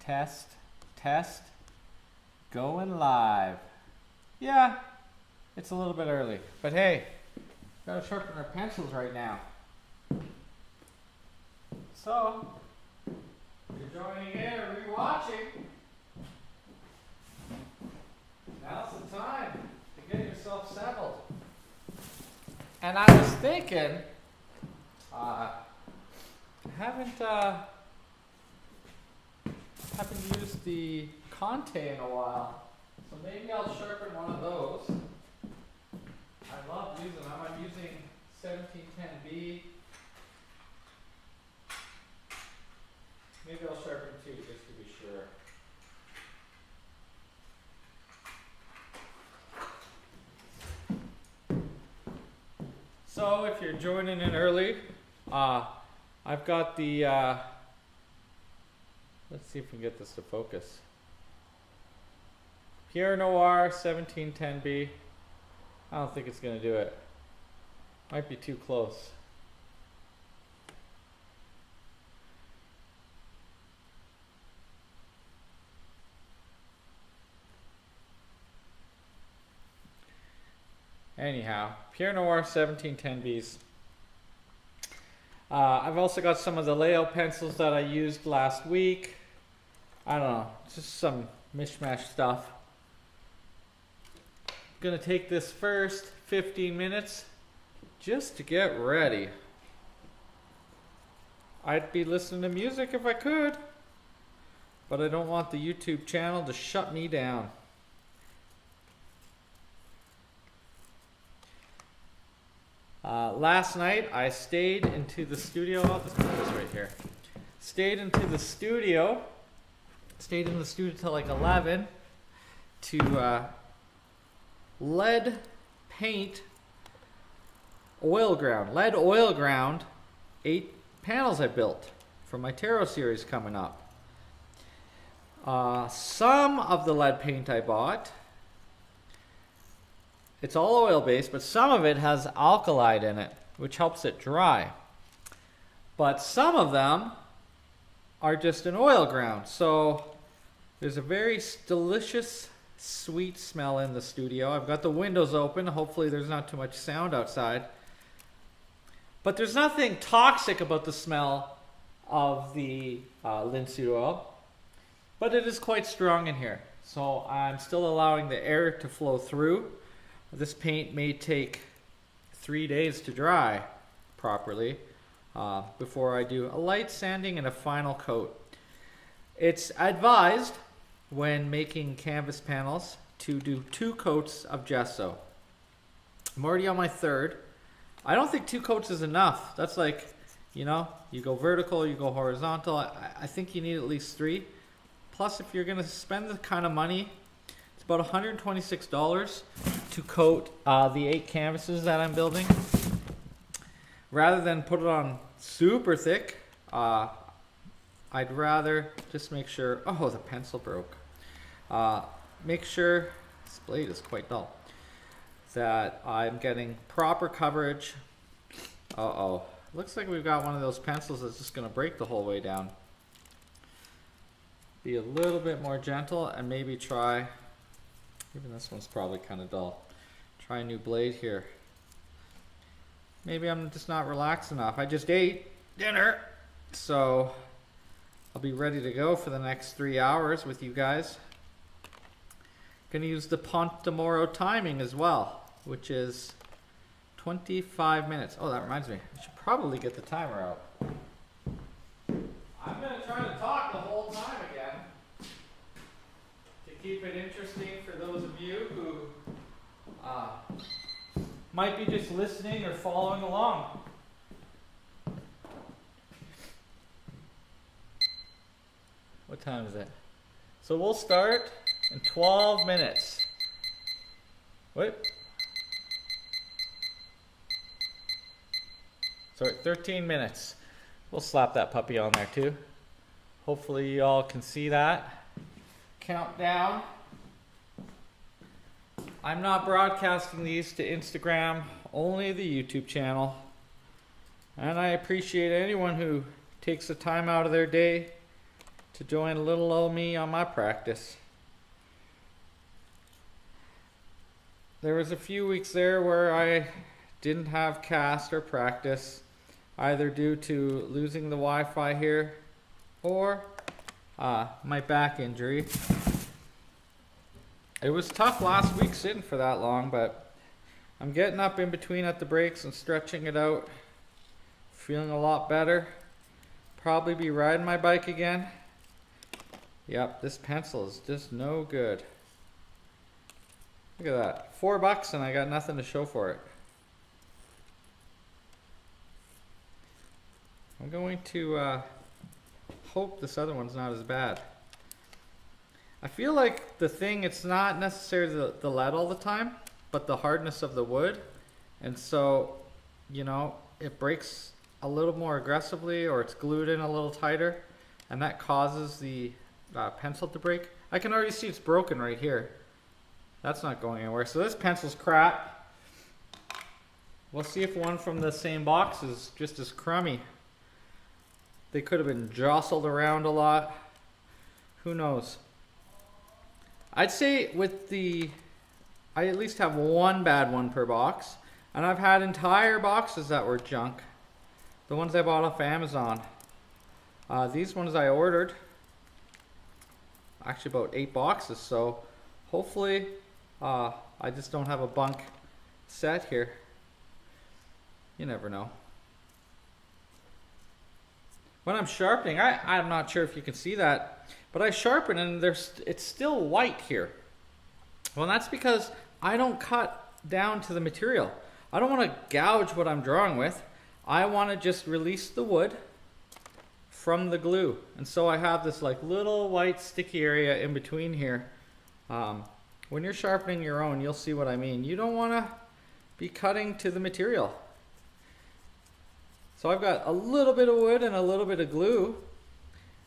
Test, test, going live. Yeah, it's a little bit early, but hey, gotta sharpen our pencils right now. So, if you're joining in or rewatching, now's the time to get yourself settled. And I was thinking, I haven't used the Conte in a while, so maybe I'll sharpen one of those. I love using them. I'm using 1710B. Maybe I'll sharpen two just to be sure. So if you're joining in early, I've got the, let's see if we can get this to focus. Pierre Noir 1710B. I don't think it's going to do it. Might be too close. Anyhow, Pierre Noir 1710Bs. I've also got some of the layout pencils that I used last week. I don't know, just some mishmash stuff. I'm gonna take this first 15 minutes just to get ready. I'd be listening to music if I could, but I don't want the YouTube channel to shut me down. Last night I stayed into the studio. I'll just put this right here. Stayed in the studio till like 11 to lead oil ground 8 panels I built for my tarot series coming up. Some of the lead paint I bought, it's all oil based, but some of it has alkali in it, which helps it dry. But some of them are just an oil ground. So there's a very delicious, sweet smell in the studio. I've got the windows open. Hopefully there's not too much sound outside. But there's nothing toxic about the smell of the linseed oil. But it is quite strong in here. So I'm still allowing the air to flow through. This paint may take 3 days to dry properly before I do a light sanding and a final coat. It's advised when making canvas panels to do 2 coats of gesso. I'm already on my 3rd. I don't think 2 coats is enough. That's like, you know, you go vertical, you go horizontal. I think you need at least 3. Plus, if you're gonna spend the kind of money, it's about $126 to coat the 8 canvases that I'm building. Rather than put it on super thick, I'd rather just make sure, oh, the pencil broke. Make sure, this blade is quite dull, that I'm getting proper coverage. Uh-oh, looks like we've got one of those pencils that's just gonna break the whole way down. Be a little bit more gentle and maybe try, even this one's probably kind of dull. Try a new blade here. Maybe I'm just not relaxed enough. I just ate dinner, so I'll be ready to go for the next 3 hours with you guys. Gonna use the Ponte de Moro timing as well, which is 25 minutes. Oh, that reminds me. I should probably get the timer out. I'm gonna try to talk the whole time again to keep it interesting for those of you who might be just listening or following along. What time is it? So we'll start in 12 minutes. Wait. Sorry, 13 minutes. We'll slap that puppy on there too. Hopefully you all can see that. Countdown. I'm not broadcasting these to Instagram, only the YouTube channel. And I appreciate anyone who takes the time out of their day to join little old me on my practice. There was a few weeks there where I didn't have cast or practice, either due to losing the Wi-Fi here or my back injury. It was tough last week sitting for that long, but I'm getting up in between at the breaks and stretching it out. Feeling a lot better. Probably be riding my bike again. Yep, this pencil is just no good. Look at that. $4 and I got nothing to show for it. I'm going to hope this other one's not as bad. I feel like the thing, it's not necessarily the lead all the time, but the hardness of the wood. And so, you know, it breaks a little more aggressively, or it's glued in a little tighter, and that causes the pencil to break. I can already see it's broken right here. That's not going anywhere. So this pencil's crap. We'll see if one from the same box is just as crummy. They could have been jostled around a lot. Who knows? I'd say with I at least have one bad one per box, and I've had entire boxes that were junk. The ones I bought off Amazon. These ones I ordered, actually about 8 boxes, so hopefully I just don't have a bunk set here. You never know. When I'm sharpening, I'm not sure if you can see that, but I sharpen and it's still white here. Well, that's because I don't cut down to the material. I don't want to gouge what I'm drawing with. I want to just release the wood from the glue. And so I have this like little white sticky area in between here. When you're sharpening your own, you'll see what I mean. You don't want to be cutting to the material. So I've got a little bit of wood and a little bit of glue.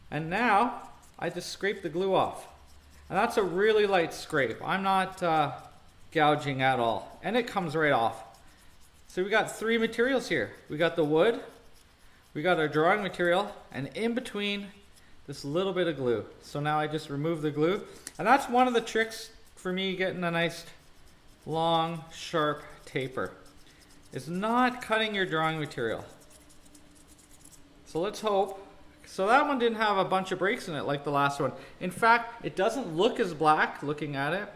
And now I just scrape the glue off. And that's a really light scrape. I'm not gouging at all. And it comes right off. So we got 3 materials here. We got the wood, we got our drawing material, and in between this little bit of glue. So now I just remove the glue. And that's one of the tricks for me getting a nice long, sharp taper, is not cutting your drawing material. So let's hope. So that one didn't have a bunch of breaks in it like the last one. In fact, it doesn't look as black looking at it.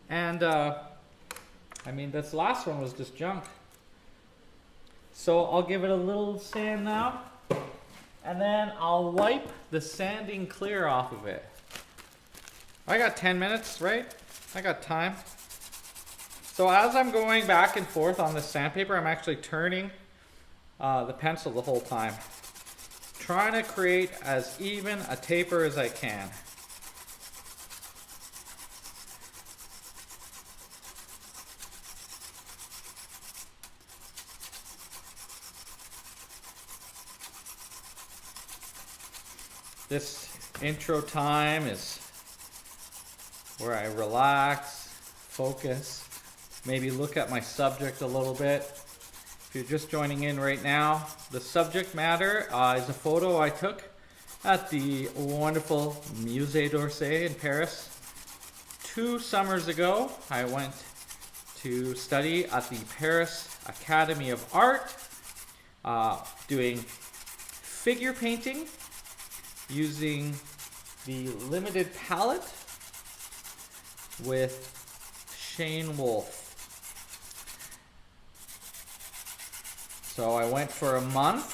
And I mean, this last one was just junk. So I'll give it a little sand now, and then I'll wipe the sanding clear off of it. I got 10 minutes, right? I got time. So as I'm going back and forth on this sandpaper, I'm actually turning the pencil the whole time, trying to create as even a taper as I can. This intro time is where I relax, focus, maybe look at my subject a little bit. If you're just joining in right now, the subject matter is a photo I took at the wonderful Musée d'Orsay in Paris 2 summers ago. I went to study at the Paris Academy of Art, doing figure painting, using the limited palette with Shane Wolf. So I went for a month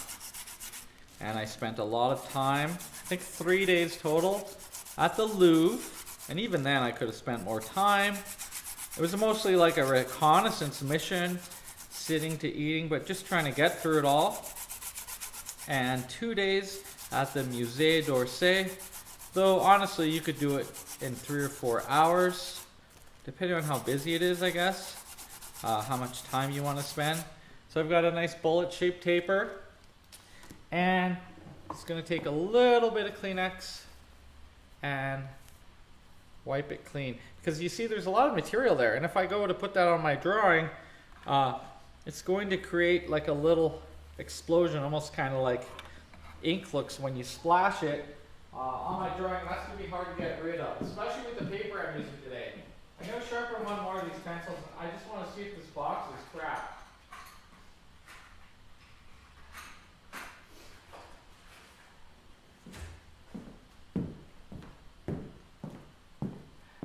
and I spent a lot of time, I think 3 days total, at the Louvre. And even then I could have spent more time. It was mostly like a reconnaissance mission, sitting to eating, but just trying to get through it all. And 2 days at the Musée d'Orsay, though honestly you could do it in 3 or 4 hours, depending on how busy it is, I guess, how much time you want to spend. So I've got a nice bullet-shaped taper, and it's going to take a little bit of Kleenex and wipe it clean, because you see there's a lot of material there, and if I go to put that on my drawing, it's going to create like a little explosion, almost kind of like ink looks when you splash it on my drawing, that's going to be hard to get rid of, especially with the paper I'm using today. I'm going to sharpen one more of these pencils. I just want to see if this box is cracked.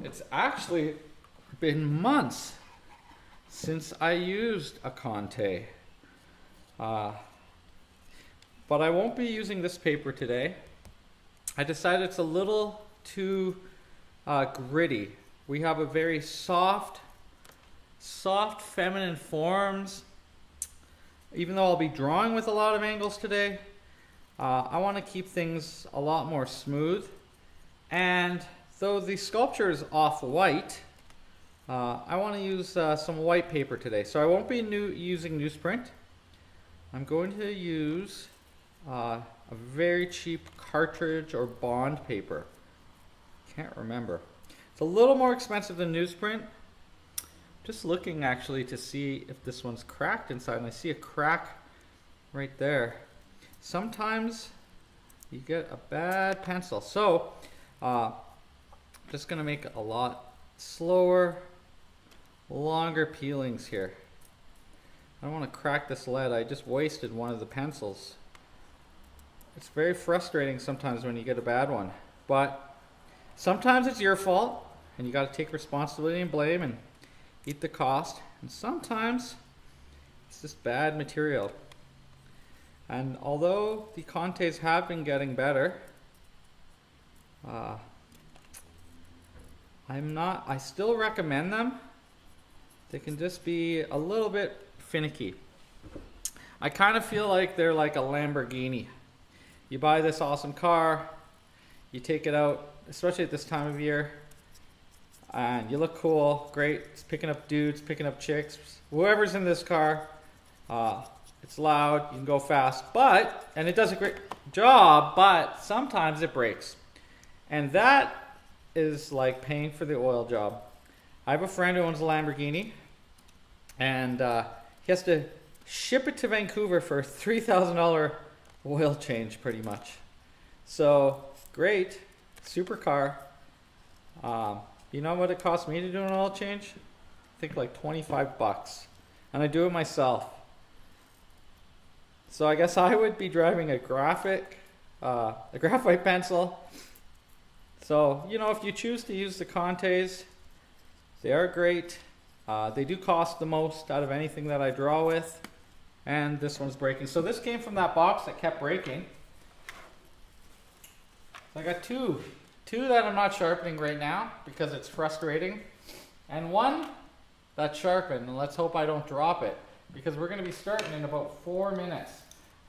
It's actually been months since I used a Conte. But I won't be using this paper today. I decided it's a little too gritty. We have a very soft, feminine forms. Even though I'll be drawing with a lot of angles today, I want to keep things a lot more smooth. And though the sculpture is off-white, I want to use some white paper today. So I won't be using newsprint. I'm going to use a very cheap cartridge or bond paper. Can't remember. It's a little more expensive than newsprint. Just looking actually to see if this one's cracked inside, and I see a crack right there. Sometimes you get a bad pencil. So just gonna make a lot slower, longer peelings here. I don't want to crack this lead. I just wasted one of the pencils. It's very frustrating sometimes when you get a bad one, but sometimes it's your fault and you got to take responsibility and blame and eat the cost, and sometimes it's just bad material. And although the Contes have been getting better, I still recommend them. They can just be a little bit finicky. I kind of feel like they're like a Lamborghini. You buy this awesome car, you take it out, especially at this time of year, and you look cool, great. It's picking up dudes, picking up chicks, whoever's in this car. It's loud, you can go fast, and it does a great job, but sometimes it breaks. And that is like paying for the oil job. I have a friend who owns a Lamborghini, and he has to ship it to Vancouver for a $3,000 oil change pretty much. So great, super car. You know what it cost me to do an oil change? I think like 25 bucks. And I do it myself. So I guess I would be driving a graphite pencil. So, you know, if you choose to use the Contes, they are great. They do cost the most out of anything that I draw with. And this one's breaking. So this came from that box that kept breaking. So I got two that I'm not sharpening right now because it's frustrating. And one that's sharpened, and let's hope I don't drop it, because we're going to be starting in about 4 minutes.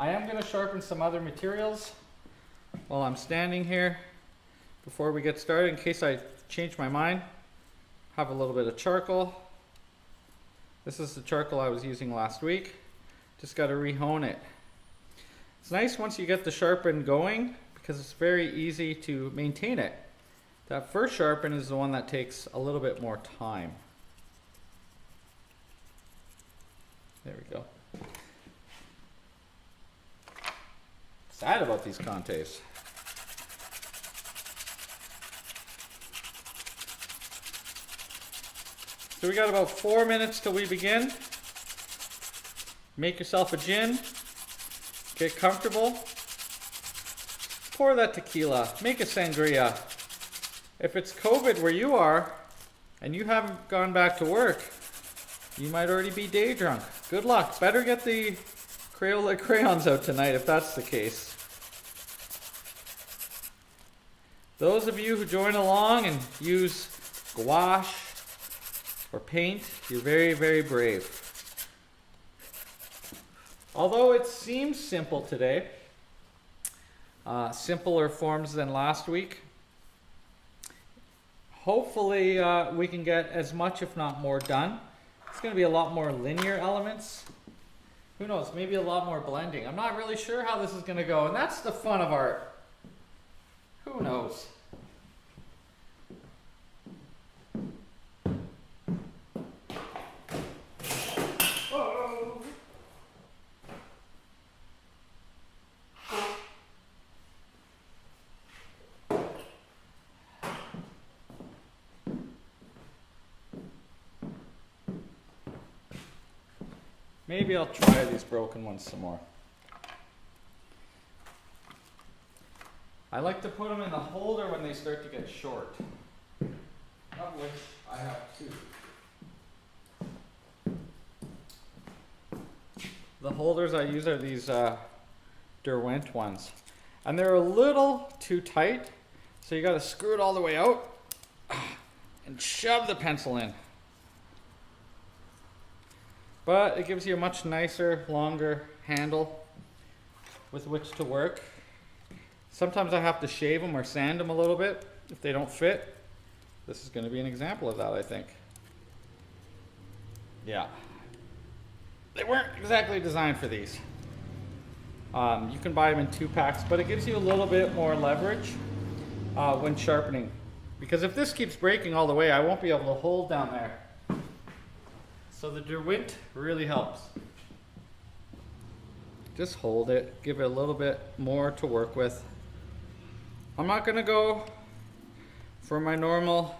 I am going to sharpen some other materials while I'm standing here before we get started, in case I change my mind. Have a little bit of charcoal. This is the charcoal I was using last week. Just got to rehone it. It's nice once you get the sharpen going because it's very easy to maintain it. That first sharpen is the one that takes a little bit more time. There we go. Sad about these Contes. So we got about 4 minutes till we begin. Make yourself a gin. Get comfortable. Pour that tequila. Make a sangria. If it's COVID where you are and you haven't gone back to work, you might already be day drunk. Good luck. Better get the Crayola crayons out tonight if that's the case. Those of you who join along and use gouache or paint, you're very, very brave. Although it seems simple today, simpler forms than last week, hopefully we can get as much, if not more, done. It's going to be a lot more linear elements. Who knows, maybe a lot more blending. I'm not really sure how this is going to go, and that's the fun of art. Who knows? Maybe I'll try these broken ones some more. I like to put them in the holder when they start to get short, of which I have two. The holders I use are these Derwent ones, and they're a little too tight, so you got to screw it all the way out and shove the pencil in. But it gives you a much nicer, longer handle with which to work. Sometimes I have to shave them or sand them a little bit if they don't fit. This is going to be an example of that, I think. Yeah. They weren't exactly designed for these. You can buy them in 2 packs, but it gives you a little bit more leverage when sharpening. Because if this keeps breaking all the way, I won't be able to hold down there. So the Derwent really helps. Just hold it, give it a little bit more to work with. I'm not gonna go for my normal,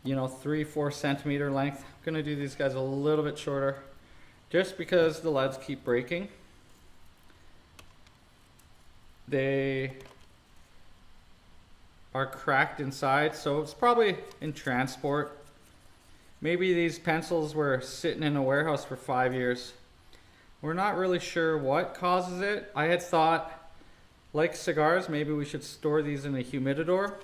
3-4 centimeter length. I'm gonna do these guys a little bit shorter, just because the leads keep breaking. They are cracked inside, so it's probably in transport. Maybe these pencils were sitting in a warehouse for 5 years. We're not really sure what causes it. I had thought, like cigars, maybe we should store these in a humidor,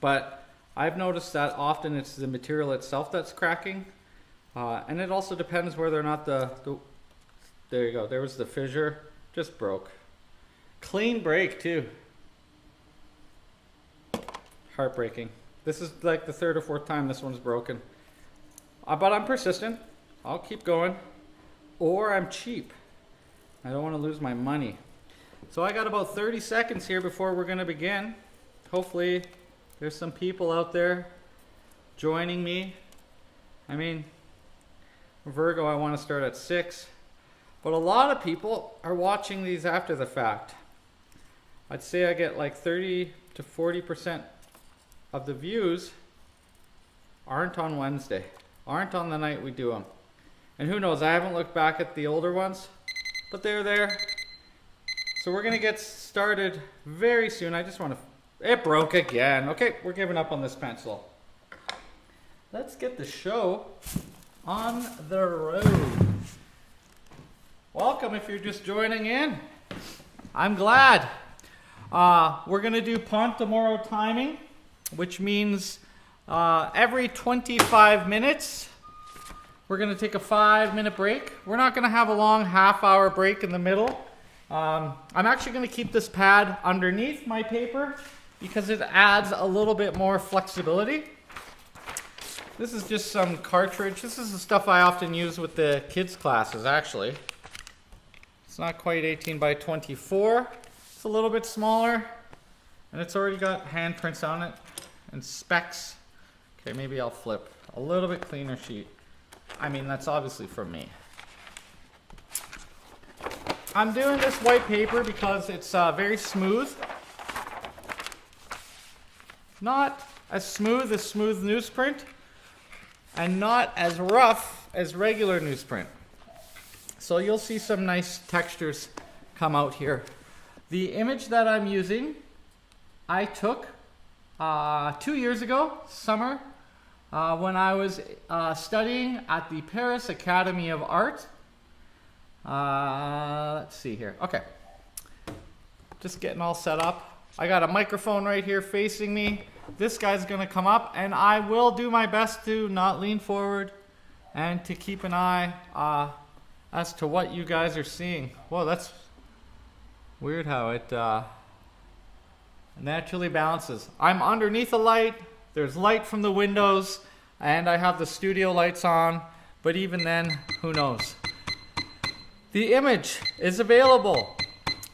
but I've noticed that often it's the material itself that's cracking, and it also depends whether or not there you go, there was the fissure, just broke. Clean break too. Heartbreaking. This is like the 3rd or 4th time this one's broken. But I'm persistent. I'll keep going. Or I'm cheap. I don't want to lose my money. So I got about 30 seconds here before we're going to begin. Hopefully there's some people out there joining me. I mean, Virgo, I want to start at 6. But a lot of people are watching these after the fact. I'd say I get like 30 to 40% of the views aren't on Wednesday. Aren't on the night we do them. And who knows, I haven't looked back at the older ones, but they're there. So we're gonna get started very soon. I just want to, it broke again. Okay, we're giving up on this pencil. Let's get the show on the road. Welcome if you're just joining in. I'm glad. We're gonna do Pontomoro timing, which means every 25 minutes, we're going to take a 5-minute break. We're not going to have a long half-hour break in the middle. I'm actually going to keep this pad underneath my paper because it adds a little bit more flexibility. This is just some cartridge. This is the stuff I often use with the kids' classes, actually. It's not quite 18 by 24. It's a little bit smaller, and it's already got handprints on it and specs. Okay, maybe I'll flip a little bit cleaner sheet. I mean, that's obviously from me. I'm doing this white paper because it's very smooth. Not as smooth as smooth newsprint, and not as rough as regular newsprint. So you'll see some nice textures come out here. The image that I'm using, I took 2 years ago, summer, when I was studying at the Paris Academy of Art. Let's see here. Okay. Just getting all set up. I got a microphone right here facing me. This guy's going to come up, and I will do my best to not lean forward and to keep an eye as to what you guys are seeing. Whoa, that's weird how it naturally balances. I'm underneath the light. There's light from the windows, and I have the studio lights on, but even then, who knows? The image is available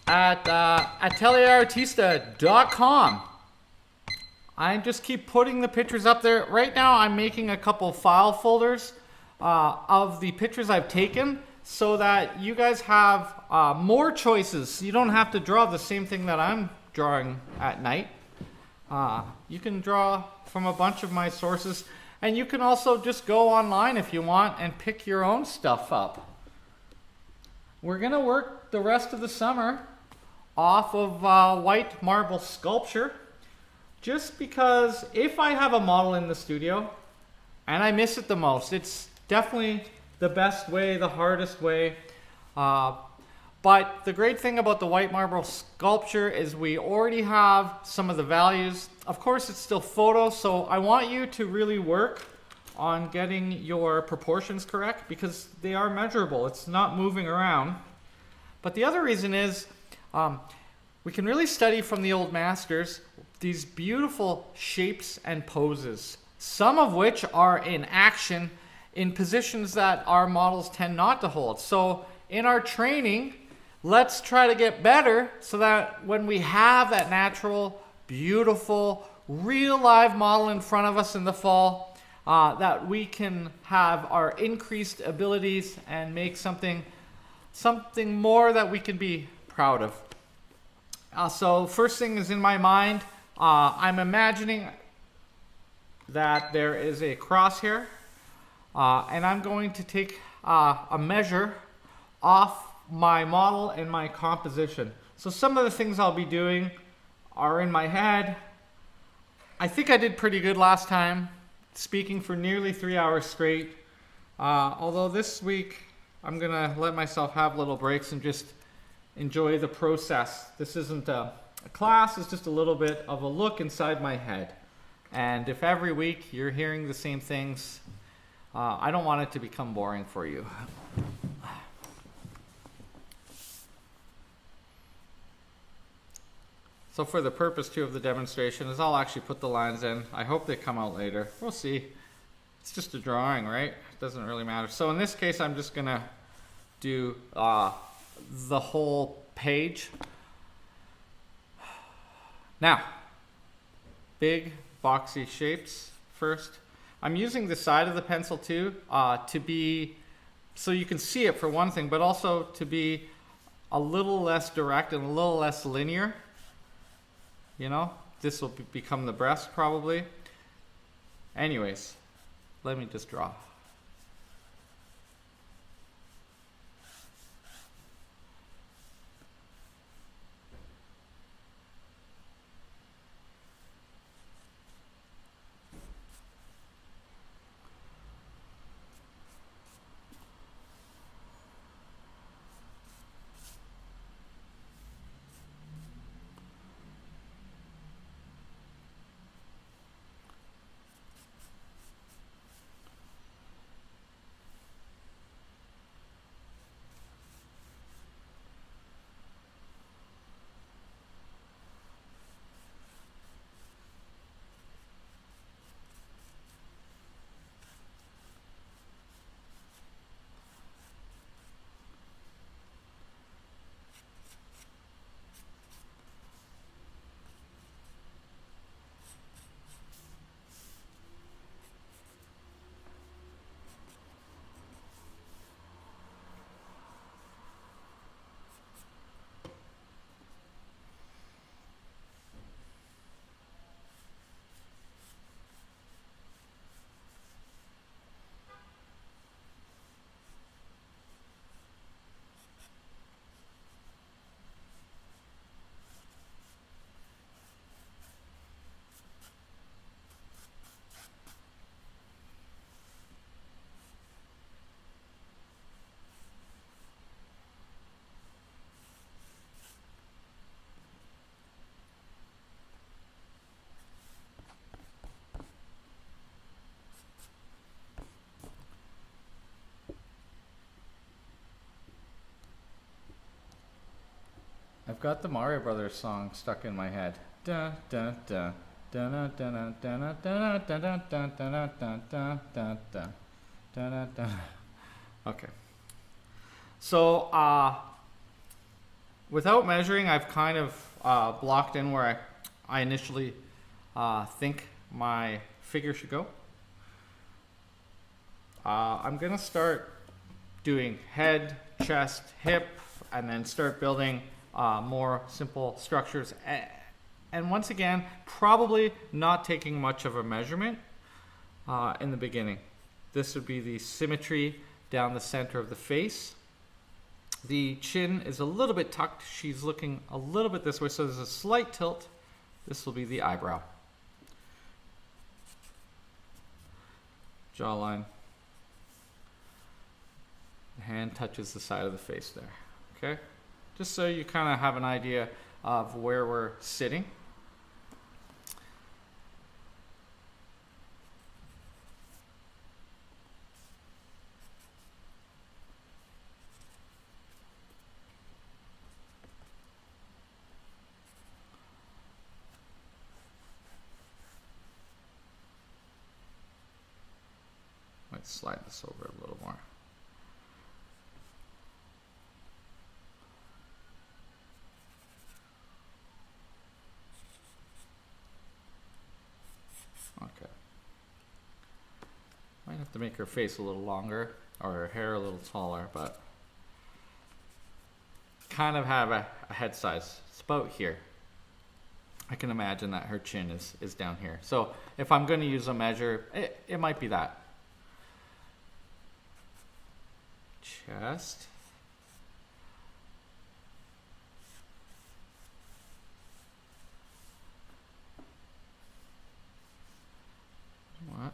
at atelierartista.com. I just keep putting the pictures up there. Right now, I'm making a couple file folders of the pictures I've taken so that you guys have more choices. You don't have to draw the same thing that I'm drawing at night. You can draw from a bunch of my sources. And you can also just go online if you want and pick your own stuff up. We're going to work the rest of the summer off of white marble sculpture, just because if I have a model in the studio and I miss it the most, it's definitely the best way, the hardest way. But the great thing about the white marble sculpture is we already have some of the values. Of course, it's still photo, so I want you to really work on getting your proportions correct because they are measurable. It's not moving around. But the other reason is we can really study from the old masters these beautiful shapes and poses, some of which are in action in positions that our models tend not to hold. So in our training, let's try to get better so that when we have that natural, beautiful, real live model in front of us in the fall, that we can have our increased abilities and make something more that we can be proud of. So first thing is in my mind, I'm imagining that there is a crosshair, and I'm going to take a measure off my model and my composition. So some of the things I'll be doing are in my head. I think I did pretty good last time, speaking for nearly 3 hours straight. Although this week I'm gonna let myself have little breaks and just enjoy the process. This isn't a class, it's just a little bit of a look inside my head. And if every week you're hearing the same things, I don't want it to become boring for you. So for the purpose too of the demonstration is I'll actually put the lines in. I hope they come out later. We'll see. It's just a drawing, right? It doesn't really matter. So in this case, I'm just gonna do the whole page. Now, big boxy shapes first. I'm using the side of the pencil too to be, so you can see it for one thing, but also to be a little less direct and a little less linear. You know, this will become the breast probably. Anyways, let me just draw. I've got the Mario Brothers song stuck in my head. Da da da da da da da da da da da da da da da da. Okay. So without measuring, I've kind of blocked in where I initially think my figure should go. I'm gonna start doing head, chest, hip, and then start building more simple structures. And once again, probably not taking much of a measurement. in the beginning. This would be the symmetry down the center of the face. The chin is a little bit tucked. She's looking a little bit this way, so there's a slight tilt. This will be the eyebrow. Jawline. The hand touches the side of the face there. Okay? Just so you kind of have an idea of where we're sitting. Let's slide this over a little more. Okay. Might have to make her face a little longer or her hair a little taller, but kind of have a head size. It's about here. I can imagine that her chin is down here. So if I'm going to use a measure, it might be that. Chest. What?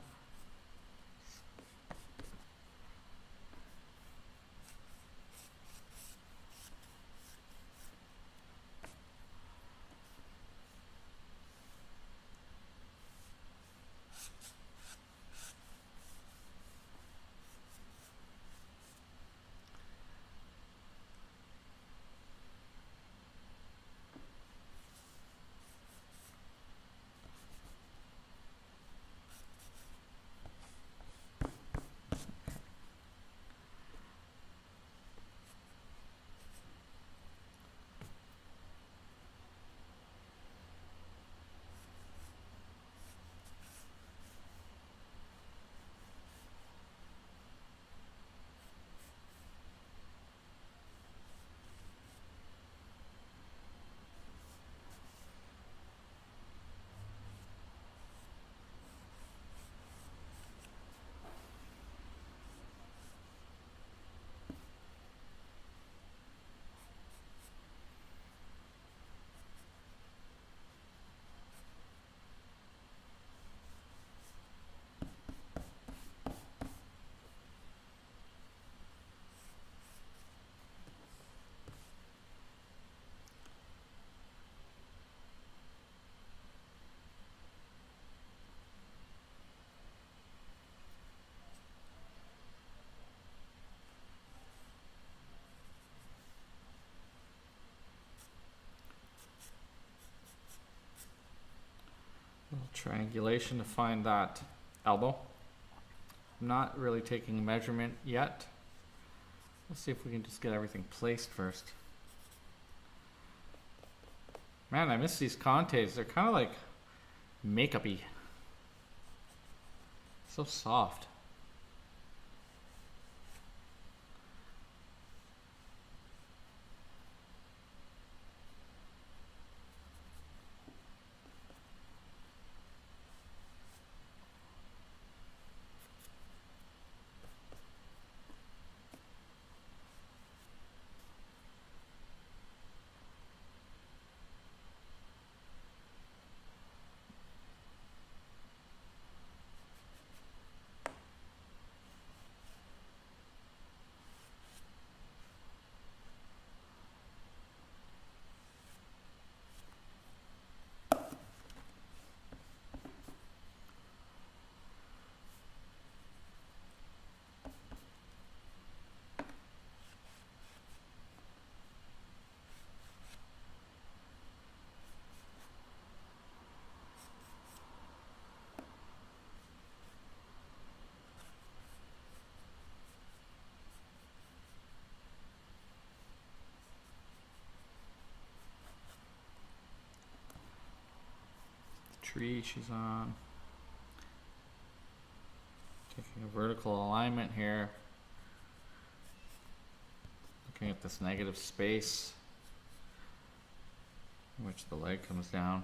Little triangulation to find that elbow. I'm not really taking a measurement yet. Let's see if we can just get everything placed first. Man, I miss these contes. They're kind of like makeup-y. So soft. Tree she's on. Taking a vertical alignment here. Looking at this negative space in which the leg comes down.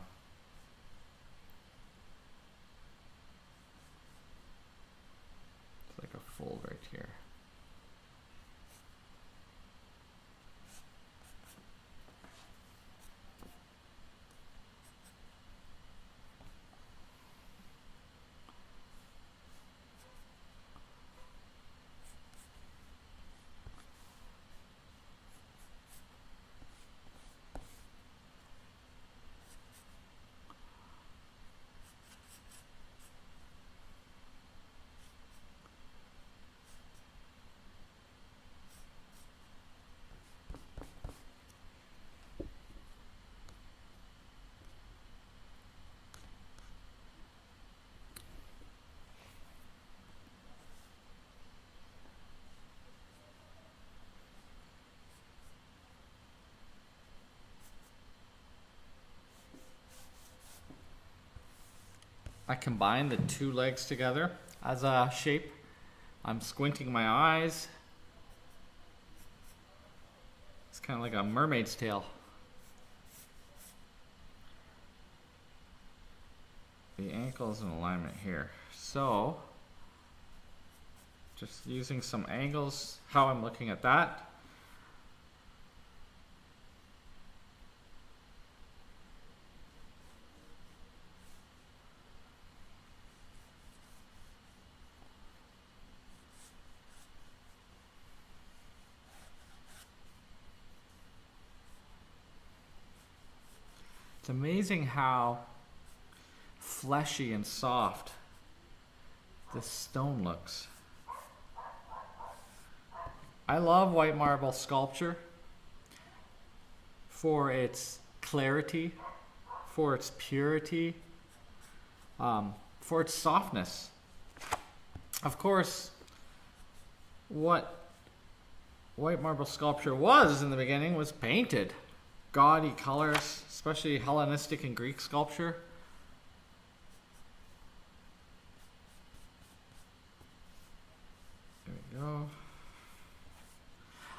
I combine the two legs together as a shape. I'm squinting my eyes. It's kind of like a mermaid's tail. The ankle is in alignment here. So, just using some angles, how I'm looking at that. It's amazing how fleshy and soft this stone looks. I love white marble sculpture for its clarity, for its purity, for its softness. Of course, what white marble sculpture was in the beginning was painted. Gaudy colors, especially Hellenistic and Greek sculpture. There we go.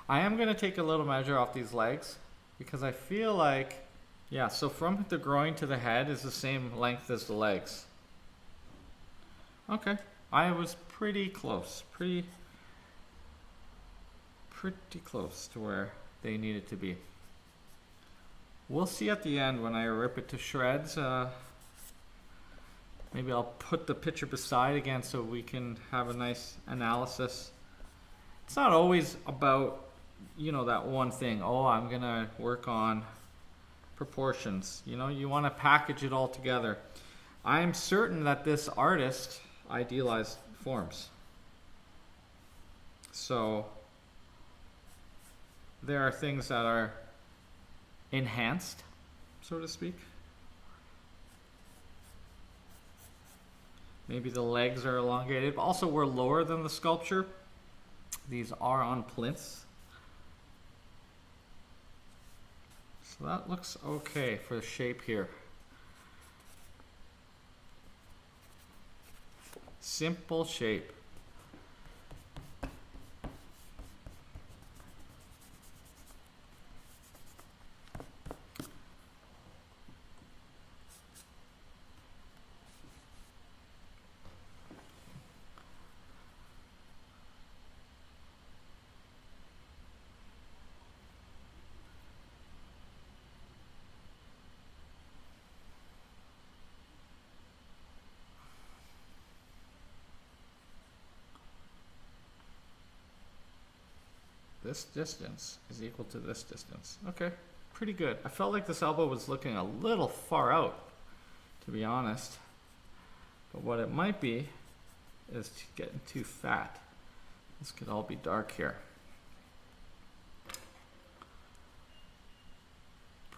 I am going to take a little measure off these legs because I feel like, yeah, so from the groin to the head is the same length as the legs. Okay, I was pretty close, pretty close to where they needed to be. We'll see at the end when I rip it to shreds. Maybe I'll put the picture beside again so we can have a nice analysis. It's not always about, you know, that one thing. Oh, I'm gonna work on proportions. You know, you want to package it all together. I'm certain that this artist idealized forms. So there are things that are enhanced, so to speak. Maybe the legs are elongated. Also, we're lower than the sculpture. These are on plinths. So that looks okay for the shape here. Simple shape. This distance is equal to this distance. Okay, pretty good. I felt like this elbow was looking a little far out, to be honest. But what it might be is getting too fat. This could all be dark here.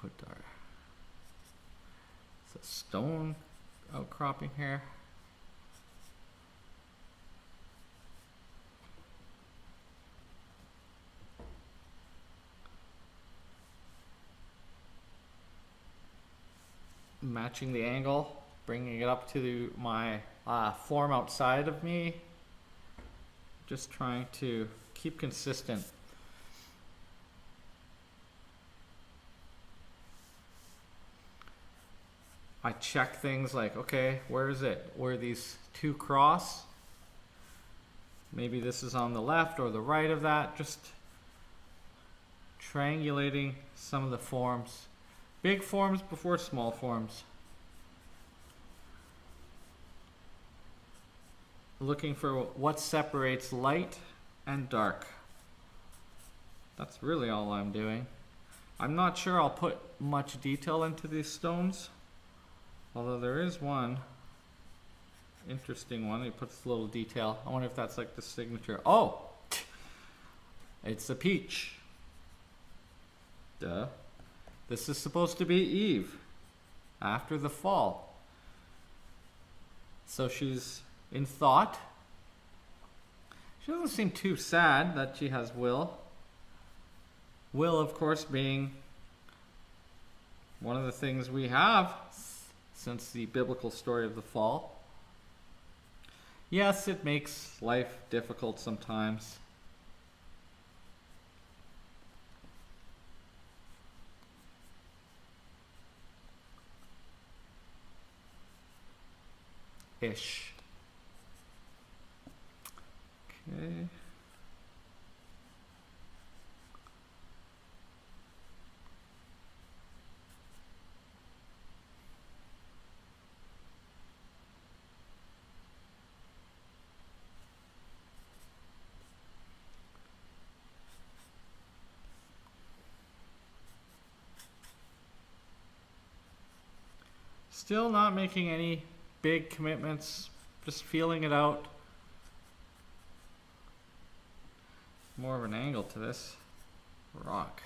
Put our it's a stone outcropping here. Matching the angle, bringing it up to my form outside of me. Just trying to keep consistent. I check things like, okay, where is it? Where these two cross? Maybe this is on the left or the right of that. Just triangulating some of the forms. Big forms before small forms. Looking for what separates light and dark. That's really all I'm doing. I'm not sure I'll put much detail into these stones, although there is one interesting one. He puts a little detail. I wonder if that's like the signature. Oh, it's a peach. Duh. This is supposed to be Eve after the fall. So she's in thought. She doesn't seem too sad that she has will. Will, of course, being one of the things we have since the biblical story of the fall. Yes, it makes life difficult sometimes. Ish. Okay. Still not making any big commitments, just feeling it out. More of an angle to this rock.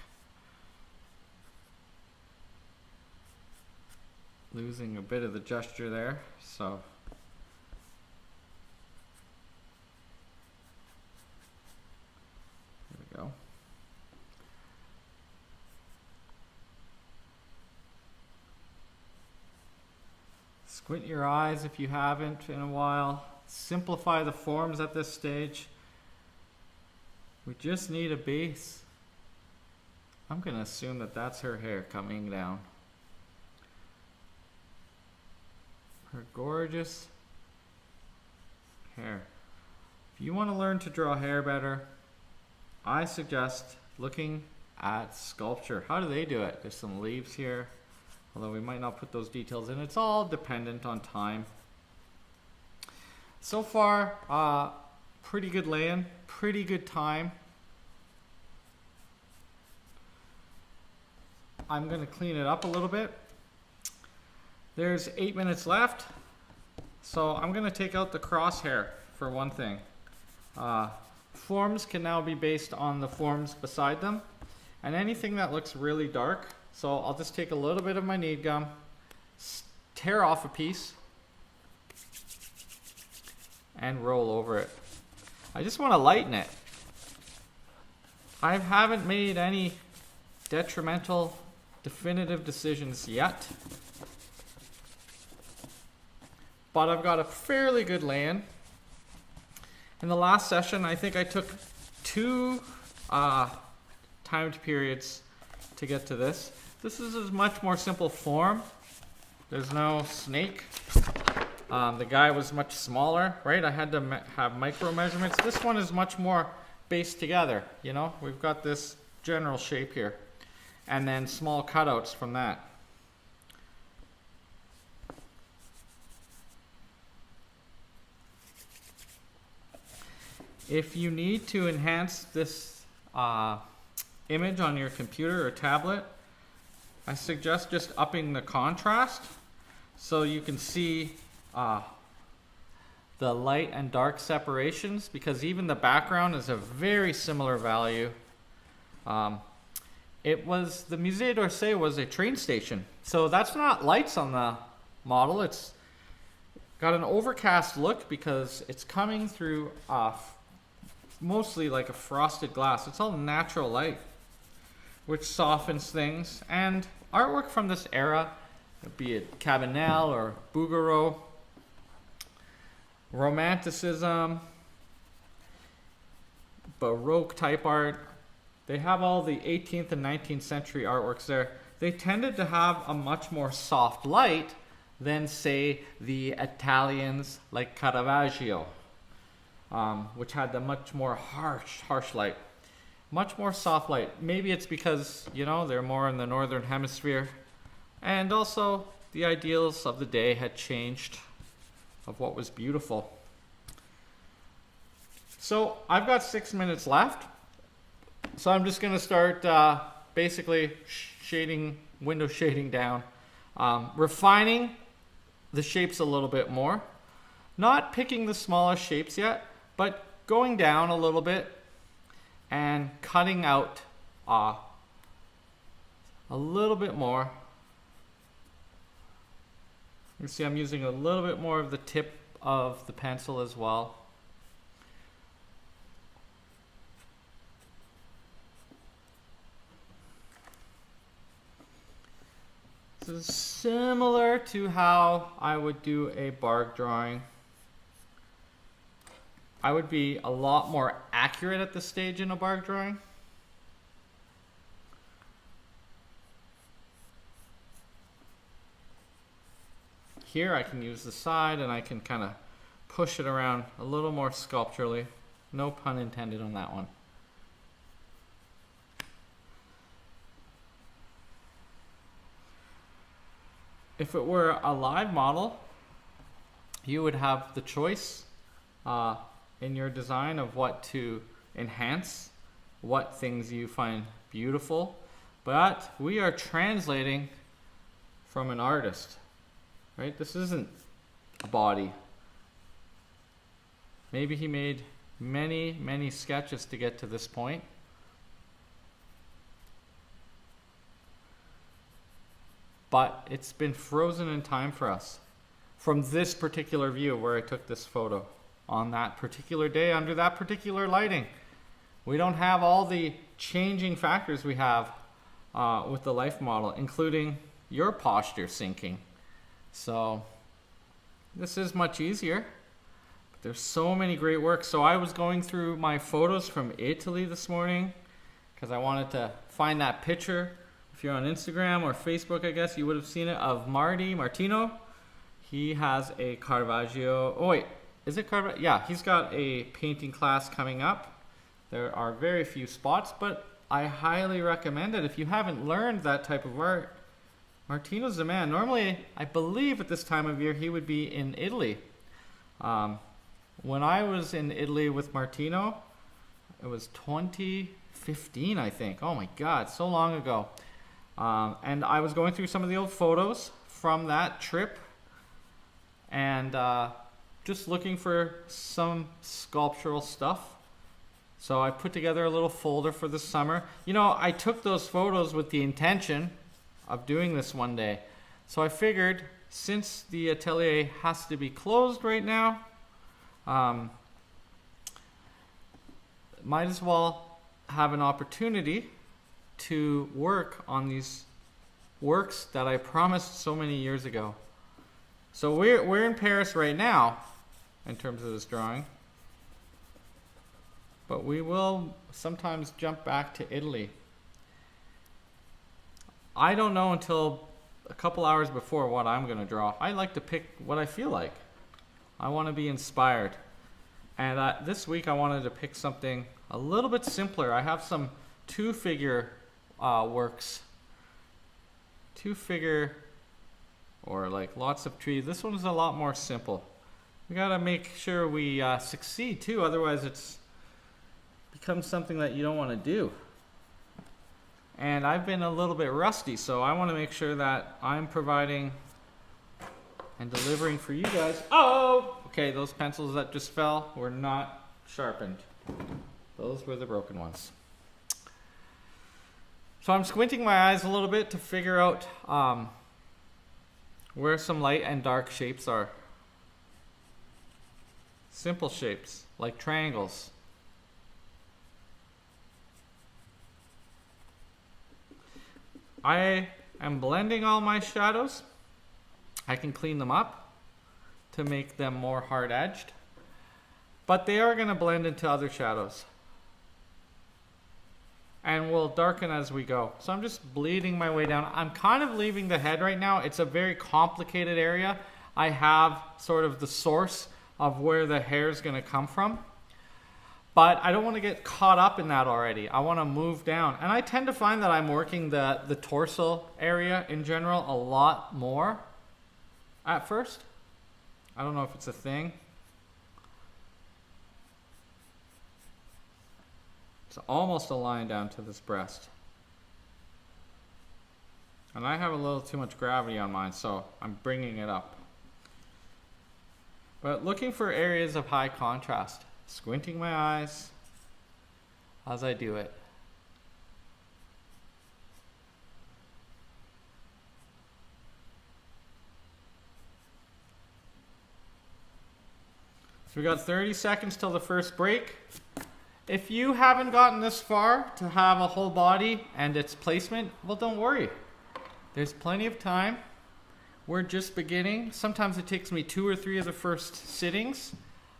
Losing a bit of the gesture there, so. There we go. Squint your eyes if you haven't in a while. Simplify the forms at this stage. We just need a base. I'm going to assume that that's her hair coming down. Her gorgeous hair. If you want to learn to draw hair better, I suggest looking at sculpture. How do they do it? There's some leaves here. Although we might not put those details in. It's all dependent on time. So far, pretty good lay-in, pretty good time. I'm going to clean it up a little bit. There's 8 minutes left. So I'm going to take out the crosshair for one thing. Forms can now be based on the forms beside them. And anything that looks really dark, so I'll just take a little bit of my knead gum, tear off a piece, and roll over it. I just want to lighten it. I haven't made any detrimental, definitive decisions yet, but I've got a fairly good lay-in. In the last session, I think I took 2 timed periods to get to this. This is a much more simple form. There's no snake. The guy was much smaller, right? I had to have micro measurements. This one is much more based together, you know? We've got this general shape here. And then small cutouts from that. If you need to enhance this image on your computer or tablet, I suggest just upping the contrast so you can see the light and dark separations, because even the background is a very similar value. The Musée d'Orsay was a train station, so that's not lights on the model. It's got an overcast look because it's coming through mostly like a frosted glass. It's all natural light, which softens things. And artwork from this era, be it Cabanel or Bouguereau, Romanticism, Baroque type art, they have all the 18th and 19th century artworks there. They tended to have a much more soft light than, say, the Italians like Caravaggio, which had the much more harsh light. Much more soft light. Maybe it's because, you know, they're more in the northern hemisphere. And also, the ideals of the day had changed of what was beautiful. So, I've got 6 minutes left. So I'm just going to start basically window shading down. Refining the shapes a little bit more. Not picking the smallest shapes yet, but going down a little bit and cutting out a little bit more. You see I'm using a little bit more of the tip of the pencil as well. This is similar to how I would do a bark drawing. I would be a lot more accurate at this stage in a bark drawing. Here I can use the side and I can kind of push it around a little more sculpturally. No pun intended on that one. If it were a live model, you would have the choice in your design of what to enhance, what things you find beautiful, but we are translating from an artist, right? This isn't a body. Maybe he made many, many sketches to get to this point. But it's been frozen in time for us from this particular view where I took this photo on that particular day under that particular lighting. We don't have all the changing factors we have with the life model, including your posture syncing. So this is much easier. But there's so many great works. So I was going through my photos from Italy this morning because I wanted to find that picture. If you're on Instagram or Facebook, I guess you would have seen it, of Martino. He has a Caravaggio. Oh wait, is it Caravaggio? Yeah, he's got a painting class coming up. There are very few spots, but I highly recommend it if you haven't learned that type of art. Martino's the man. Normally, I believe at this time of year he would be in Italy. When I was in Italy with Martino, it was 2015, I think. Oh my God, so long ago. And I was going through some of the old photos from that trip and just looking for some sculptural stuff. So I put together a little folder for the summer. You know, I took those photos with the intention of doing this one day. So I figured, since the atelier has to be closed right now, might as well have an opportunity to work on these works that I promised so many years ago. So we're in Paris right now in terms of this drawing, but we will sometimes jump back to Italy. I don't know until a couple hours before what I'm going to draw. I like to pick what I feel like. I want to be inspired. And this week I wanted to pick something a little bit simpler. I have some two-figure works. Two-figure, or like lots of trees. This one's a lot more simple. We got to make sure we succeed too, otherwise it's becomes something that you don't want to do. And I've been a little bit rusty, so I want to make sure that I'm providing and delivering for you guys. Oh! Okay, those pencils that just fell were not sharpened. Those were the broken ones. So I'm squinting my eyes a little bit to figure out where some light and dark shapes are. Simple shapes, like triangles. I am blending all my shadows. I can clean them up to make them more hard-edged, but they are going to blend into other shadows and will darken as we go. So I'm just bleeding my way down. I'm kind of leaving the head right now. It's a very complicated area. I have sort of the source of where the hair is going to come from, but I don't want to get caught up in that already. I want to move down. And I tend to find that I'm working the torso area in general a lot more at first. I don't know if it's a thing. It's almost a line down to this breast. And I have a little too much gravity on mine, so I'm bringing it up. But looking for areas of high contrast. Squinting my eyes as I do it. So we got 30 seconds till the first break. If you haven't gotten this far to have a whole body and its placement, well, don't worry. There's plenty of time. We're just beginning. Sometimes it takes me 2 or 3 of the first sittings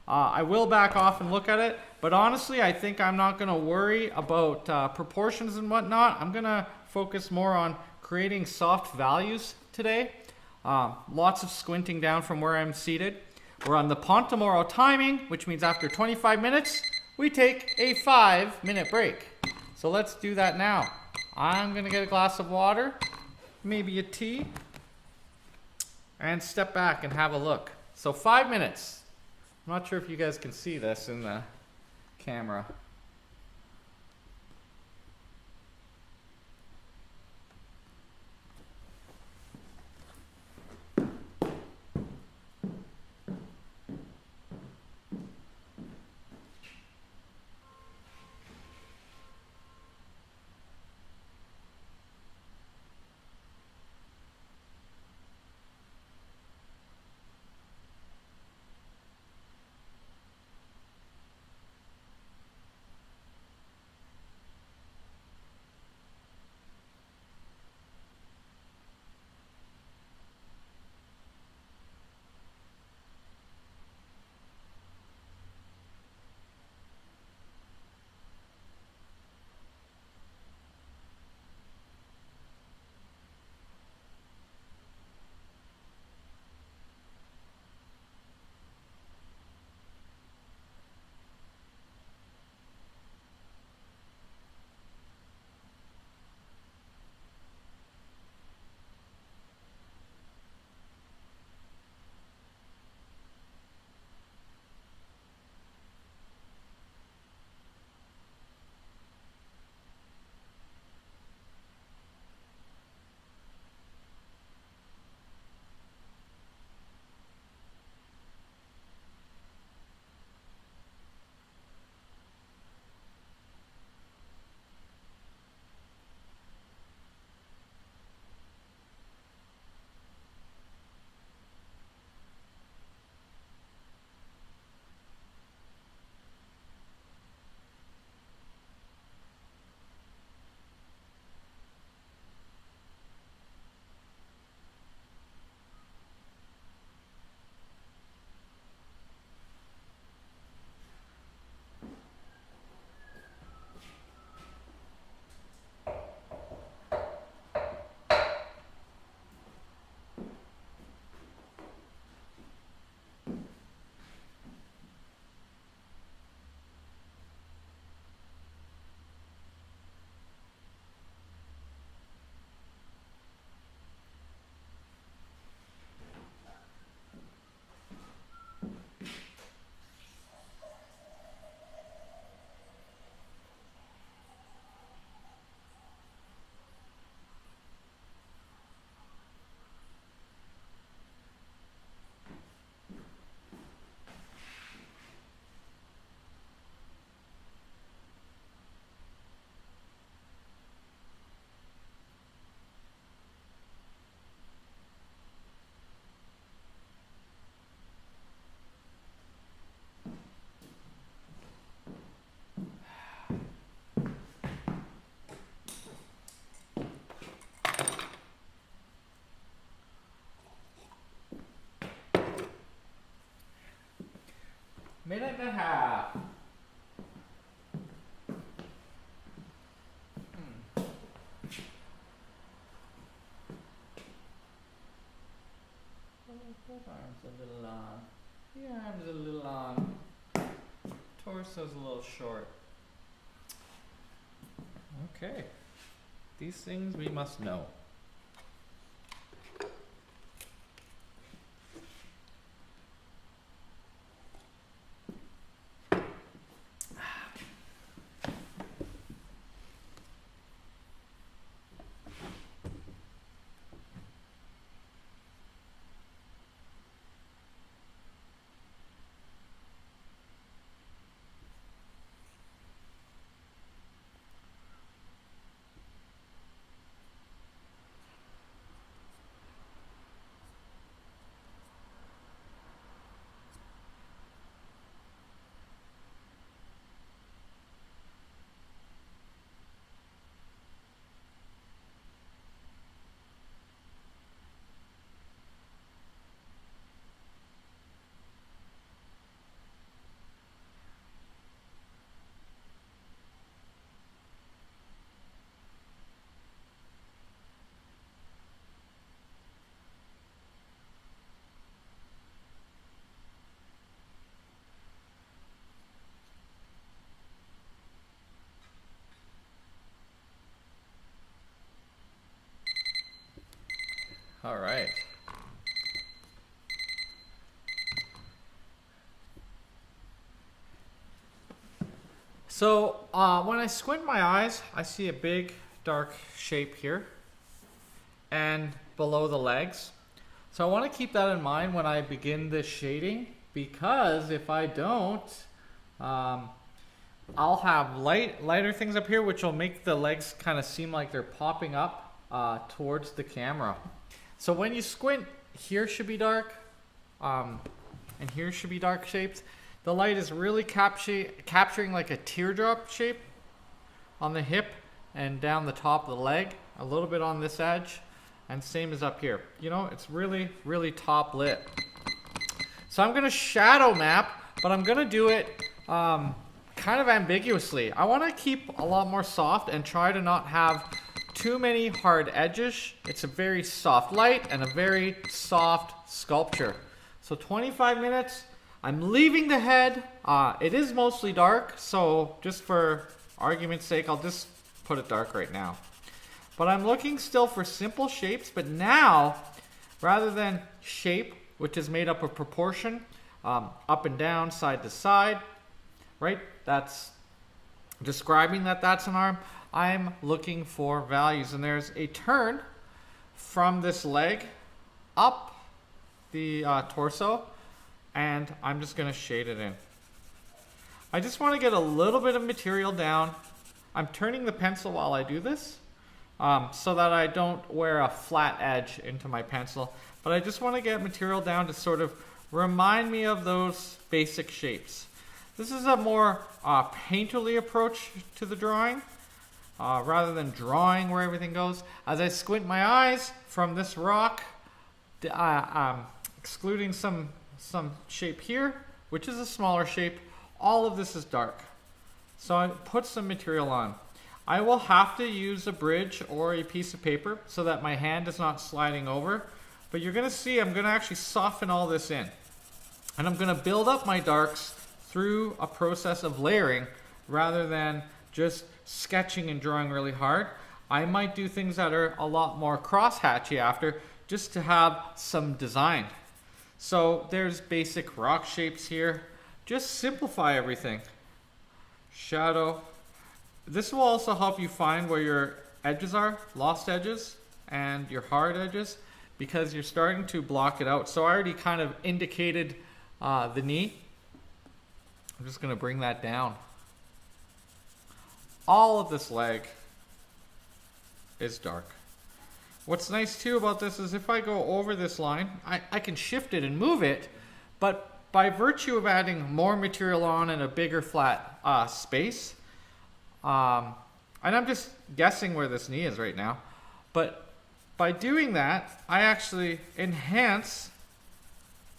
I will back off and look at it, but honestly, I think I'm not going to worry about proportions and whatnot. I'm going to focus more on creating soft values today. Lots of squinting down from where I'm seated. We're on the Pontomoro timing, which means after 25 minutes, we take a 5-minute break. So let's do that now. I'm going to get a glass of water, maybe a tea, and step back and have a look. So 5 minutes. I'm not sure if you guys can see this in the camera. Minute and a half. Both arms a little long. The arms a little long. Torso's a little short. Okay. These things we must know. So when I squint my eyes, I see a big dark shape here and below the legs. So I want to keep that in mind when I begin this shading, because if I don't, I'll have lighter things up here which will make the legs kind of seem like they're popping up towards the camera. So when you squint, here should be dark, and here should be dark shapes. The light is really capturing like a teardrop shape on the hip and down the top of the leg, a little bit on this edge, and same as up here. You know, it's really, really top lit. So I'm going to shadow map, but I'm going to do it kind of ambiguously. I want to keep a lot more soft and try to not have too many hard edges. It's a very soft light and a very soft sculpture. So 25 minutes. I'm leaving the head. It is mostly dark, so just for argument's sake, I'll just put it dark right now. But I'm looking still for simple shapes, but now, rather than shape, which is made up of proportion, up and down, side to side, right? That's describing that that's an arm. I'm looking for values, and there's a turn from this leg up the torso, and I'm just going to shade it in. I just want to get a little bit of material down. I'm turning the pencil while I do this so that I don't wear a flat edge into my pencil, but I just want to get material down to sort of remind me of those basic shapes. This is a more painterly approach to the drawing rather than drawing where everything goes. As I squint my eyes from this rock, excluding some shape here, which is a smaller shape, all of this is dark. So I put some material on. I will have to use a bridge or a piece of paper so that my hand is not sliding over, but you're going to see I'm going to actually soften all this in. And I'm going to build up my darks through a process of layering rather than just sketching and drawing really hard. I might do things that are a lot more cross-hatchy after, just to have some design. So there's basic rock shapes here. Just simplify everything. Shadow. This will also help you find where your edges are, lost edges, and your hard edges, because you're starting to block it out. So I already kind of indicated the knee. I'm just going to bring that down. All of this leg is dark. What's nice too about this is if I go over this line, I can shift it and move it, but by virtue of adding more material on in a bigger flat space, and I'm just guessing where this knee is right now, but by doing that, I actually enhance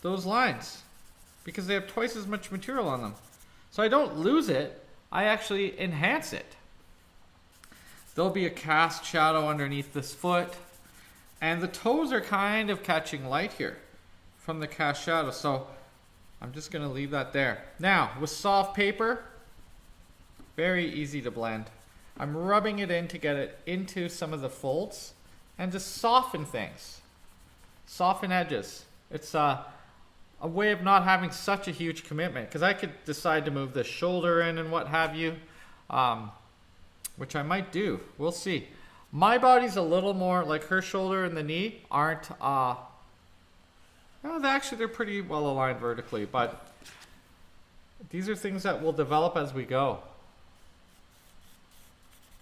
those lines because they have twice as much material on them. So I don't lose it, I actually enhance it. There'll be a cast shadow underneath this foot. And the toes are kind of catching light here from the cast shadow. So I'm just going to leave that there. Now, with soft paper, very easy to blend. I'm rubbing it in to get it into some of the folds and just soften things. Soften edges. It's a way of not having such a huge commitment, because I could decide to move the shoulder in and what have you, which I might do. We'll see. My body's a little more, like her shoulder and the knee aren't, well, they're pretty well aligned vertically, but these are things that will develop as we go.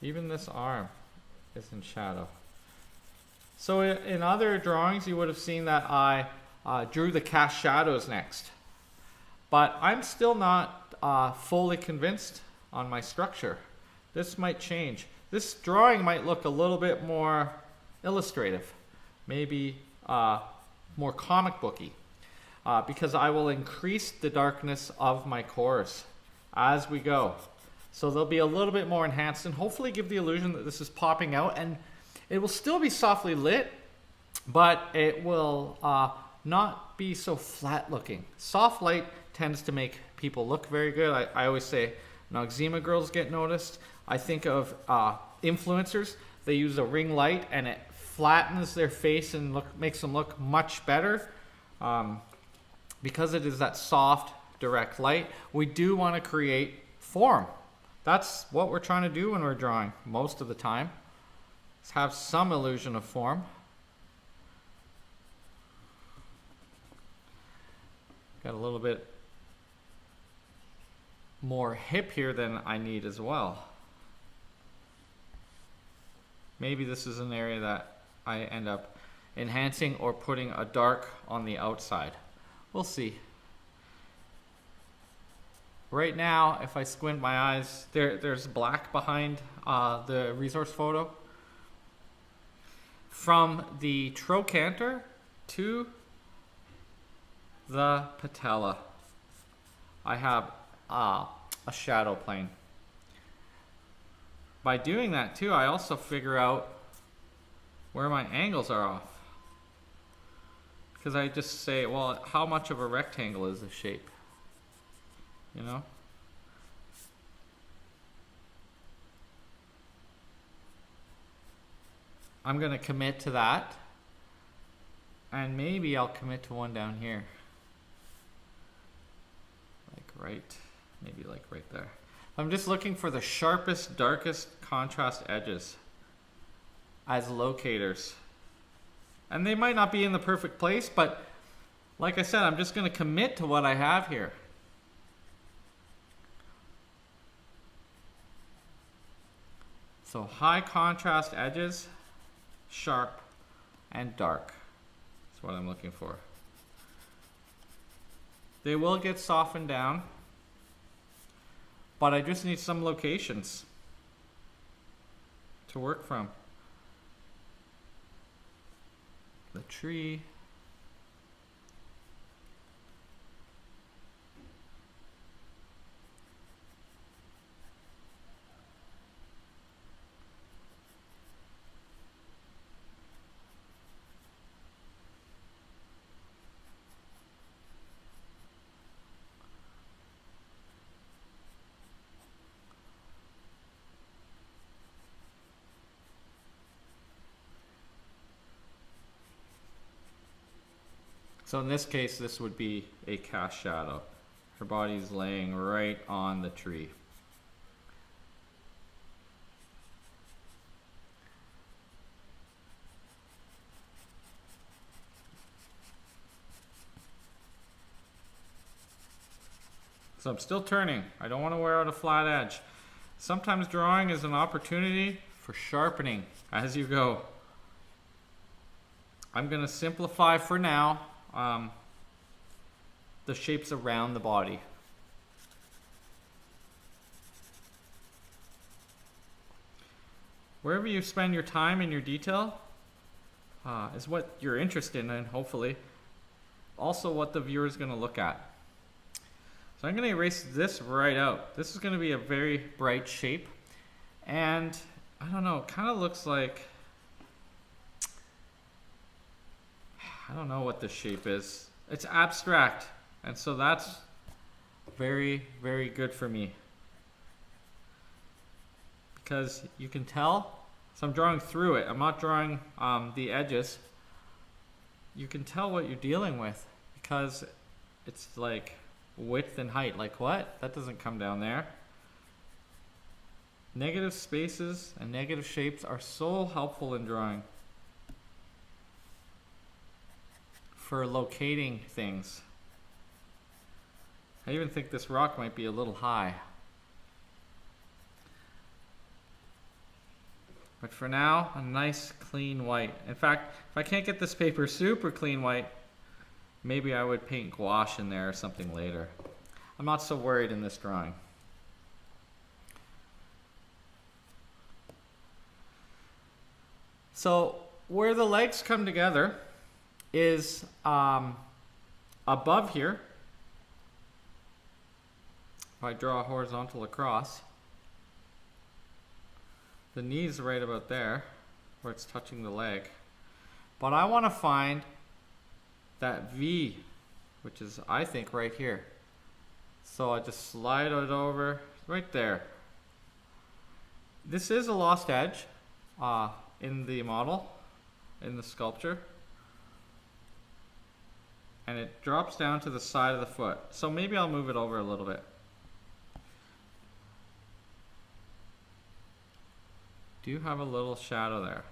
Even this arm is in shadow. So in other drawings, you would have seen that I drew the cast shadows next. But I'm still not fully convinced on my structure. This might change. This drawing might look a little bit more illustrative, maybe more comic booky, because I will increase the darkness of my cores as we go. So they'll be a little bit more enhanced and hopefully give the illusion that this is popping out, and it will still be softly lit, but it will not be so flat looking. Soft light tends to make people look very good. I always say Noxzema girls get noticed. I think of influencers. They use a ring light and it flattens their face and makes them look much better because it is that soft, direct light. We do want to create form. That's what we're trying to do when we're drawing most of the time. Is have some illusion of form. Got a little bit more hip here than I need as well. Maybe this is an area that I end up enhancing or putting a dark on the outside. We'll see. Right now, if I squint my eyes, there's black behind the resource photo. From the trochanter to the patella, I have a shadow plane. By doing that too, I also figure out where my angles are off. Because I just say, well, how much of a rectangle is this shape? You know? I'm going to commit to that. And maybe I'll commit to one down here. Maybe like right there. I'm just looking for the sharpest, darkest contrast edges as locators. And they might not be in the perfect place, but like I said, I'm just going to commit to what I have here. So high contrast edges, sharp and dark. That's what I'm looking for. They will get softened down, but I just need some locations to work from. The tree. So in this case, this would be a cast shadow. Her body's laying right on the tree. So I'm still turning. I don't want to wear out a flat edge. Sometimes drawing is an opportunity for sharpening as you go. I'm going to simplify for now the shapes around the body. Wherever you spend your time in your detail is what you're interested in, and hopefully also what the viewer is going to look at. So I'm going to erase this right out. This is going to be a very bright shape, and I don't know, it kind of looks like, I don't know what this shape is. It's abstract, and so that's very, very good for me. Because you can tell, so I'm drawing through it. I'm not drawing the edges. You can tell what you're dealing with because it's like width and height. Like what? That doesn't come down there. Negative spaces and negative shapes are so helpful in drawing for locating things. I even think this rock might be a little high. But for now, a nice clean white. In fact, if I can't get this paper super clean white, maybe I would paint gouache in there or something later. I'm not so worried in this drawing. So where the legs come together is above here. If I draw a horizontal across, the knee's right about there where it's touching the leg. But I want to find that V, which is, I think, right here. So I just slide it over right there. This is a lost edge in the model, in the sculpture. And it drops down to the side of the foot. So maybe I'll move it over a little bit. do have a little shadow there.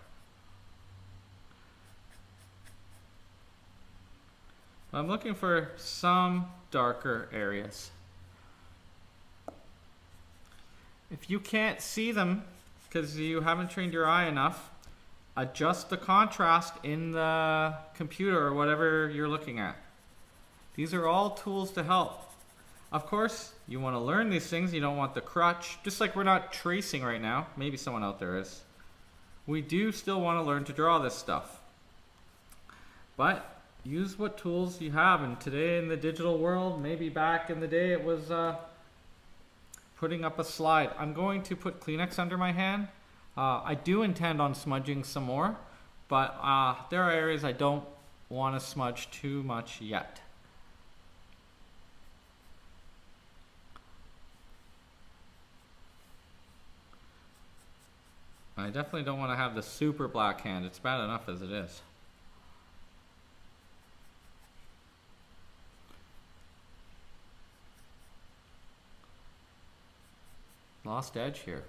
I'm looking for some darker areas. If you can't see them because you haven't trained your eye enough, adjust the contrast in the computer or whatever you're looking at. These are all tools to help. Of course, you want to learn these things. You don't want the crutch. Just like we're not tracing right now. Maybe someone out there is. We do still want to learn to draw this stuff. But use what tools you have. And today in the digital world, maybe back in the day, it was putting up a slide. I'm going to put Kleenex under my hand. I do intend on smudging some more, but there are areas I don't want to smudge too much yet. I definitely don't want to have the super black hand. It's bad enough as it is. Lost edge here.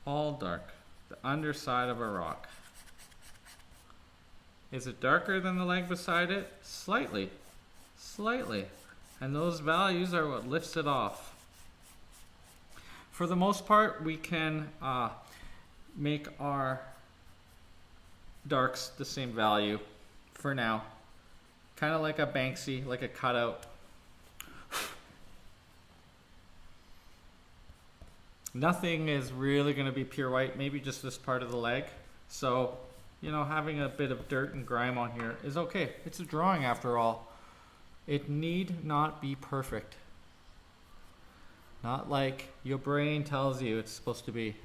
All dark. The underside of a rock. Is it darker than the leg beside it? Slightly. Slightly. And those values are what lifts it off. For the most part, we can make our darks the same value for now. Kind of like a Banksy, like a cutout. Nothing is really going to be pure white, maybe just this part of the leg. So, you know, having a bit of dirt and grime on here is okay. It's a drawing after all. It need not be perfect. Not like your brain tells you it's supposed to be.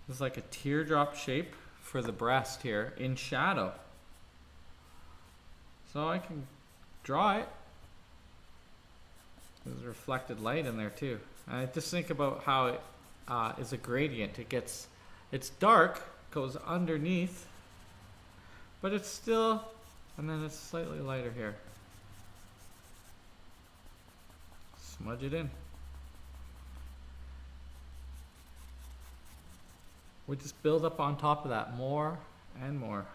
This is like a teardrop shape for the breast here in shadow. So I can draw it. There's reflected light in there too. And I just think about how it is a gradient. It's dark, goes underneath, but it's still, and then it's slightly lighter here. Smudge it in. We just build up on top of that more and more.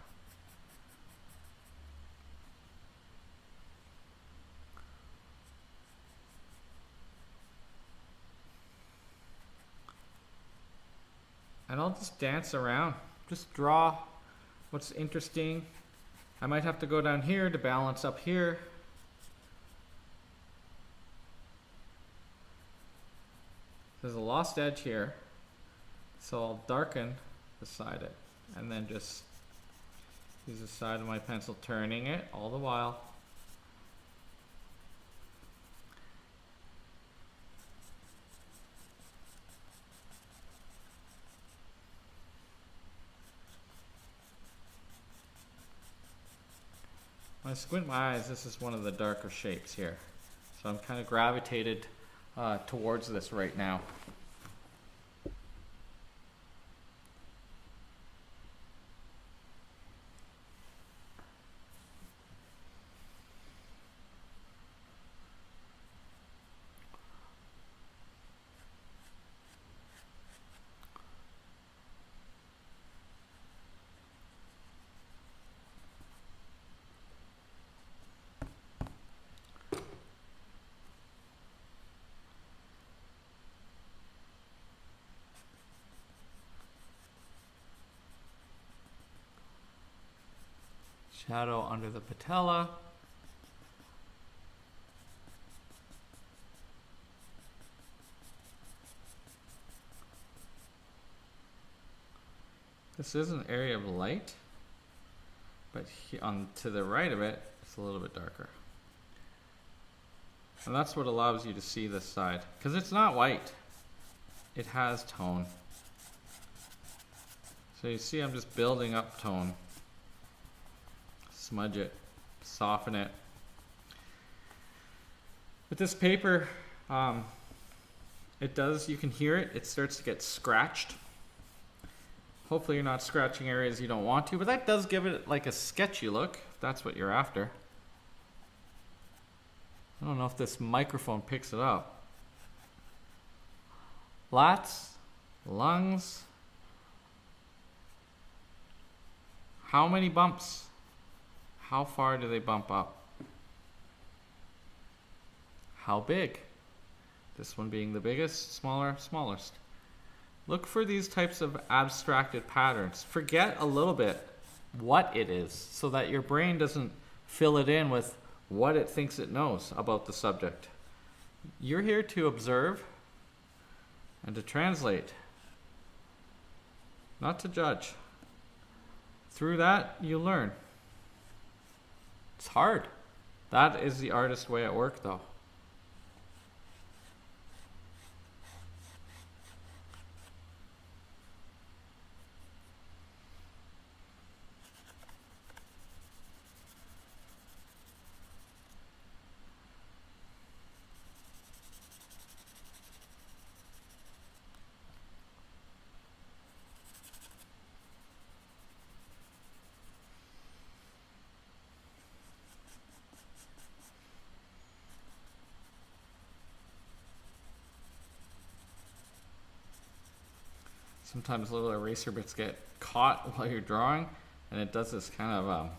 And I'll just dance around, just draw what's interesting. I might have to go down here to balance up here. There's a lost edge here. So I'll darken beside it and then just use the side of my pencil, turning it all the while. When I squint my eyes, this is one of the darker shapes here. So I'm kind of gravitated towards this right now. Shadow under the patella. This is an area of light, but on to the right of it, it's a little bit darker. And that's what allows you to see this side, because it's not white. It has tone. So you see I'm just building up tone. Smudge it, soften it. With this paper, it does, you can hear it, it starts to get scratched. Hopefully you're not scratching areas you don't want to, but that does give it like a sketchy look, if that's what you're after. I don't know if this microphone picks it up. Lats, lungs. How many bumps? How far do they bump up? How big? This one being the biggest, smaller, smallest. Look for these types of abstracted patterns. Forget a little bit what it is so that your brain doesn't fill it in with what it thinks it knows about the subject. You're here to observe and to translate, not to judge. Through that, you learn. It's hard. That is the artist way at work, though. Sometimes little eraser bits get caught while you're drawing, and it does this kind of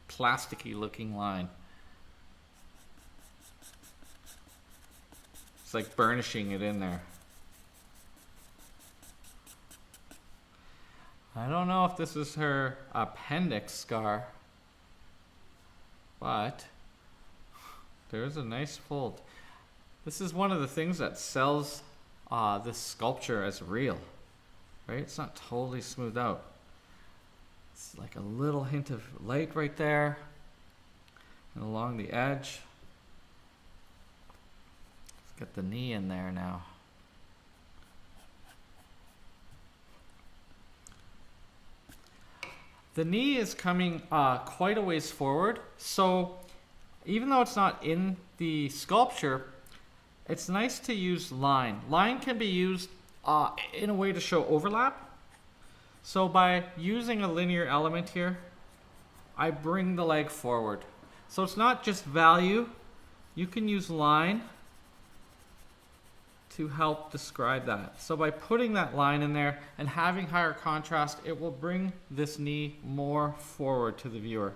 plasticky looking line. It's like burnishing it in there. I don't know if this is her appendix scar, but there's a nice fold. This is one of the things that sells this sculpture as real. Right? It's not totally smoothed out. It's like a little hint of light right there and along the edge. Let's get the knee in there now. The knee is coming quite a ways forward, so even though it's not in the sculpture, it's nice to use line. Line can be used in a way to show overlap. So by using a linear element here, I bring the leg forward. So it's not just value. You can use line to help describe that. So by putting that line in there and having higher contrast, it will bring this knee more forward to the viewer.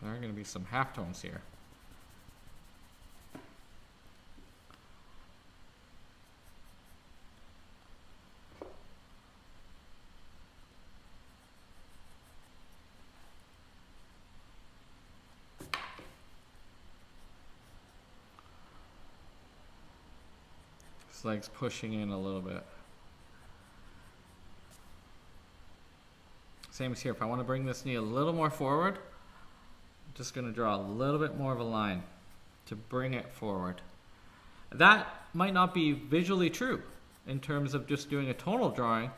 There are going to be some halftones here. This leg's pushing in a little bit. Same as here. If I want to bring this knee a little more forward, just going to draw a little bit more of a line to bring it forward. That might not be visually true in terms of just doing a tonal drawing,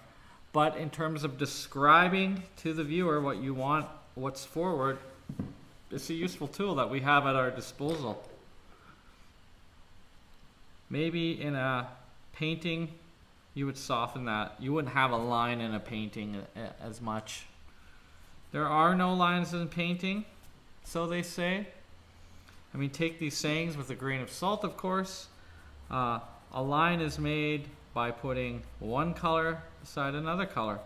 but in terms of describing to the viewer what you want, what's forward, it's a useful tool that we have at our disposal. Maybe in a painting, you would soften that. You wouldn't have a line in a painting as much. There are no lines in painting, so they say. I mean, take these sayings with a grain of salt, of course. A line is made by putting one color beside another color.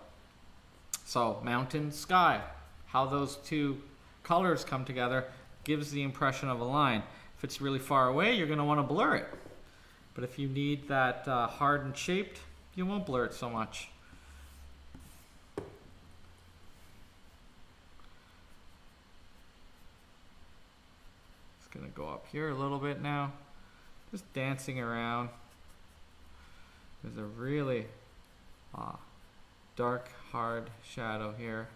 So mountain, sky, how those two colors come together, gives the impression of a line. If it's really far away, you're going to want to blur it. But if you need that hard and shaped, you won't blur it so much. It's going to go up here a little bit now. Just dancing around. There's a really dark, hard shadow here.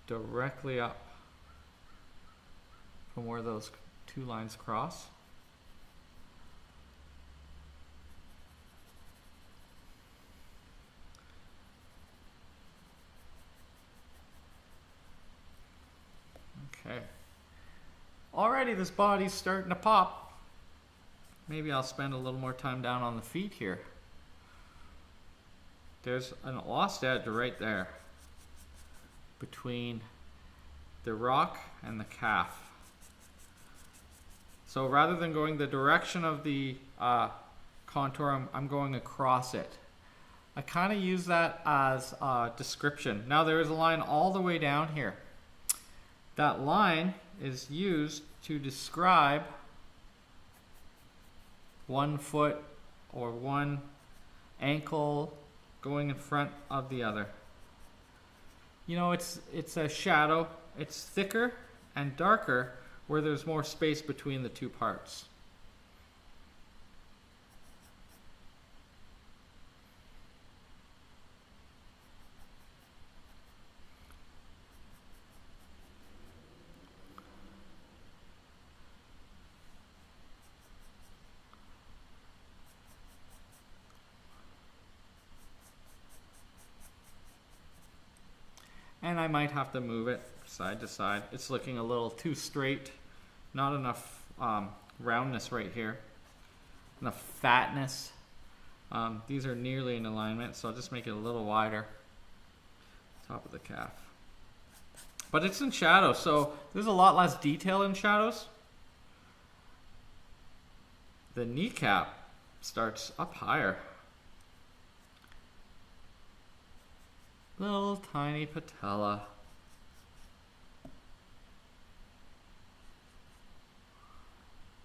Directly up from where those two lines cross. Okay. Already this body's starting to pop. Maybe I'll spend a little more time down on the feet here. There's an lost edge right there between the rock and the calf. So rather than going the direction of the contour, I'm going across it. I kind of use that as a description. Now there is a line all the way down here. That line is used to describe one foot or one ankle going in front of the other. You know, it's a shadow. It's thicker and darker where there's more space between the two parts. And I might have to move it side to side. It's looking a little too straight. Not enough roundness right here. Enough fatness. These are nearly in alignment, so I'll just make it a little wider. Top of the calf. But it's in shadow, so there's a lot less detail in shadows. The kneecap starts up higher. Little tiny patella.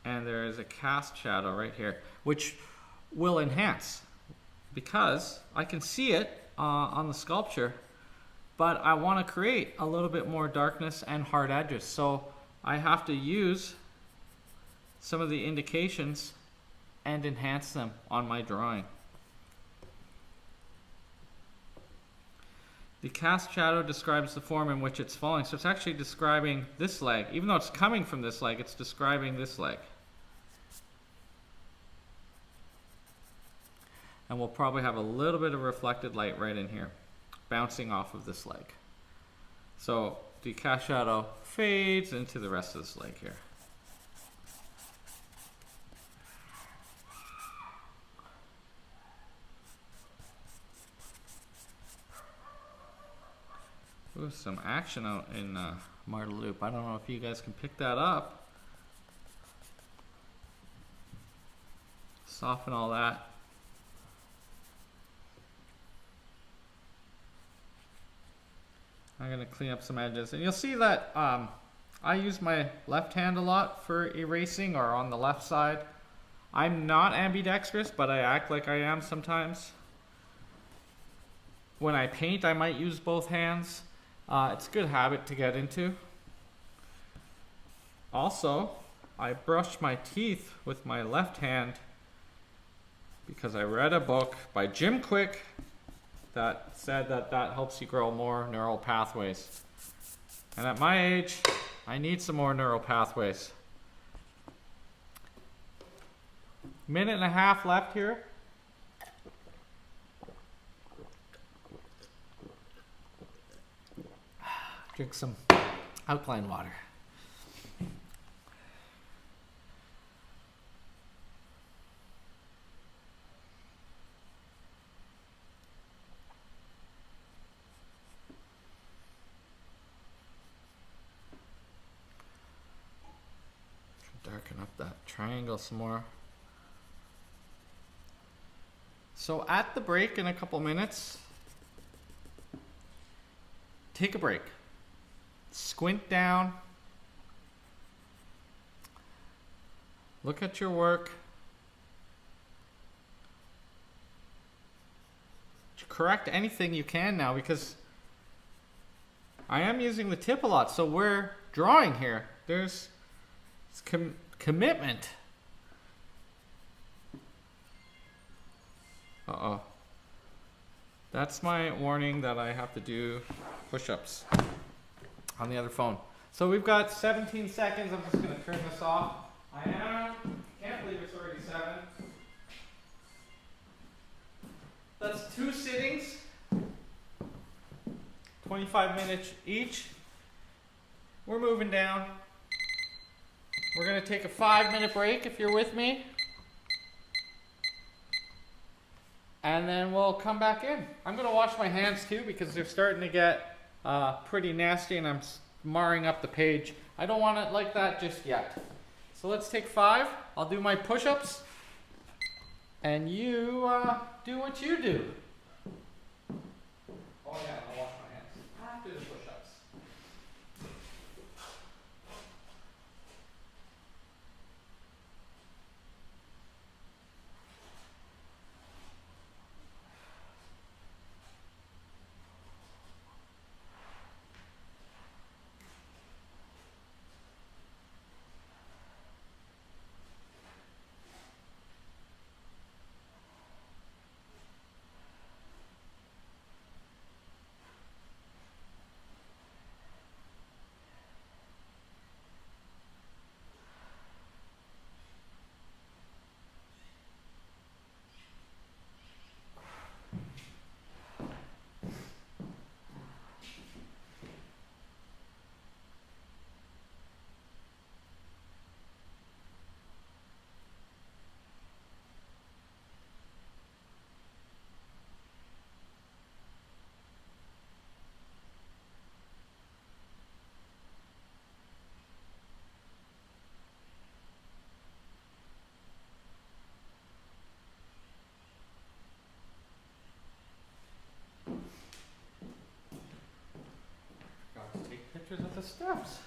And there is a cast shadow right here, which will enhance because I can see it on the sculpture, but I want to create a little bit more darkness and hard edges. So I have to use some of the indications and enhance them on my drawing. The cast shadow describes the form in which it's falling. So it's actually describing this leg. Even though it's coming from this leg, it's describing this leg. And we'll probably have a little bit of reflected light right in here, bouncing off of this leg. So the cast shadow fades into the rest of this leg here. Ooh, some action out in Marta Loop. I don't know if you guys can pick that up. Soften all that. I'm going to clean up some edges. And you'll see that I use my left hand a lot for erasing, or on the left side. I'm not ambidextrous, but I act like I am sometimes. When I paint, I might use both hands. It's a good habit to get into. Also, I brush my teeth with my left hand because I read a book by Jim Kwik that said that that helps you grow more neural pathways. And at my age, I need some more neural pathways. Minute and a half left here. Drink some alkaline water. Darken up that triangle some more. So at the break in a couple minutes, take a break. Squint down. Look at your work. Correct anything you can now, because I am using the tip a lot, so we're drawing here. There's commitment. Uh-oh. That's my warning that I have to do push-ups on the other phone. So we've got 17 seconds. I'm just going to turn this off. Can't believe it's already 7. That's 2 sittings, 25 minutes each. We're moving down. We're going to take a 5-minute break if you're with me. And then we'll come back in. I'm going to wash my hands too, because they're starting to get pretty nasty and I'm marring up the page. I don't want it like that just yet. So let's take 5. I'll do my push-ups. And you do what you do. Oh yeah, I'll wash my hands after the push-ups. Take pictures of the steps.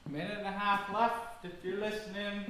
Minute and a half left if you're listening.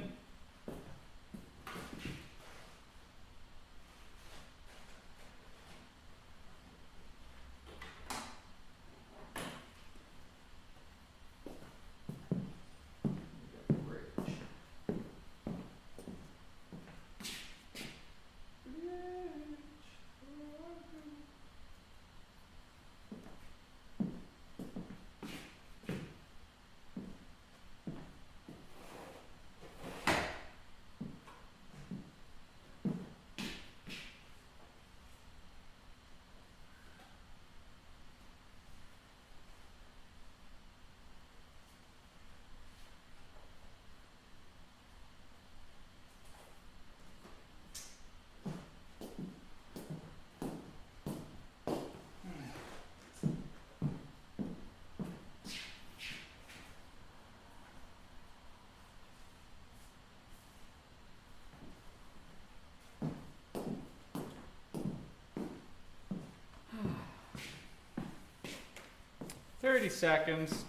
30 seconds.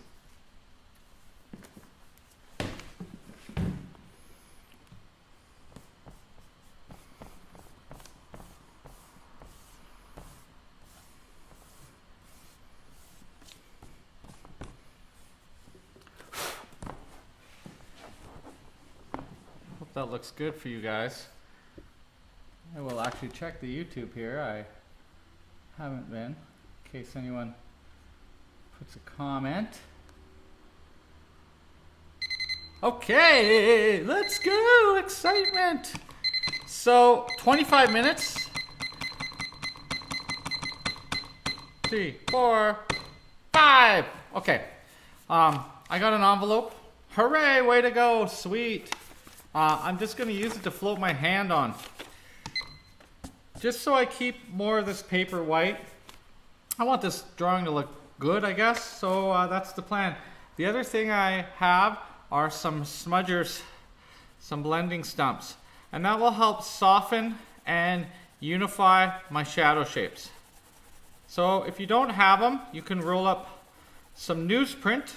Hope that looks good for you guys. I will actually check the YouTube here. I haven't been, in case anyone puts a comment. Okay, let's go, excitement. So 25 minutes. 3, 4, 5. Okay, I got an envelope. Hooray, way to go, sweet. I'm just gonna use it to float my hand on. Just so I keep more of this paper white. I want this drawing to look good, I guess, so that's the plan. The other thing I have are some smudgers, some blending stumps, and that will help soften and unify my shadow shapes. So if you don't have them, you can roll up some newsprint.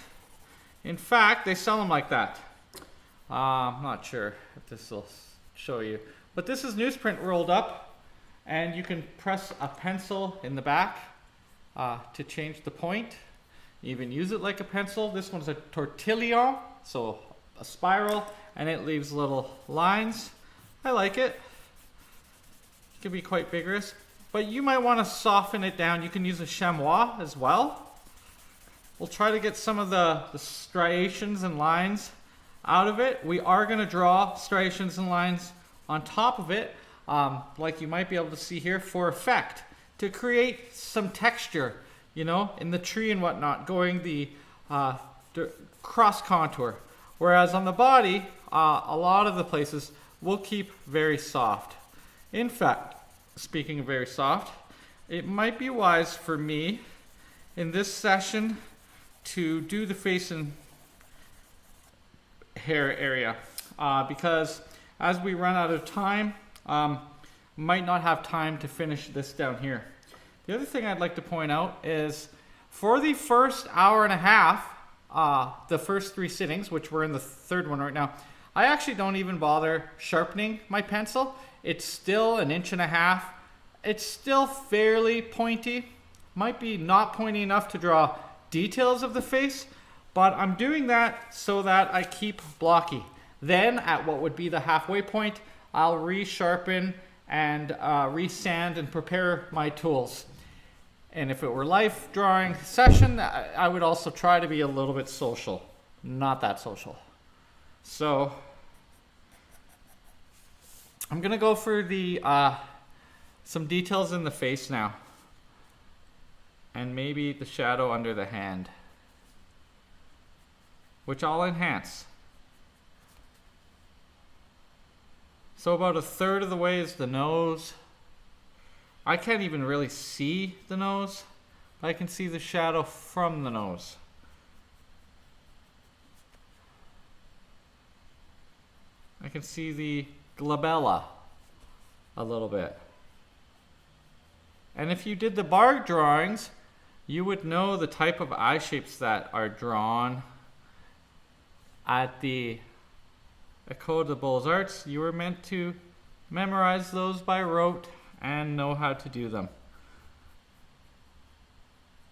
In fact, they sell them like that. I'm not sure if this will show you, but this is newsprint rolled up. And you can press a pencil in the back to change the point. You even use it like a pencil. This one's a tortillon, so a spiral, and it leaves little lines. I like it. It can be quite vigorous, but you might want to soften it down. You can use a chamois as well. We'll try to get some of the striations and lines out of it. We are going to draw striations and lines on top of it. Like you might be able to see here, for effect, to create some texture, you know, in the tree and whatnot, going the cross contour. Whereas on the body, a lot of the places will keep very soft. In fact, speaking of very soft, it might be wise for me in this session to do the face and hair area because as we run out of time, might not have time to finish this down here. The other thing I'd like to point out is for the first hour and a half, the first 3 sittings, which we're in the 3rd one right now, I actually don't even bother sharpening my pencil. It's still 1.5 inches. It's still fairly pointy. Might be not pointy enough to draw details of the face, but I'm doing that so that I keep blocky. Then at what would be the halfway point, I'll resharpen and resand and prepare my tools. And if it were life drawing session, I would also try to be a little bit social. Not that social. So I'm gonna go for the some details in the face now. And maybe the shadow under the hand, which I'll enhance. So about 1/3 of the way is the nose. I can't even really see the nose. I can see the shadow from the nose. I can see the glabella a little bit. And if you did the bar drawings, you would know the type of eye shapes that are drawn at the École des Beaux-Arts. You were meant to memorize those by rote and know how to do them.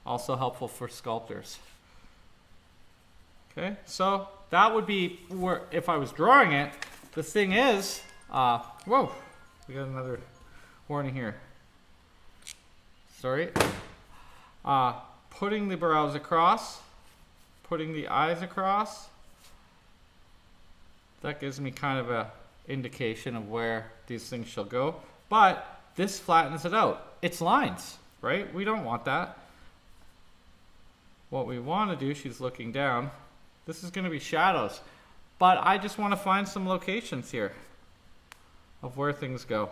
Also helpful for sculptors. Okay, so that would be where, if I was drawing it. The thing is, whoa, we got another warning here. Sorry. Putting the brows across, putting the eyes across. That gives me kind of a indication of where these things shall go. But this flattens it out. It's lines, right? We don't want that. What we want to do, she's looking down. This is going to be shadows. But I just want to find some locations here of where things go.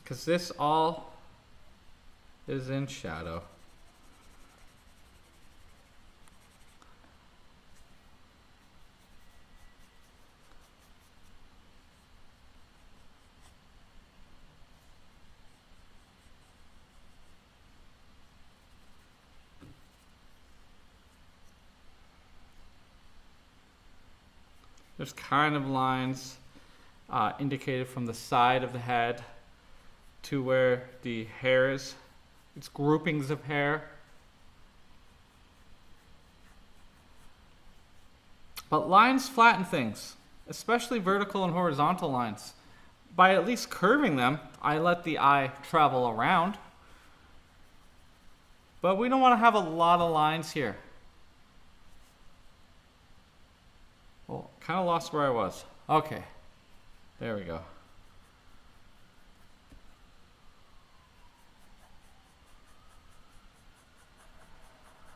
Because this all is in shadow. There's kind of lines indicated from the side of the head to where the hair is. It's groupings of hair. But lines flatten things, especially vertical and horizontal lines. By at least curving them, I let the eye travel around. But we don't want to have a lot of lines here. Well, kind of lost where I was. Okay, there we go.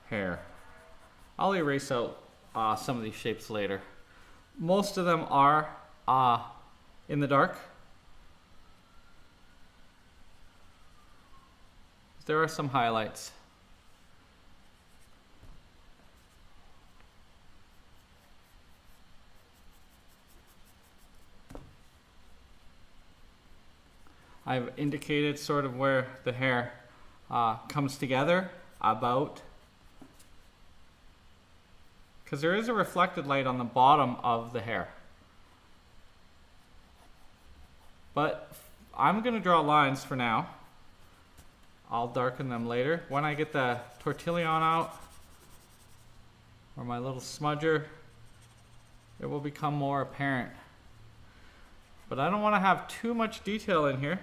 Hair. I'll erase out some of these shapes later. Most of them are in the dark. There are some highlights. I've indicated sort of where the hair comes together about, because there is a reflected light on the bottom of the hair. But I'm going to draw lines for now. I'll darken them later. When I get the tortillon out, or my little smudger, it will become more apparent. But I don't want to have too much detail in here.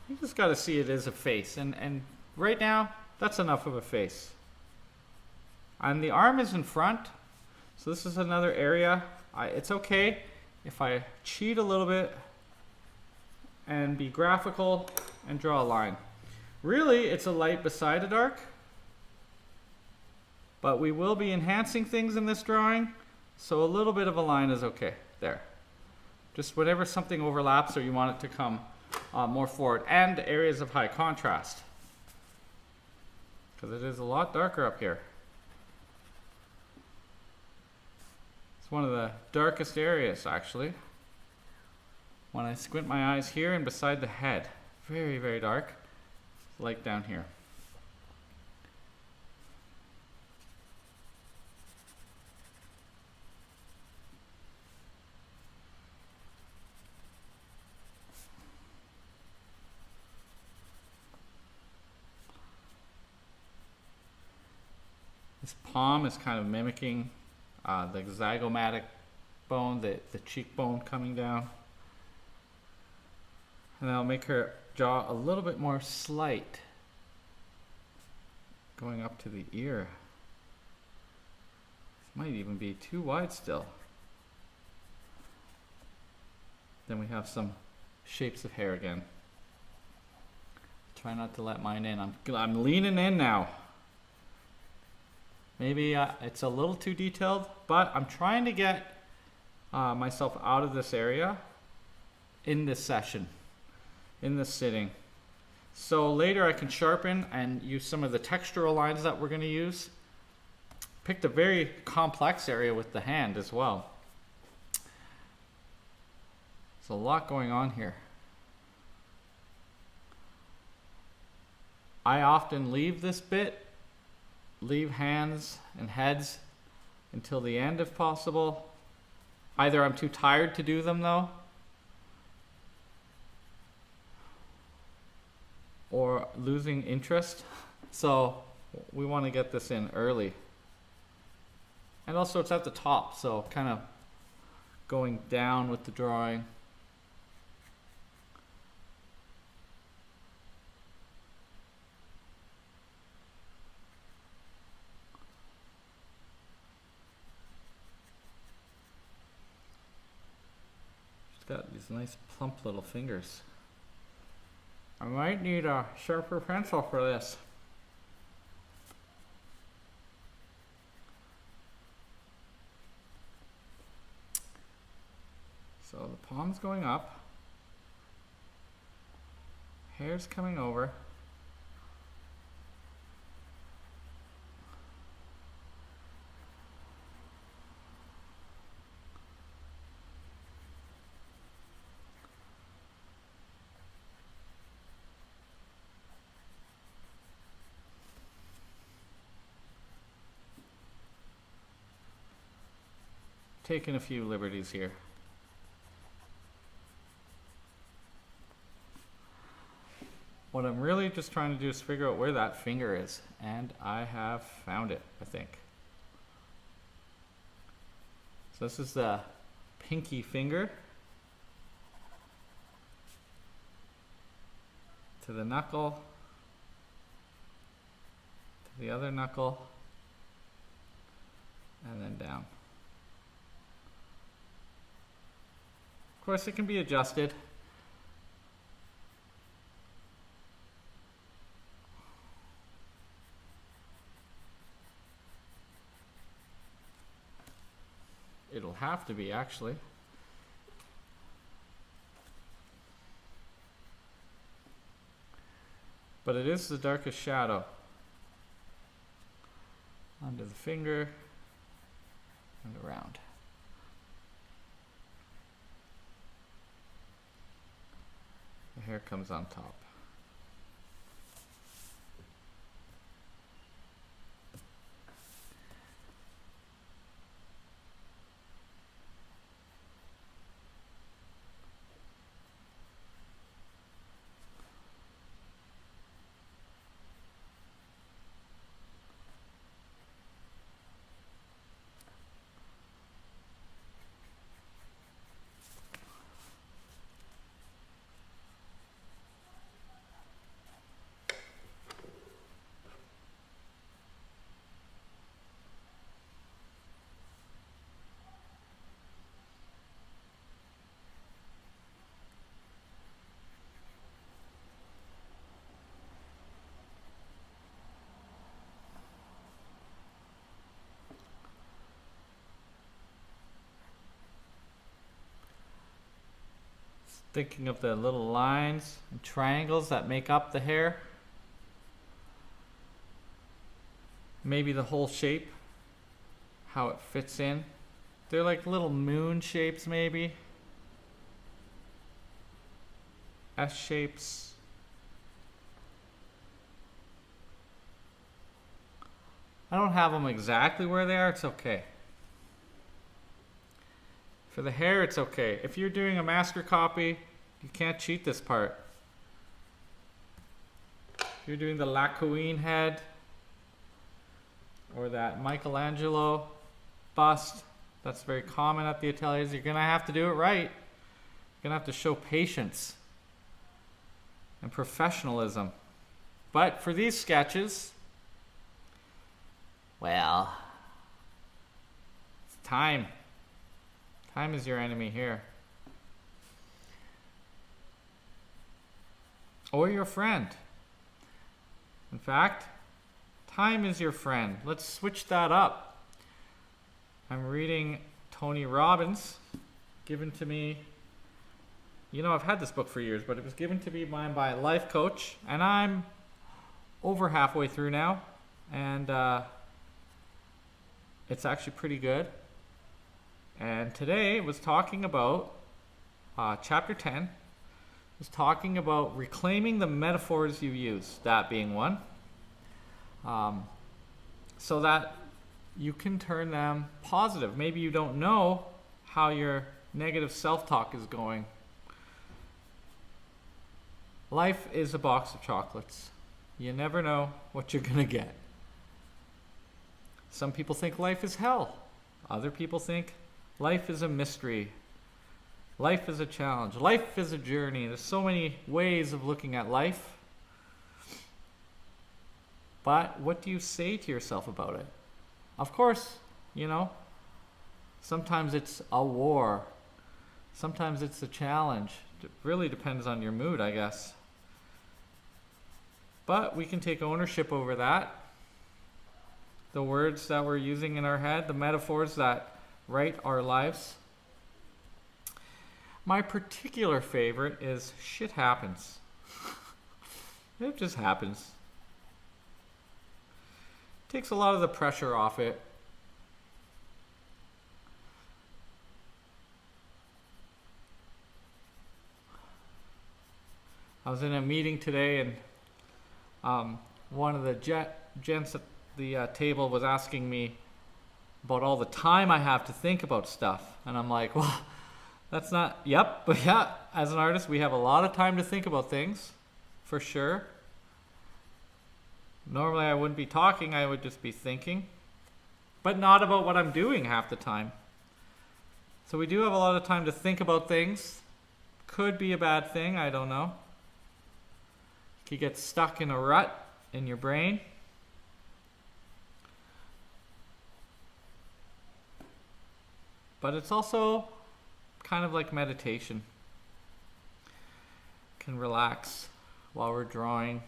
You just got to see it as a face. And right now, that's enough of a face. And the arm is in front. So this is another area. It's okay if I cheat a little bit and be graphical and draw a line. Really, it's a light beside a dark. But we will be enhancing things in this drawing. So a little bit of a line is okay. There. Just whenever something overlaps or you want it to come more forward, and areas of high contrast, because it is a lot darker up here. It's one of the darkest areas actually. When I squint my eyes here and beside the head, very, very dark. Light down here. This palm is kind of mimicking the zygomatic bone, the cheekbone coming down. And I'll make her jaw a little bit more slight, going up to the ear. This might even be too wide still. Then we have some shapes of hair again. Try not to let mine in. I'm leaning in now. Maybe it's a little too detailed, but I'm trying to get myself out of this area in this session, in this sitting. So later I can sharpen and use some of the textural lines that we're going to use. Picked a very complex area with the hand as well. There's a lot going on here. I often leave this bit, leave hands and heads until the end if possible. Either I'm too tired to do them though, or losing interest. So we want to get this in early. And also it's at the top, so kind of going down with the drawing. Got these nice plump little fingers. I might need a sharper pencil for this. So the palm's going up, hair's coming over. taking a few liberties here. What I'm really just trying to do is figure out where that finger is, and I have found it, I think. So this is the pinky finger to the knuckle, to the other knuckle, and then down. Of course, it can be adjusted. It'll have to be, actually. But it is the darkest shadow. Under the finger and around. The hair comes on top. Thinking of the little lines and triangles that make up the hair. Maybe the whole shape, how it fits in. They're like little moon shapes, maybe. S shapes. I don't have them exactly where they are, it's okay. For the hair, it's okay. If you're doing a master copy, you can't cheat this part. If you're doing the La Queen head or that Michelangelo bust, that's very common at the ateliers. You're gonna have to do it right. You're gonna have to show patience and professionalism. But for these sketches, well, it's time. Time is your enemy here. Or your friend. In fact, time is your friend. Let's switch that up. I'm reading Tony Robbins, given to me. You know, I've had this book for years, but it was given to me by a life coach, and I'm over halfway through now, and it's actually pretty good. And today it was talking about chapter 10. It was talking about reclaiming the metaphors you use, that being one, so that you can turn them positive. Maybe you don't know how your negative self-talk is going. Life is a box of chocolates. You never know what you're gonna get. Some people think life is hell. Other people think life is a mystery. Life is a challenge. Life is a journey. There's so many ways of looking at life. But what do you say to yourself about it? Of course, you know, sometimes it's a war. Sometimes it's a challenge. It really depends on your mood, I guess. But we can take ownership over that. The words that we're using in our head, the metaphors that write our lives. My particular favorite is shit happens. It just happens. Takes a lot of the pressure off it. I was in a meeting today, and one of the gents at the table was asking me, about all the time I have to think about stuff. And I'm like, well, that's not, yep, but yeah, as an artist, we have a lot of time to think about things, for sure. Normally I wouldn't be talking, I would just be thinking, but not about what I'm doing half the time. So we do have a lot of time to think about things. Could be a bad thing, I don't know. You get stuck in a rut in your brain. But it's also kind of like meditation. Can relax while we're drawing.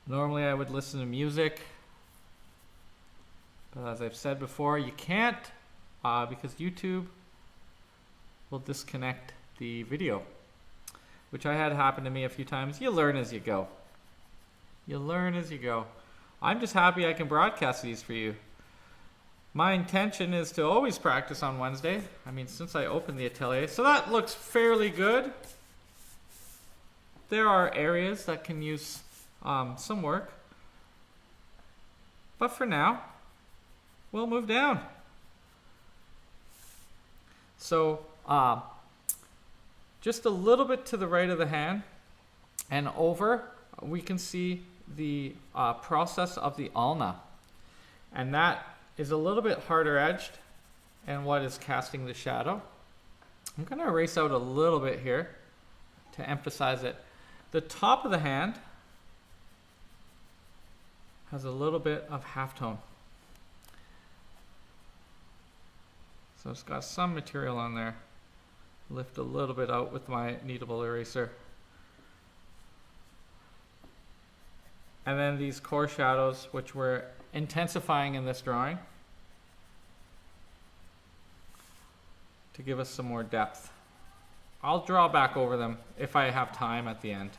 Normally I would listen to music, but as I've said before, you can't because YouTube will disconnect the video, which I had happen to me a few times. You learn as you go. You learn as you go. I'm just happy I can broadcast these for you. My intention is to always practice on Wednesday. I mean, since I opened the atelier. So that looks fairly good. There are areas that can use some work. But for now, we'll move down. So, just a little bit to the right of the hand and over, we can see the process of the ulna. And that is a little bit harder edged and what is casting the shadow. I'm going to erase out a little bit here to emphasize it. The top of the hand has a little bit of halftone. So it's got some material on there. Lift a little bit out with my kneadable eraser. And then these core shadows, which we're intensifying in this drawing to give us some more depth. I'll draw back over them if I have time at the end,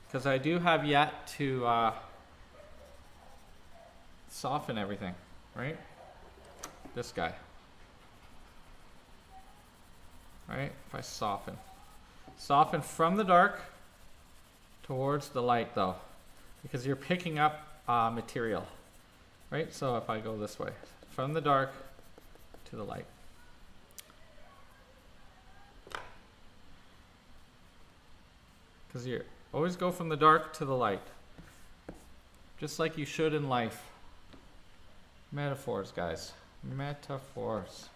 because I do have yet to soften everything, right? This guy. Right? If I soften from the dark towards the light though, because you're picking up material, right? So if I go this way, from the dark to the light. Because you always go from the dark to the light, just like you should in life. Metaphors, guys. Metaphors.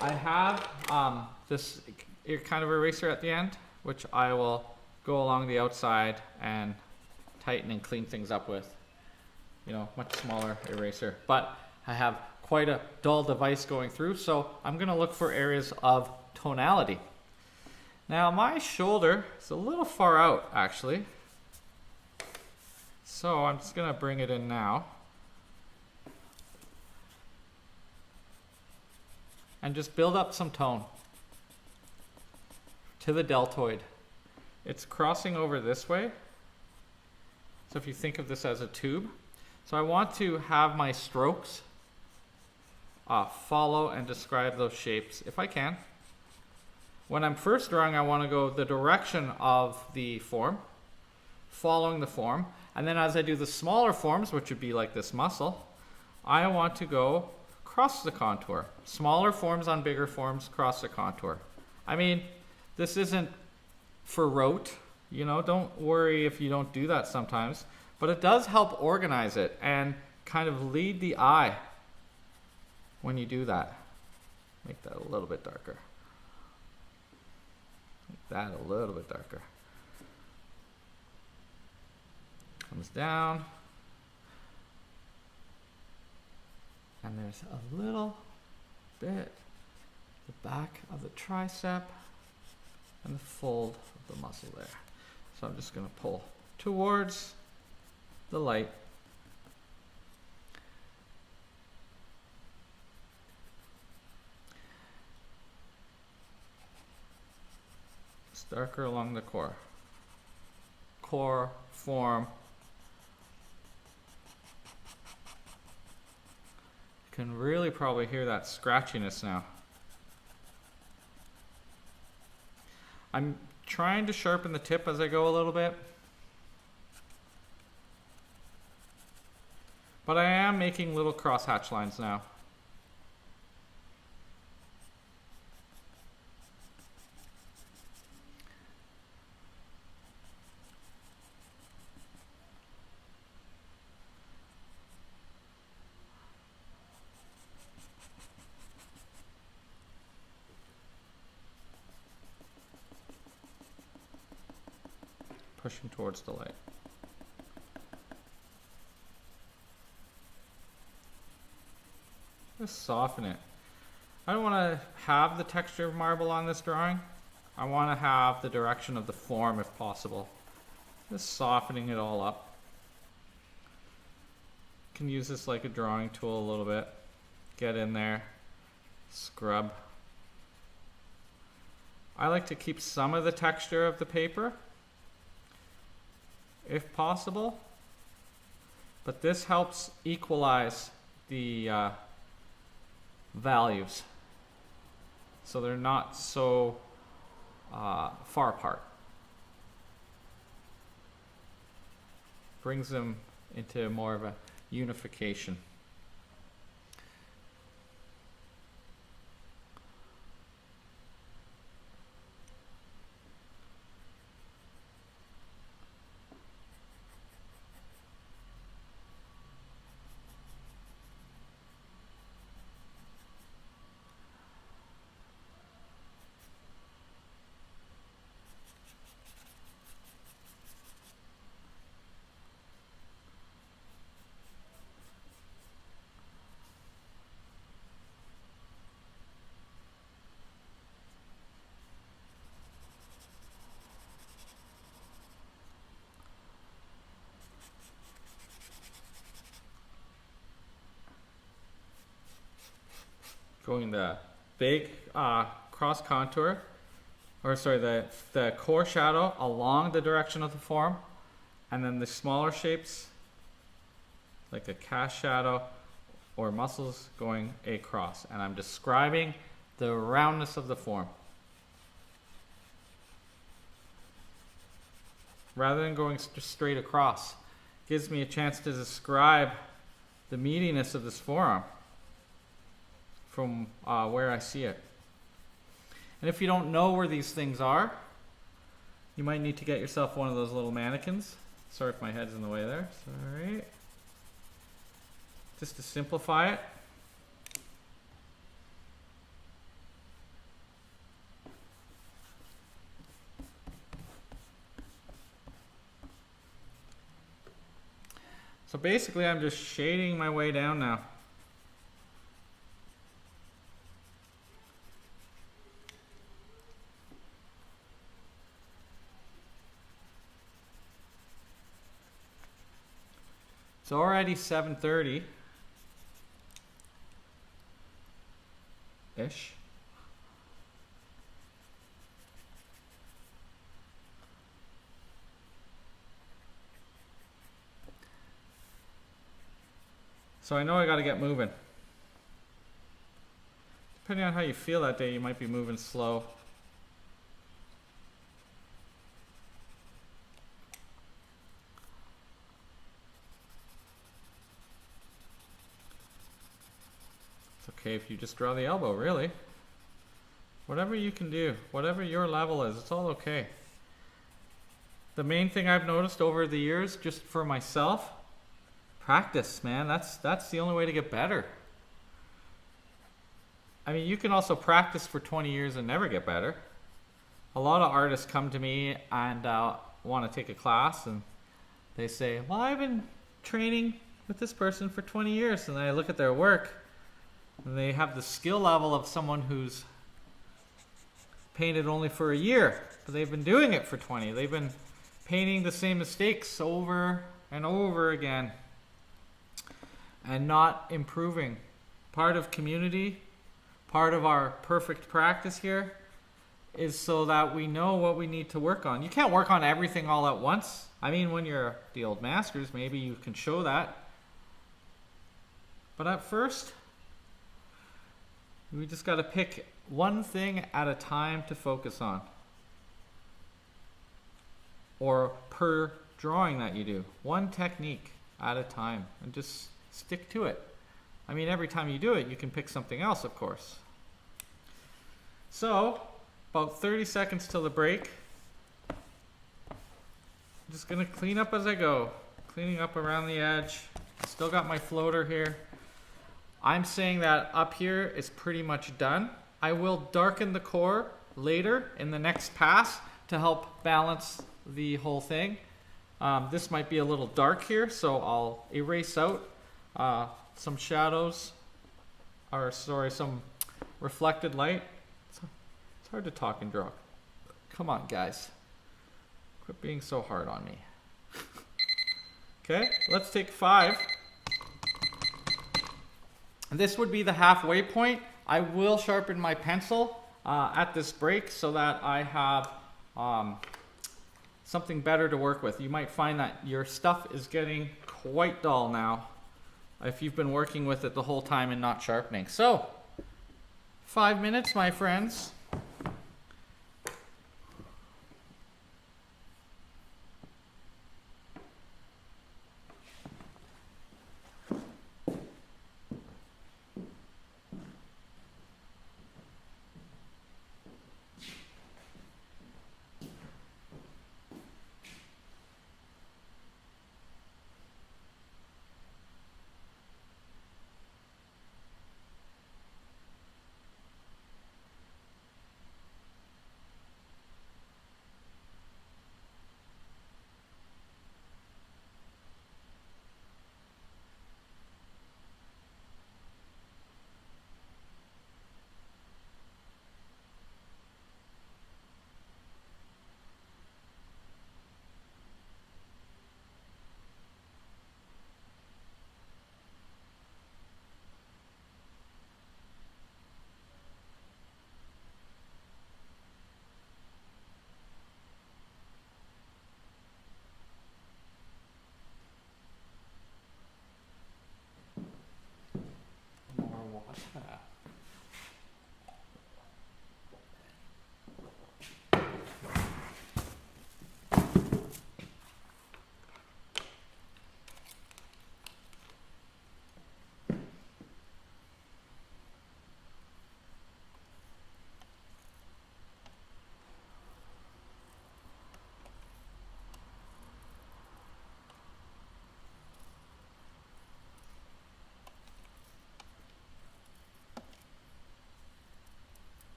I have this kind of eraser at the end, which I will go along the outside and tighten and clean things up with. You know, much smaller eraser. But I have quite a dull device going through, so I'm going to look for areas of tonality. Now my shoulder is a little far out, actually. So I'm just going to bring it in now. And just build up some tone to the deltoid. It's crossing over this way. So if you think of this as a tube. So I want to have my strokes follow and describe those shapes if I can. When I'm first drawing, I want to go the direction of the form, following the form. And then as I do the smaller forms, which would be like this muscle, I want to go cross the contour. Smaller forms on bigger forms, cross the contour. I mean, this isn't for rote, you know, don't worry if you don't do that sometimes, but it does help organize it and kind of lead the eye when you do that. Make that a little bit darker. Make that a little bit darker. Comes down. And there's a little bit, the back of the tricep and the fold of the muscle there. So I'm just going to pull towards the light. It's darker along the core. Core, form. Can really probably hear that scratchiness now. I'm trying to sharpen the tip as I go a little bit. But I am making little crosshatch lines now. Pushing towards the light. Just soften it. I don't want to have the texture of marble on this drawing. I want to have the direction of the form if possible. Just softening it all up. Can use this like a drawing tool a little bit. Get in there, scrub. I like to keep some of the texture of the paper if possible, but this helps equalize the values so they're not so far apart. Brings them into more of a unification. Going the big cross contour, or sorry, the core shadow along the direction of the form, and then the smaller shapes like a cast shadow or muscles going across. And I'm describing the roundness of the form. Rather than going straight across, gives me a chance to describe the meatiness of this forearm from where I see it. And if you don't know where these things are, you might need to get yourself one of those little mannequins. Sorry if my head's in the way there. Sorry. Just to simplify it. So basically I'm just shading my way down now. It's already 7:30-ish. So I know I got to get moving. Depending on how you feel that day, you might be moving slow. Okay, if you just draw the elbow, really. Whatever you can do, whatever your level is, it's all okay. The main thing I've noticed over the years, just for myself, practice, man. That's the only way to get better. I mean, you can also practice for 20 years and never get better. A lot of artists come to me and want to take a class, and they say, well, I've been training with this person for 20 years, and I look at their work, and they have the skill level of someone who's painted only for a year, but they've been doing it for 20. They've been painting the same mistakes over and over again and not improving. Part of community, part of our perfect practice here is so that we know what we need to work on. You can't work on everything all at once. I mean, when you're the old masters, maybe you can show that. But at first, we just got to pick one thing at a time to focus on. Or per drawing that you do. One technique at a time. And just stick to it. I mean, every time you do it, you can pick something else, of course. So, about 30 seconds till the break. I'm just gonna clean up as I go. Cleaning up around the edge. Still got my floater here. I'm saying that up here is pretty much done. I will darken the core later in the next pass to help balance the whole thing. This might be a little dark here, so I'll erase out some shadows, or sorry, some reflected light. It's hard to talk and draw. Come on, guys. Quit being so hard on me. Okay, let's take 5. And this would be the halfway point. I will sharpen my pencil at this break so that I have something better to work with. You might find that your stuff is getting quite dull now if you've been working with it the whole time and not sharpening. So, 5 minutes, my friends.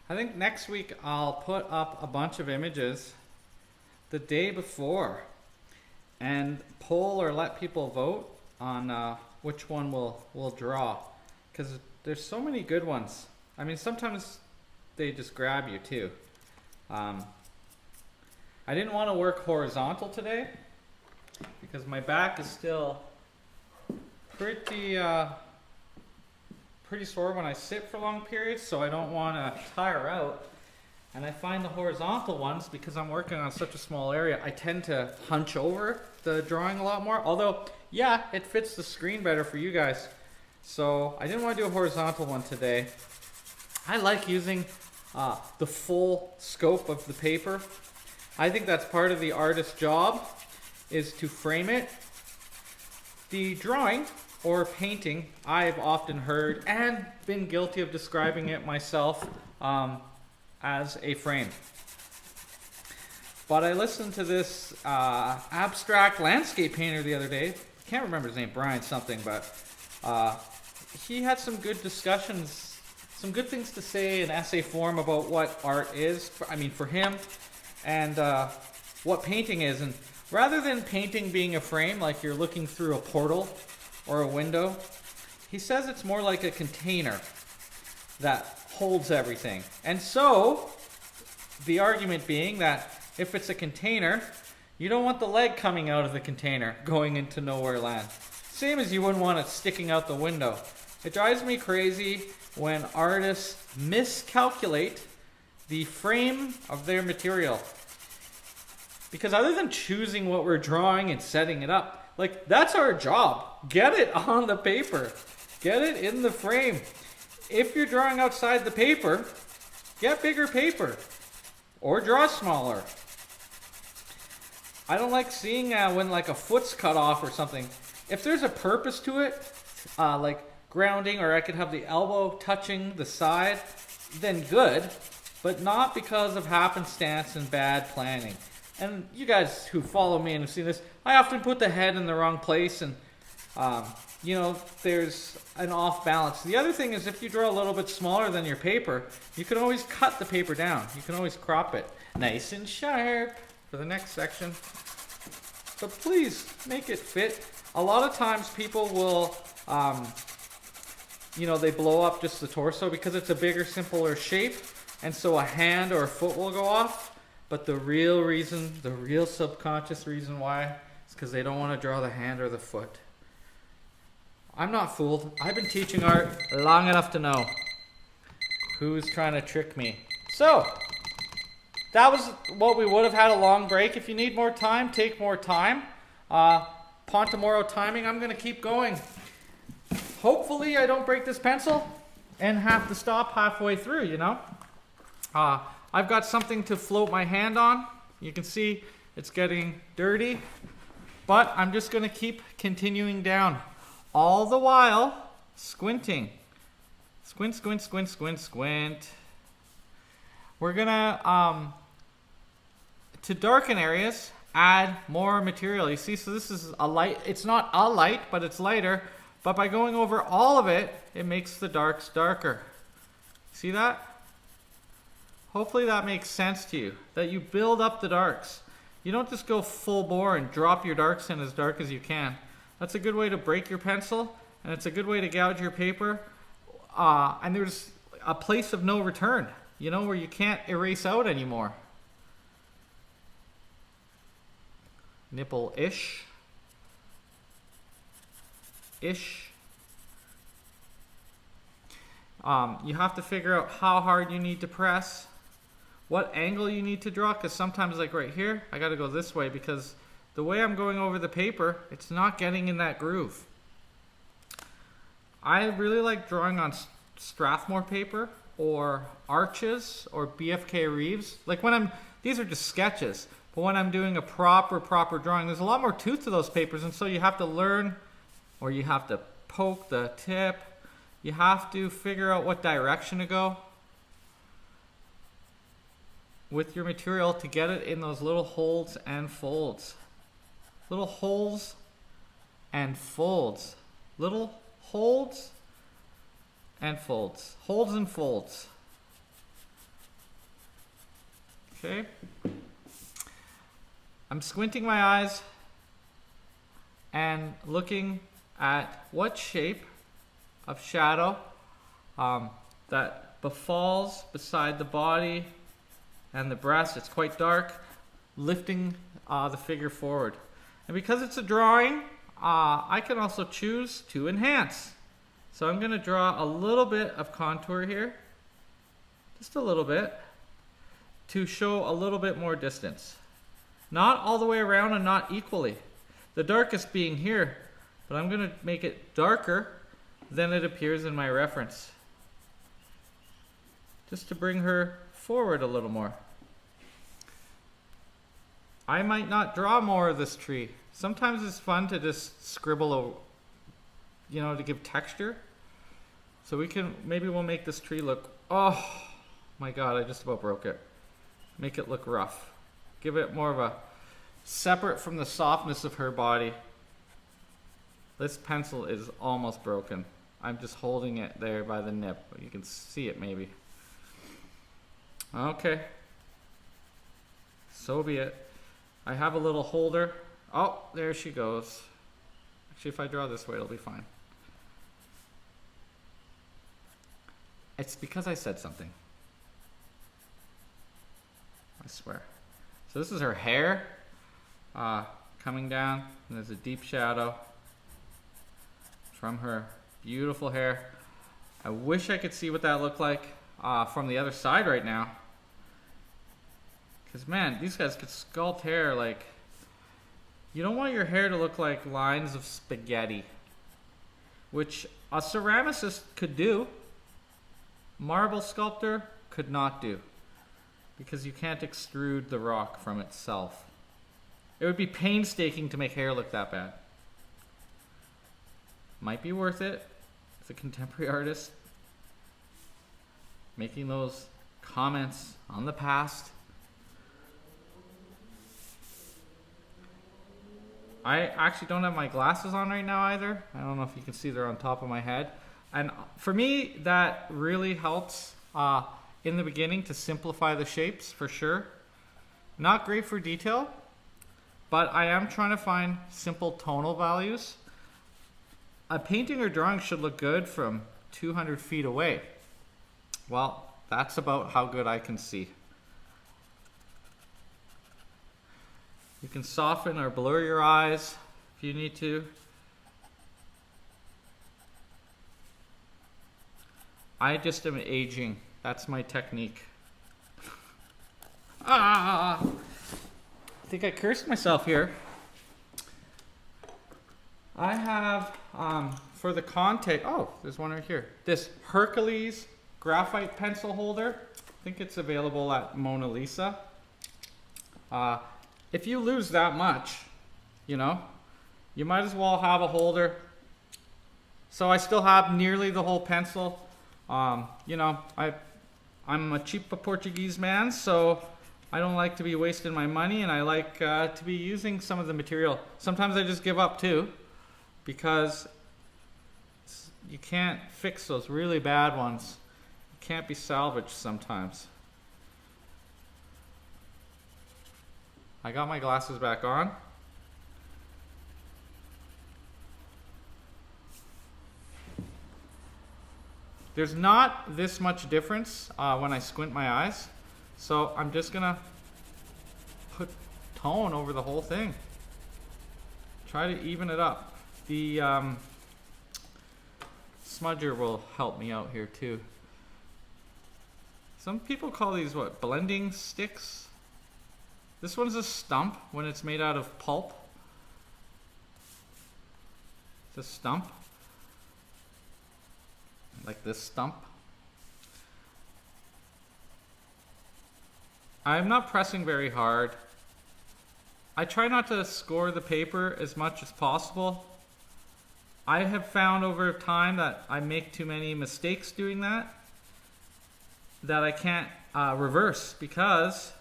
I think next week I'll put up a bunch of images the day before and poll or let people vote on which one we'll draw, because there's so many good ones. I mean, sometimes they just grab you too. I didn't want to work horizontal today because my back is still pretty sore when I sit for long periods, so I don't want to tire out. And I find the horizontal ones, because I'm working on such a small area, I tend to hunch over the drawing a lot more. Although, yeah, it fits the screen better for you guys. So I didn't want to do a horizontal one today. I like using the full scope of the paper. I think that's part of the artist's job, is to frame it. The drawing or painting, I've often heard and been guilty of describing it myself as a frame. But I listened to this abstract landscape painter the other day. I can't remember his name, Brian something, but he had some good discussions, some good things to say in essay form about what art is, I mean for him, and what painting is. And rather than painting being a frame, like you're looking through a portal or a window, he says it's more like a container that holds everything. And so, the argument being that if it's a container, you don't want the leg coming out of the container going into nowhere land. Same as you wouldn't want it sticking out the window. It drives me crazy when artists miscalculate the frame of their material. Because other than choosing what we're drawing and setting it up, like, that's our job. Get it on the paper. Get it in the frame. If you're drawing outside the paper, get bigger paper or draw smaller. I don't like seeing when like a foot's cut off or something. If there's a purpose to it, like grounding, or I could have the elbow touching the side, then good, but not because of happenstance and bad planning. And you guys who follow me and have seen this, I often put the head in the wrong place, and you know, there's an off balance. The other thing is, if you draw a little bit smaller than your paper, you can always cut the paper down. You can always crop it nice and sharp for the next section. But please make it fit. A lot of times people will, you know, they blow up just the torso because it's a bigger, simpler shape, and so a hand or a foot will go off. But the real reason, the real subconscious reason why, is because they don't want to draw the hand or the foot. I'm not fooled. I've been teaching art long enough to know who's trying to trick me. So, that was what we would have had a long break. If you need more time, take more time. Pontomoro timing, I'm going to keep going. Hopefully I don't break this pencil and have to stop halfway through, you know. I've got something to float my hand on. You can see it's getting dirty, but I'm just going to keep continuing down. All the while squinting. Squint, squint, squint, squint, squint. We're gonna, to darken areas, add more material. You see, so this is a light. It's not a light, but it's lighter. But by going over all of it, it makes the darks darker. See that? Hopefully that makes sense to you, that you build up the darks. You don't just go full bore and drop your darks in as dark as you can. That's a good way to break your pencil, and it's a good way to gouge your paper. And there's a place of no return, you know, where you can't erase out anymore. Nipple-ish. Ish. You have to figure out how hard you need to press, what angle you need to draw, because sometimes, like right here, I got to go this way because the way I'm going over the paper, it's not getting in that groove. I really like drawing on Strathmore paper or Arches or BFK Reeves. Like when these are just sketches, but when I'm doing a proper drawing, there's a lot more tooth to those papers, and so you have to learn, or you have to poke the tip. You have to figure out what direction to go with your material to get it in those little holes and folds. Little holes and folds. Little holds and folds. Holds and folds. Okay. I'm squinting my eyes and looking at what shape of shadow that befalls beside the body and the breast. It's quite dark, lifting the figure forward. And because it's a drawing, I can also choose to enhance. So I'm going to draw a little bit of contour here, just a little bit, to show a little bit more distance. Not all the way around and not equally. The darkest being here, but I'm going to make it darker than it appears in my reference, just to bring her forward a little more. I might not draw more of this tree. Sometimes it's fun to just scribble, you know, to give texture. So maybe we'll make this tree look, oh my God, I just about broke it. Make it look rough. Give it more of a separate from the softness of her body. This pencil is almost broken. I'm just holding it there by the nip. You can see it maybe. Okay. So be it. I have a little holder. Oh, there she goes. Actually, if I draw this way, it'll be fine. It's because I said something. I swear. So this is her hair coming down, and there's a deep shadow from her beautiful hair. I wish I could see what that looked like from the other side right now, Because man, these guys could sculpt hair like, you don't want your hair to look like lines of spaghetti, which a ceramicist could do. Marble sculptor could not do, because you can't extrude the rock from itself. It would be painstaking to make hair look that bad. Might be worth it as a contemporary artist, making those comments on the past. I actually don't have my glasses on right now either. I don't know if you can see, they're on top of my head. And for me, that really helps in the beginning to simplify the shapes for sure. Not great for detail, but I am trying to find simple tonal values. A painting or drawing should look good from 200 feet away. Well, that's about how good I can see. You can soften or blur your eyes if you need to. I just am aging. That's my technique. I think I cursed myself here. I have, for the contact, oh, there's one right here. This Hercules graphite pencil holder. I think it's available at Mona Lisa. If you lose that much, you know, you might as well have a holder. So I still have nearly the whole pencil. You know, I'm a cheap Portuguese man, so I don't like to be wasting my money, and I like to be using some of the material. Sometimes I just give up too, because you can't fix those really bad ones. It can't be salvaged sometimes. I got my glasses back on. There's not this much difference when I squint my eyes, so I'm just gonna put tone over the whole thing. Try to even it up. The smudger will help me out here too. Some people call these what, blending sticks? This one's a stump when it's made out of pulp. It's a stump. Like this stump. I'm not pressing very hard. I try not to score the paper as much as possible. I have found over time that I make too many mistakes doing that I can't reverse, because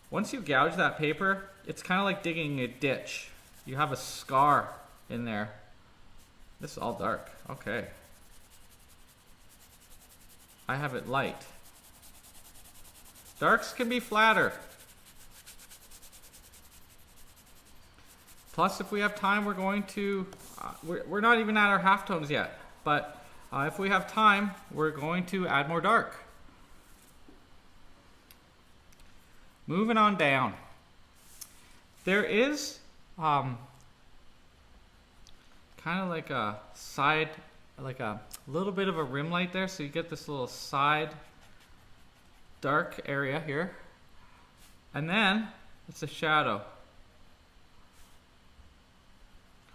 once you gouge that paper, it's kind of like digging a ditch. You have a scar in there. This is all dark. Okay. I have it light. Darks can be flatter. Plus, if we have time, we're going to, we're not even at our halftones yet, but if we have time, we're going to add more dark. Moving on down. There is kind of like a side, like a little bit of a rim light there, so you get this little side dark area here, and then it's a shadow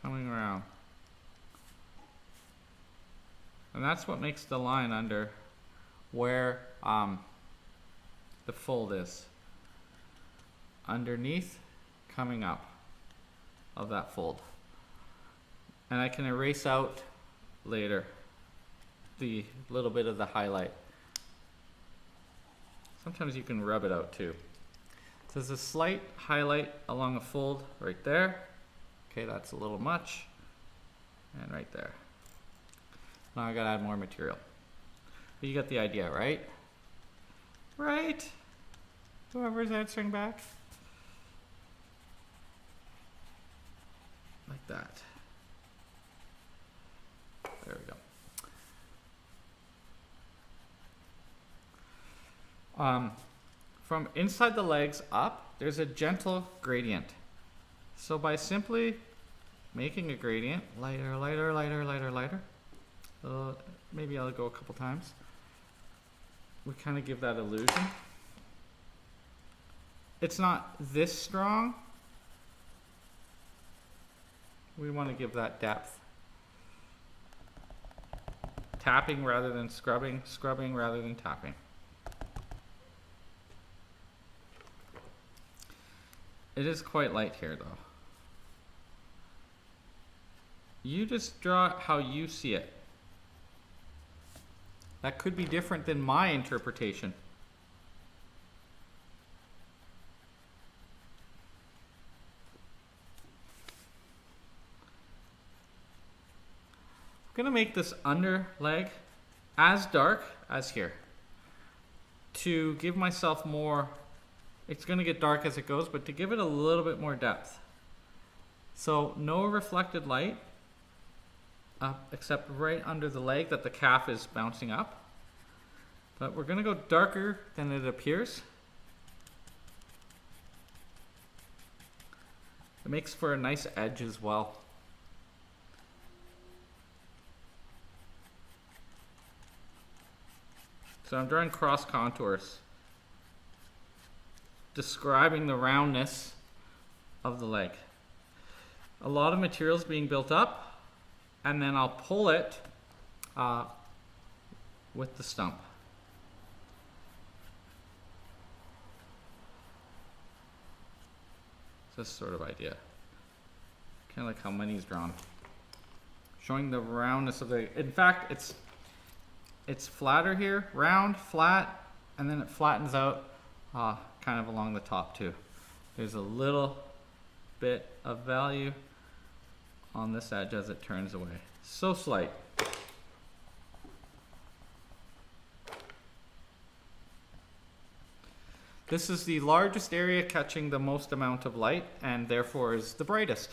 coming around, and that's what makes the line under where the fold is, underneath, coming up of that fold. And I can erase out later the little bit of the highlight. Sometimes you can rub it out too. So there's a slight highlight along a fold right there. Okay, that's a little much. And right there. Now I gotta add more material. But you got the idea, right? Right? Whoever's answering back. Like that. There we go. From inside the legs up, there's a gentle gradient. So by simply making a gradient, lighter, lighter, lighter, lighter, lighter, maybe I'll go a couple times, we kind of give that illusion. it's not this strong. We want to give that depth. Tapping rather than scrubbing, scrubbing rather than tapping. It is quite light here though. You just draw it how you see it. That could be different than my interpretation. I'm going to make this under leg as dark as here to give myself more. It's going to get dark as it goes, but to give it a little bit more depth. So no reflected light except right under the leg that the calf is bouncing up. But we're going to go darker than it appears. It makes for a nice edge as well. So I'm drawing cross contours, describing the roundness of the leg. A lot of materials being built up, and then I'll pull it with the stump. This sort of idea. Kind of like how money's drawn. Showing the roundness of the, in fact, it's flatter here, round, flat, and then it flattens out kind of along the top too. There's a little bit of value on this edge as it turns away. So slight. This is the largest area catching the most amount of light and therefore is the brightest.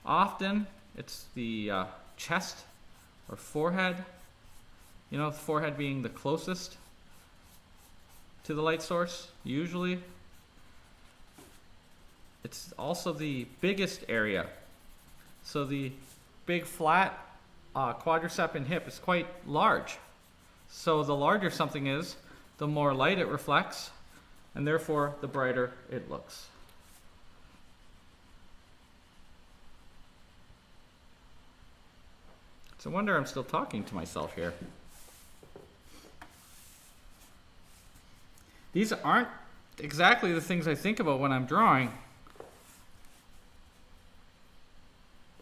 Often it's the chest or forehead, you know, the forehead being the closest to the light source, usually. It's also the biggest area. So the big flat quadricep and hip is quite large. So the larger something is, the more light it reflects, and therefore the brighter it looks. It's a wonder I'm still talking to myself here. These aren't exactly the things I think about when I'm drawing.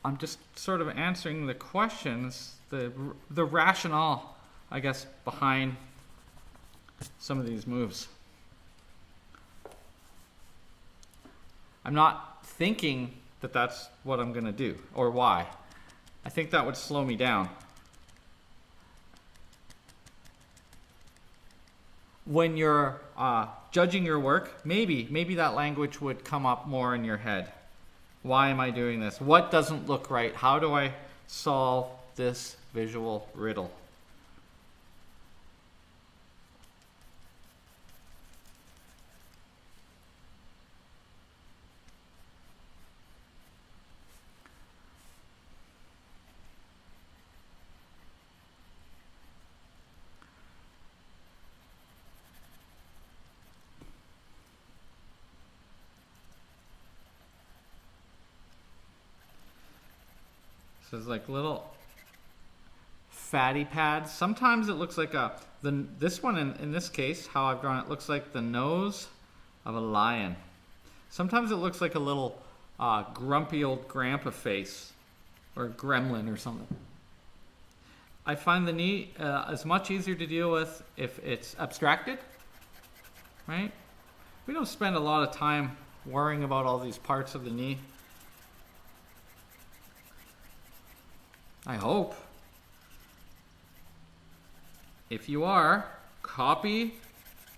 I'm just sort of answering the questions, the rationale, I guess, behind some of these moves. I'm not thinking that that's what I'm going to do or why. I think that would slow me down. When you're judging your work, maybe that language would come up more in your head. Why am I doing this? What doesn't look right? How do I solve this visual riddle? So it's like little fatty pads. Sometimes it looks like this one in this case, how I've drawn it, looks like the nose of a lion. Sometimes it looks like a little grumpy old grandpa face or a gremlin or something. I find the knee is much easier to deal with if it's abstracted, right? We don't spend a lot of time worrying about all these parts of the knee. I hope. If you are, copy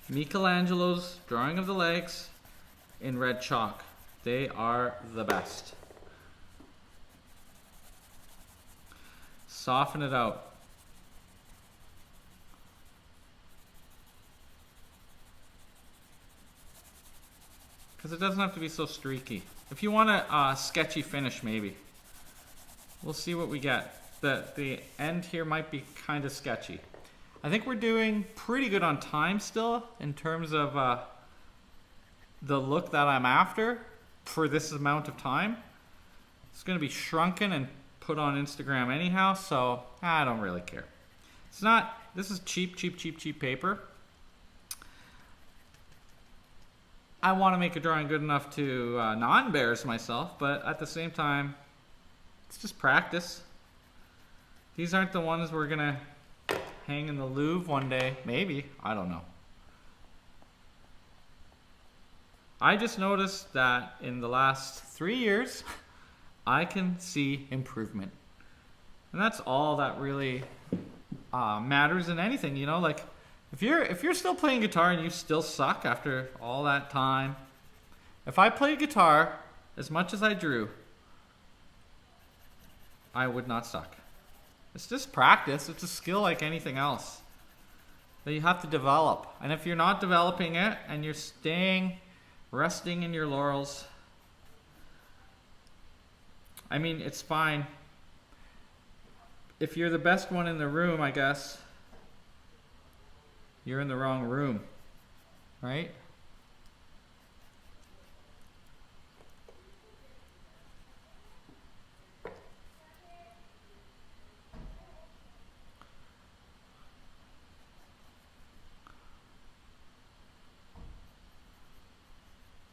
Michelangelo's drawing of the legs in red chalk. They are the best. Soften it out. Because it doesn't have to be so streaky. If you want a sketchy finish, maybe. We'll see what we get. The end here might be kind of sketchy. I think we're doing pretty good on time still in terms of the look that I'm after for this amount of time. It's going to be shrunken and put on Instagram anyhow, so I don't really care. It's not, this is cheap paper. I want to make a drawing good enough to not embarrass myself, but at the same time, it's just practice. These aren't the ones we're going to hang in the Louvre one day. Maybe. I don't know. I just noticed that in the last 3 years, I can see improvement. And that's all that really matters in anything, you know, like if you're still playing guitar and you still suck after all that time. If I played guitar as much as I drew, I would not suck. It's just practice. It's a skill like anything else that you have to develop. And if you're not developing it and you're resting in your laurels, I mean, it's fine. If you're the best one in the room, I guess, you're in the wrong room, right?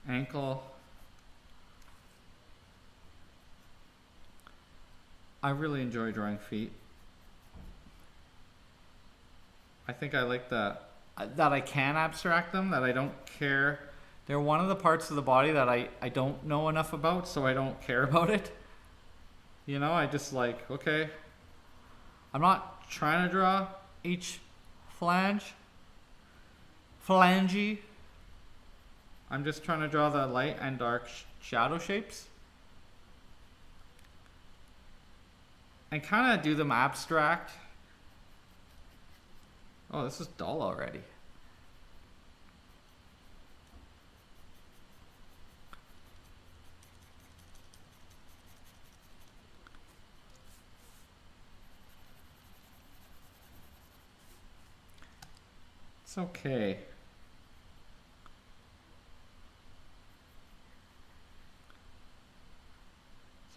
Ankle. I really enjoy drawing feet. I think I like that I can abstract them, that I don't care. They're one of the parts of the body that I don't know enough about, so I don't care about it. You know, I just like, okay, I'm not trying to draw each phalange. I'm just trying to draw the light and dark shadow shapes. And kind of do them abstract. Oh, this is dull already. It's okay.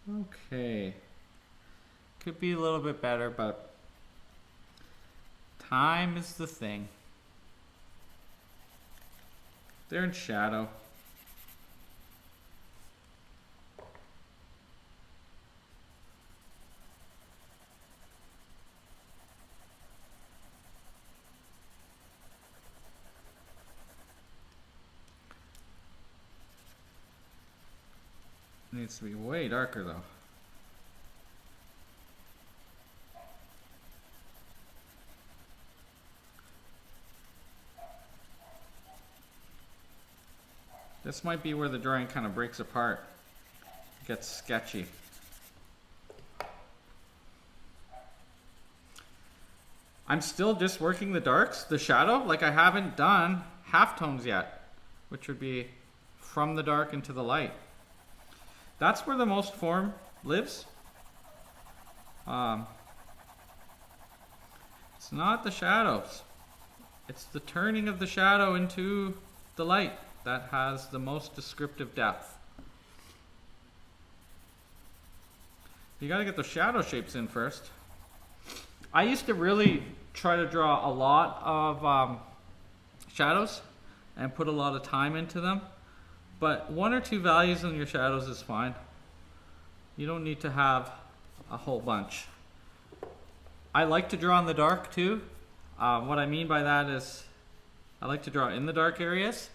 It's okay. Could be a little bit better, but time is the thing. They're in shadow. Needs to be way darker though. This might be where the drawing kind of breaks apart. It gets sketchy. I'm still just working the darks, the shadow, like I haven't done halftones yet, which would be from the dark into the light. That's where the most form lives. It's not the shadows. It's the turning of the shadow into the light that has the most descriptive depth. You gotta get the shadow shapes in first. I used to really try to draw a lot of shadows and put a lot of time into them, but 1 or 2 values in your shadows is fine. You don't need to have a whole bunch. I like to draw in the dark too. What I mean by that is I like to draw in the dark areas.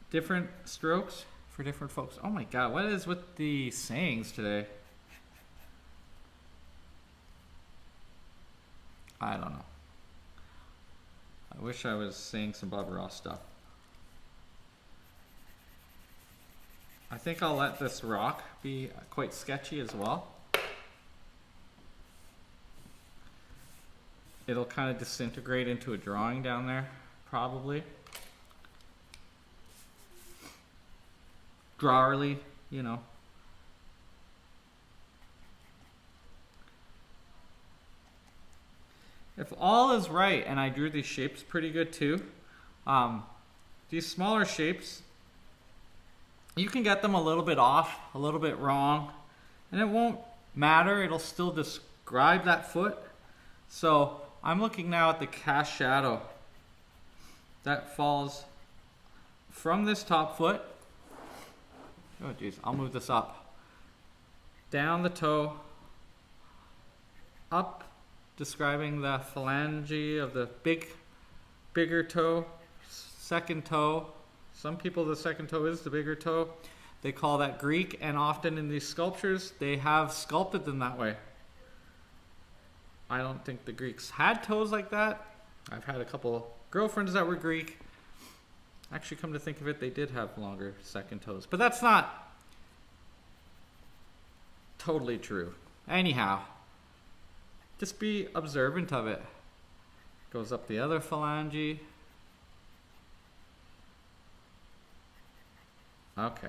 Different strokes for different folks. Oh my god, what is with the sayings today? I don't know. I wish I was saying some Bob Ross stuff. I think I'll let this rock be quite sketchy as well. It'll kind of disintegrate into a drawing down there, probably. Drawerly, you know. if all is right, and I drew these shapes pretty good too, these smaller shapes, you can get them a little bit off, a little bit wrong, and it won't matter. It'll still describe that foot. So I'm looking now at the cast shadow that falls from this top foot. Oh geez, I'll move this up. Down the toe, up, describing the phalange of the bigger toe, second toe. Some people, the second toe is the bigger toe. They call that Greek, and often in these sculptures, they have sculpted them that way. I don't think the Greeks had toes like that. I've had a couple girlfriends that were Greek. Actually, come to think of it, they did have longer second toes. But that's not totally true. Anyhow, just be observant of it. Goes up the other phalange. Okay.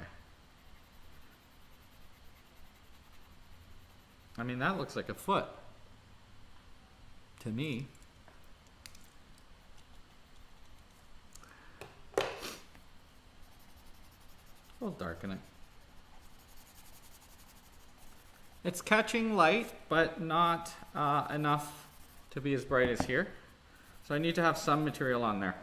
I mean, that looks like a foot to me. We'll darken it. It's catching light, but not enough to be as bright as here. So I need to have some material on there.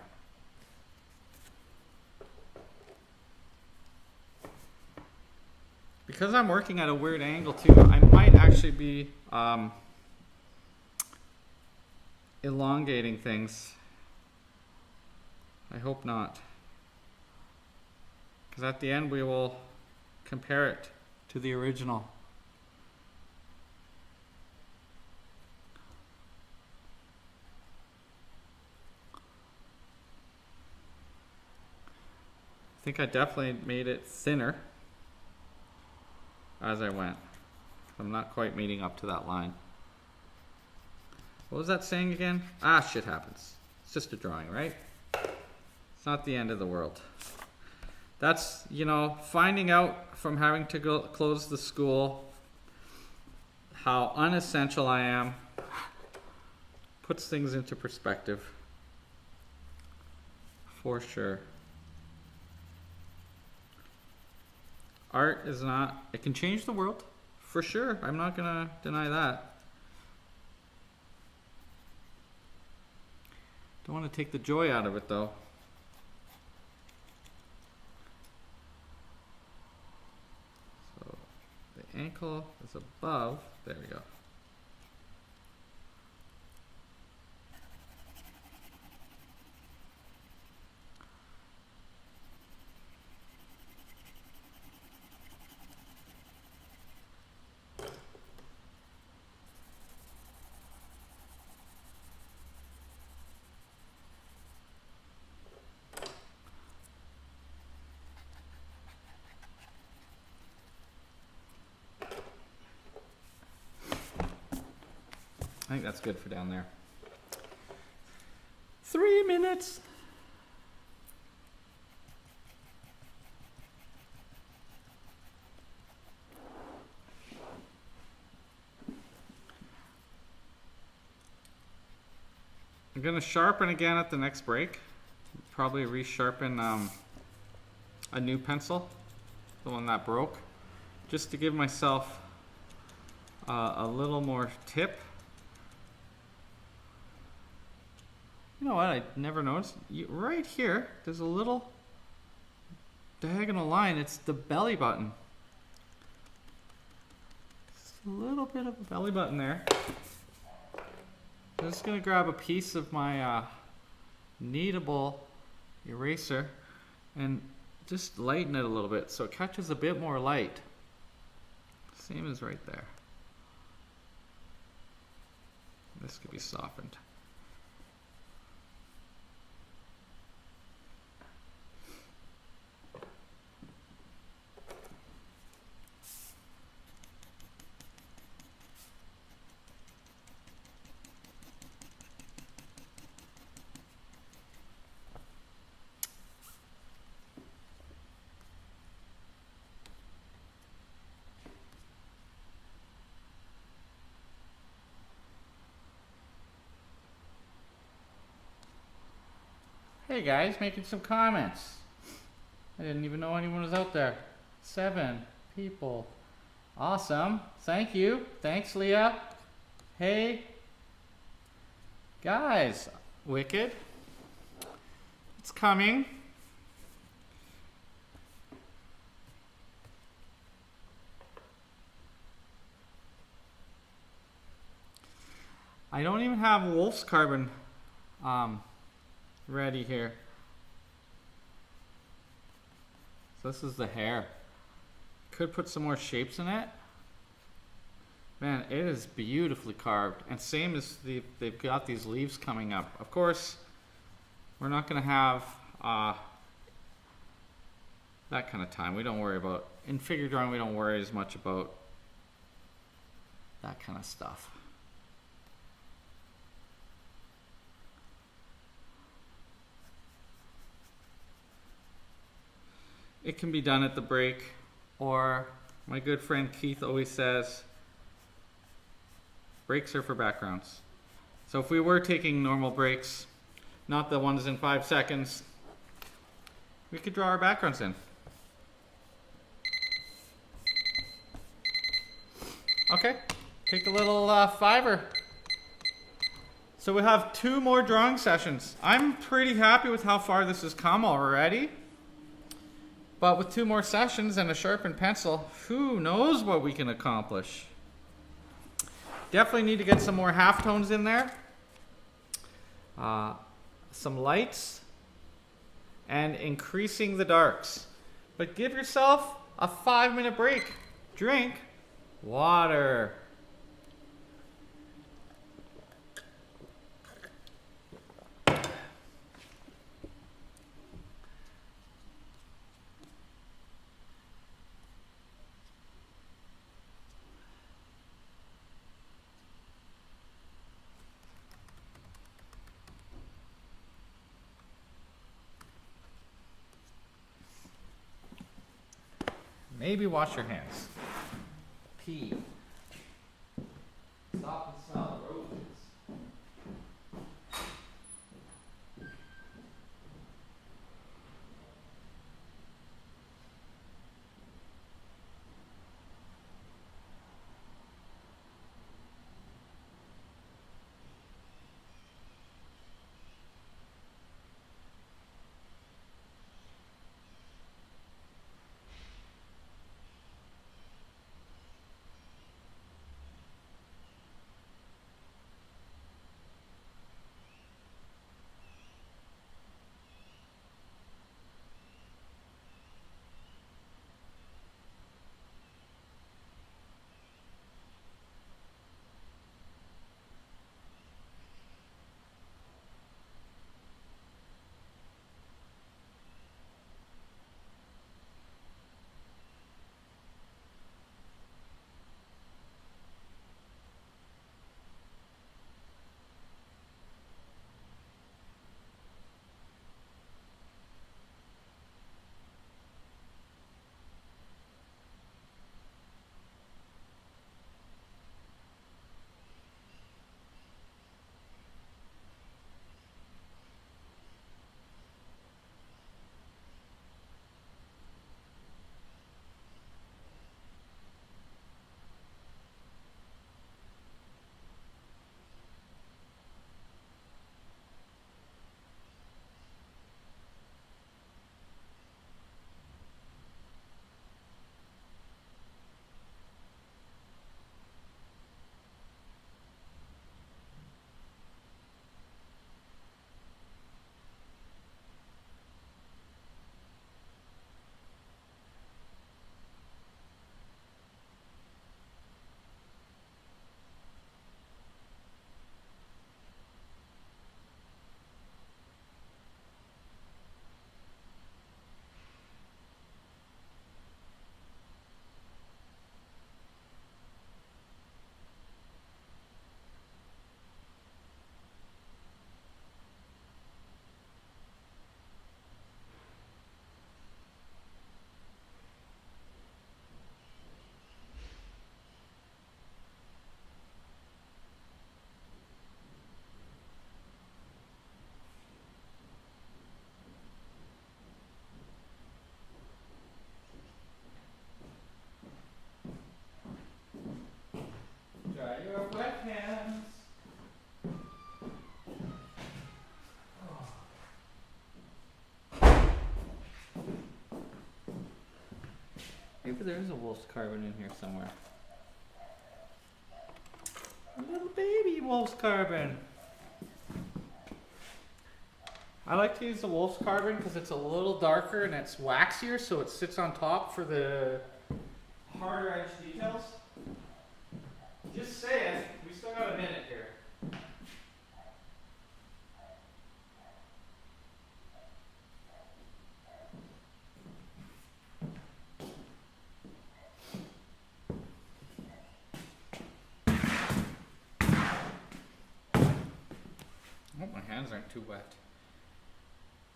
Because I'm working at a weird angle too, I might actually be elongating things. I hope not. Because at the end we will compare it to the original. I think I definitely made it thinner as I went. I'm not quite meeting up to that line. What was that saying again? Ah, shit happens. It's just a drawing, right? It's not the end of the world. That's, you know, finding out from having to go close the school how unessential I am puts things into perspective. For sure. Art is not, it can change the world, for sure. I'm not gonna deny that. Don't want to take the joy out of it though. So the ankle is above, there we go. I think that's good for down there. 3 minutes. I'm going to sharpen again at the next break. Probably resharpen a new pencil, the one that broke, just to give myself a little more tip. You know what, I never noticed? Right here, there's a little diagonal line. It's the belly button. Just a little bit of a belly button there. I'm just going to grab a piece of my kneadable eraser and just lighten it a little bit so it catches a bit more light. Same as right there. This could be softened. Hey guys, making some comments. I didn't even know anyone was out there. 7 people. Awesome. Thank you. Thanks, Leah. Hey. Guys, Wicked. It's coming. I don't even have Wolf's Carbon ready here. So this is the hair. Could put some more shapes in it. Man, it is beautifully carved. And same as they've got these leaves coming up. Of course, we're not going to have that kind of time. We don't worry about, in figure drawing, we don't worry as much about that kind of stuff. It can be done at the break, or my good friend Keith always says, breaks are for backgrounds. So if we were taking normal breaks, not the ones in 5 seconds, we could draw our backgrounds in. Okay, take a little fiver. So we have 2 more drawing sessions. I'm pretty happy with how far this has come already. But with 2 more sessions and a sharpened pencil, who knows what we can accomplish. Definitely need to get some more halftones in there. Some lights. And increasing the darks. But give yourself a 5-minute break. Drink water. Maybe wash your hands. Pee. Stop and smell the roses. think there is a wolf's carbon in here somewhere. A little baby wolf's carbon. I like to use the wolf's carbon because it's a little darker and it's waxier, so it sits on top for the harder edge details. Just saying, we still got a minute here. Oh, my hands aren't too wet.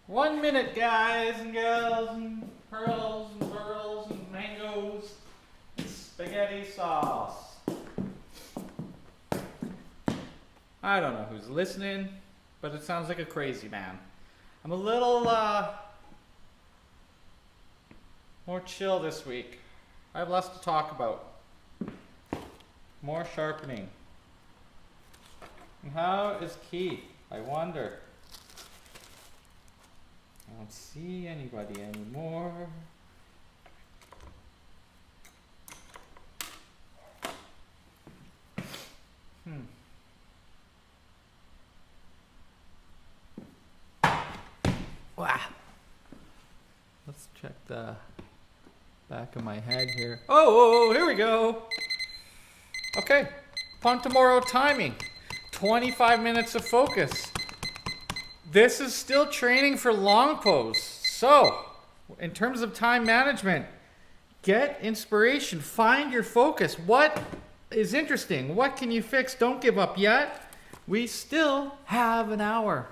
1 minute, guys and gals and pearls and burls and mangoes and spaghetti sauce. I don't know who's listening, but it sounds like a crazy man. I'm a little more chill this week. I have less to talk about. More sharpening. And how is Keith? I wonder. I don't see anybody anymore. Wow. Let's check the back of my head here. Oh, here we go. Okay. Pontomoro timing. 25 minutes of focus. This is still training for long pose. So, in terms of time management, get inspiration, find your focus. What is interesting? What can you fix? Don't give up yet. We still have an hour.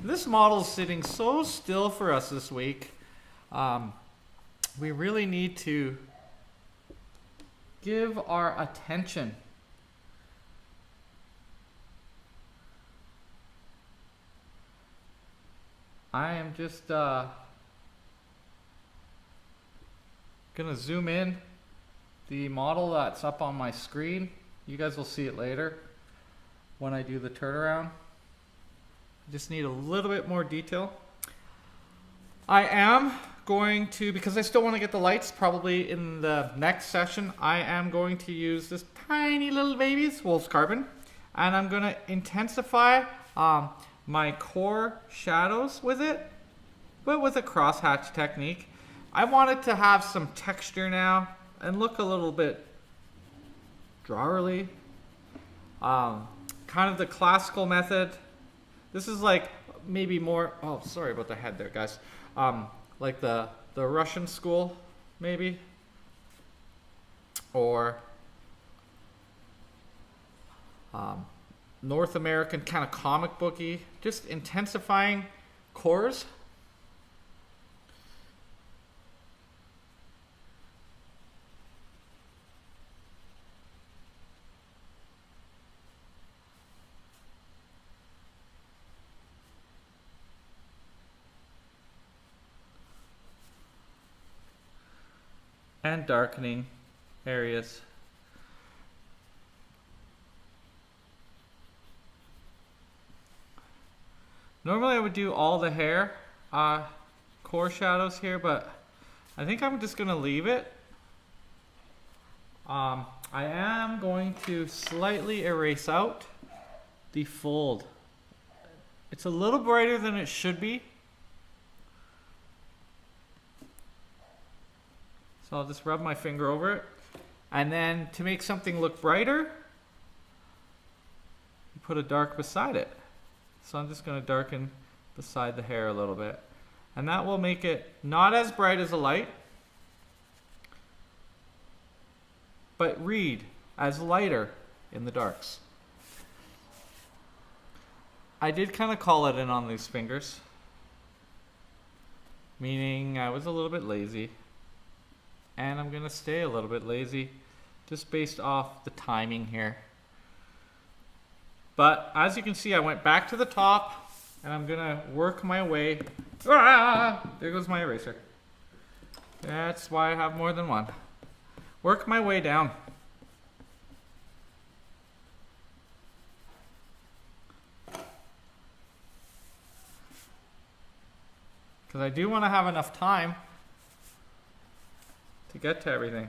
This model is sitting so still for us this week. We really need to give our attention. I am just gonna zoom in the model that's up on my screen. You guys will see it later when I do the turnaround. Just need a little bit more detail. I am going to, because I still want to get the lights probably in the next session, I am going to use this tiny little baby's wolf's carbon, and I'm going to intensify my core shadows with it, but with a crosshatch technique. I want it to have some texture now and look a little bit drawerly. Kind of the classical method. This is like maybe more, oh, sorry about the head there, guys. Like the Russian school, maybe. Or North American kind of comic booky, just intensifying cores. And darkening areas. Normally I would do all the hair core shadows here, but I think I'm just going to leave it. I am going to slightly erase out the fold. It's a little brighter than it should be. So I'll just rub my finger over it. And then to make something look brighter, you put a dark beside it. So I'm just going to darken beside the hair a little bit. And that will make it not as bright as a light, but read as lighter in the darks. I did kind of call it in on these fingers, meaning I was a little bit lazy. And I'm going to stay a little bit lazy just based off the timing here. But as you can see, I went back to the top and I'm going to work my way. Ah, there goes my eraser. That's why I have more than one. Work my way down. Because I do want to have enough time to get to everything.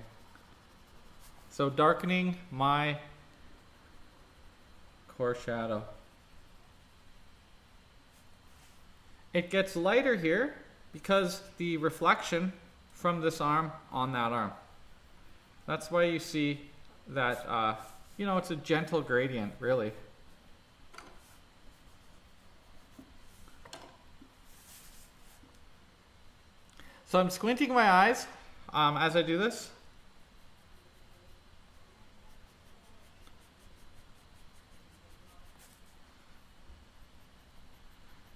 So darkening my core shadow. It gets lighter here because the reflection from this arm on that arm. That's why you see that, you know, it's a gentle gradient, really. So I'm squinting my eyes as I do this.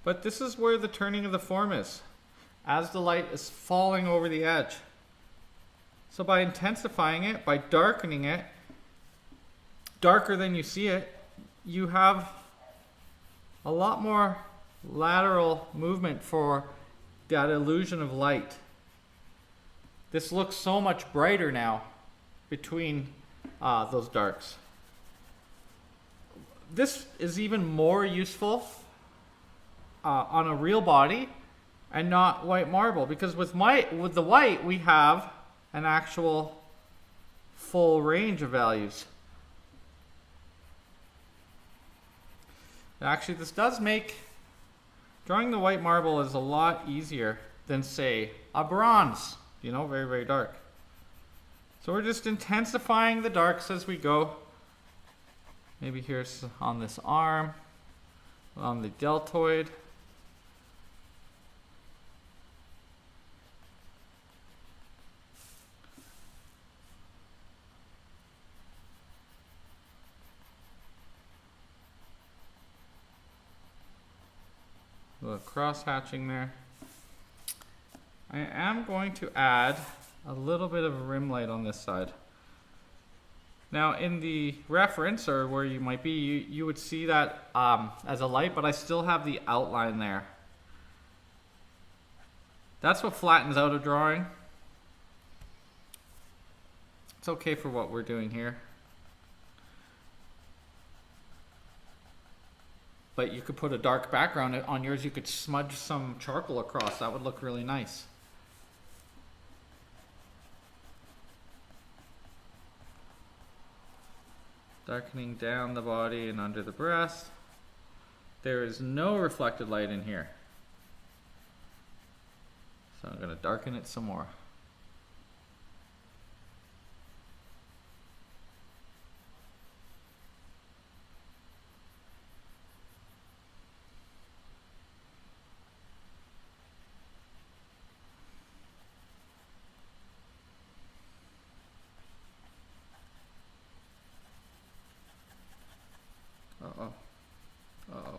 But this is where the turning of the form is, as the light is falling over the edge. So by intensifying it, by darkening it, darker than you see it, you have a lot more lateral movement for that illusion of light. This looks so much brighter now between those darks. This is even more useful on a real body and not white marble, because with the white we have an actual full range of values. Actually, this does make drawing the white marble is a lot easier than, say, a bronze, you know, very, very dark. So we're just intensifying the darks as we go. Maybe here's on this arm, on the deltoid. A little cross hatching there. I am going to add a little bit of rim light on this side. Now in the reference, or where you might be, you would see that as a light, but I still have the outline there. That's what flattens out a drawing. It's okay for what we're doing here. But you could put a dark background on yours. You could smudge some charcoal across. That would look really nice. Darkening down the body and under the breast. There is no reflected light in here. So I'm going to darken it some more.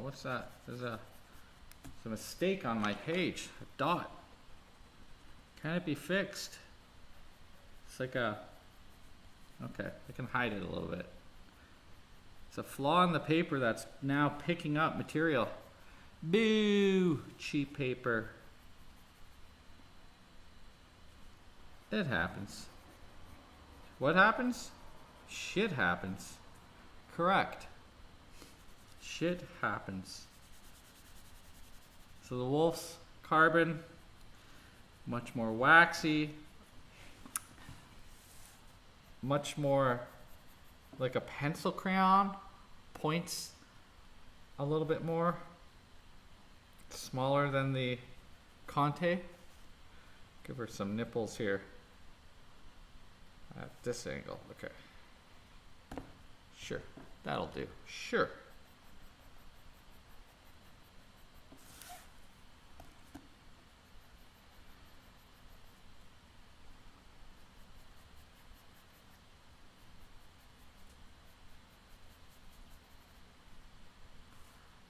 What's that? There's a mistake on my page. A dot. Can it be fixed? It's like a... Okay, I can hide it a little bit. It's a flaw in the paper that's now picking up material. Boo! Cheap paper. It happens. What happens? Shit happens. Correct. Shit happens. So the wolf's carbon, much more waxy, much more like a pencil crayon, points a little bit more, smaller than the Conte. Give her some nipples here at this angle. Okay, sure, that'll do. Sure.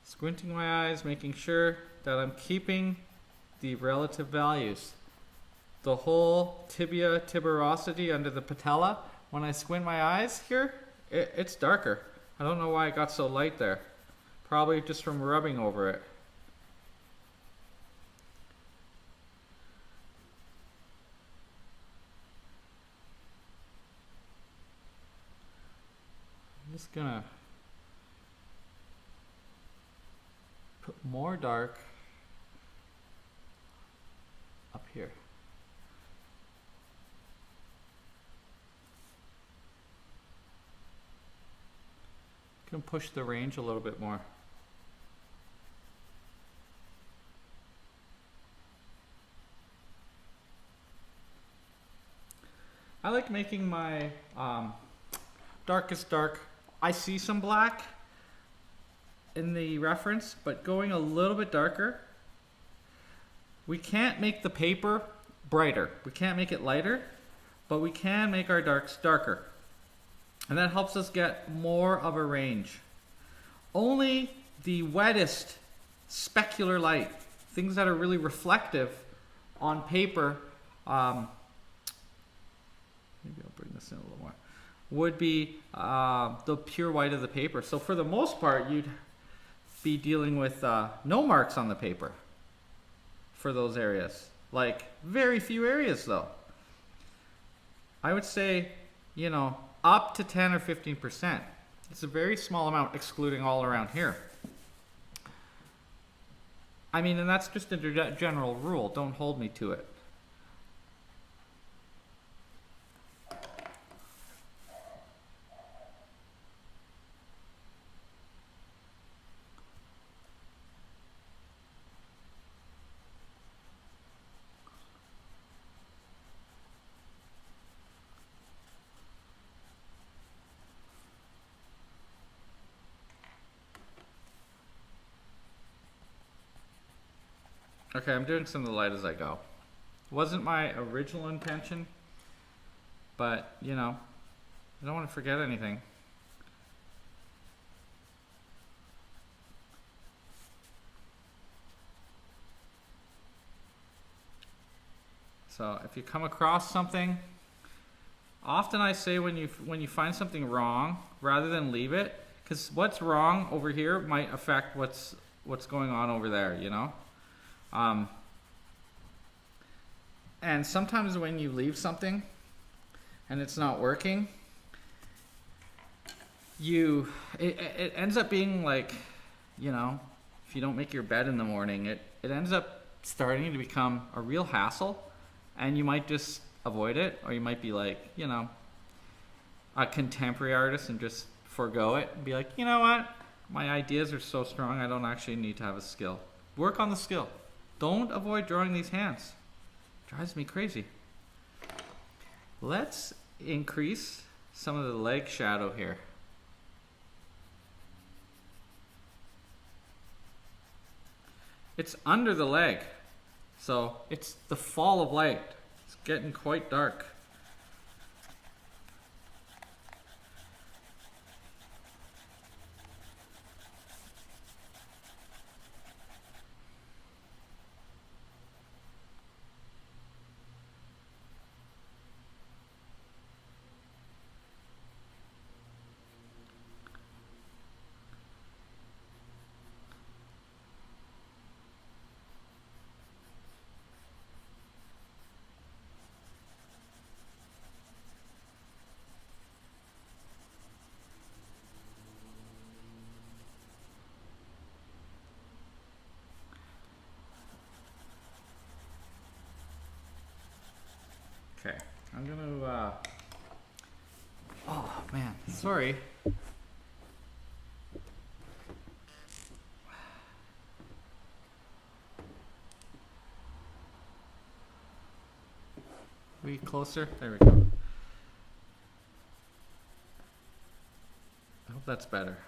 Squinting my eyes, making sure that I'm keeping the relative values. The whole tibia tuberosity under the patella, when I squint my eyes here, it's darker. I don't know why it got so light there. Probably just from rubbing over it. I'm just gonna put more dark up here. can push the range a little bit more. I like making my darkest dark. I see some black in the reference, but going a little bit darker. We can't make the paper brighter. We can't make it lighter, but we can make our darks darker. And that helps us get more of a range. Only the wettest specular light, things that are really reflective on paper, maybe I'll bring this in a little more, would be the pure white of the paper. So for the most part, you'd be dealing with no marks on the paper for those areas. Like very few areas though. I would say, you know, up to 10 or 15%. It's a very small amount excluding all around here. I mean, and that's just a general rule. Don't hold me to it. Okay, I'm doing some of the light as I go. Wasn't my original intention, but you know, I don't want to forget anything. So if you come across something, often I say when you find something wrong, rather than leave it, because what's wrong over here might affect what's going on over there, you know? And sometimes when you leave something and it's not working, it ends up being like, you know, if you don't make your bed in the morning, it ends up starting to become a real hassle, and you might just avoid it, or you might be like, you know, a contemporary artist and just forego it and be like, you know what, my ideas are so strong I don't actually need to have a skill. Work on the skill. Don't avoid drawing these hands. It drives me crazy. Let's increase some of the leg shadow here. It's under the leg, so it's the fall of light. It's getting quite dark. Okay, I'm gonna, oh man, sorry. Are we closer? There we go. I hope that's better.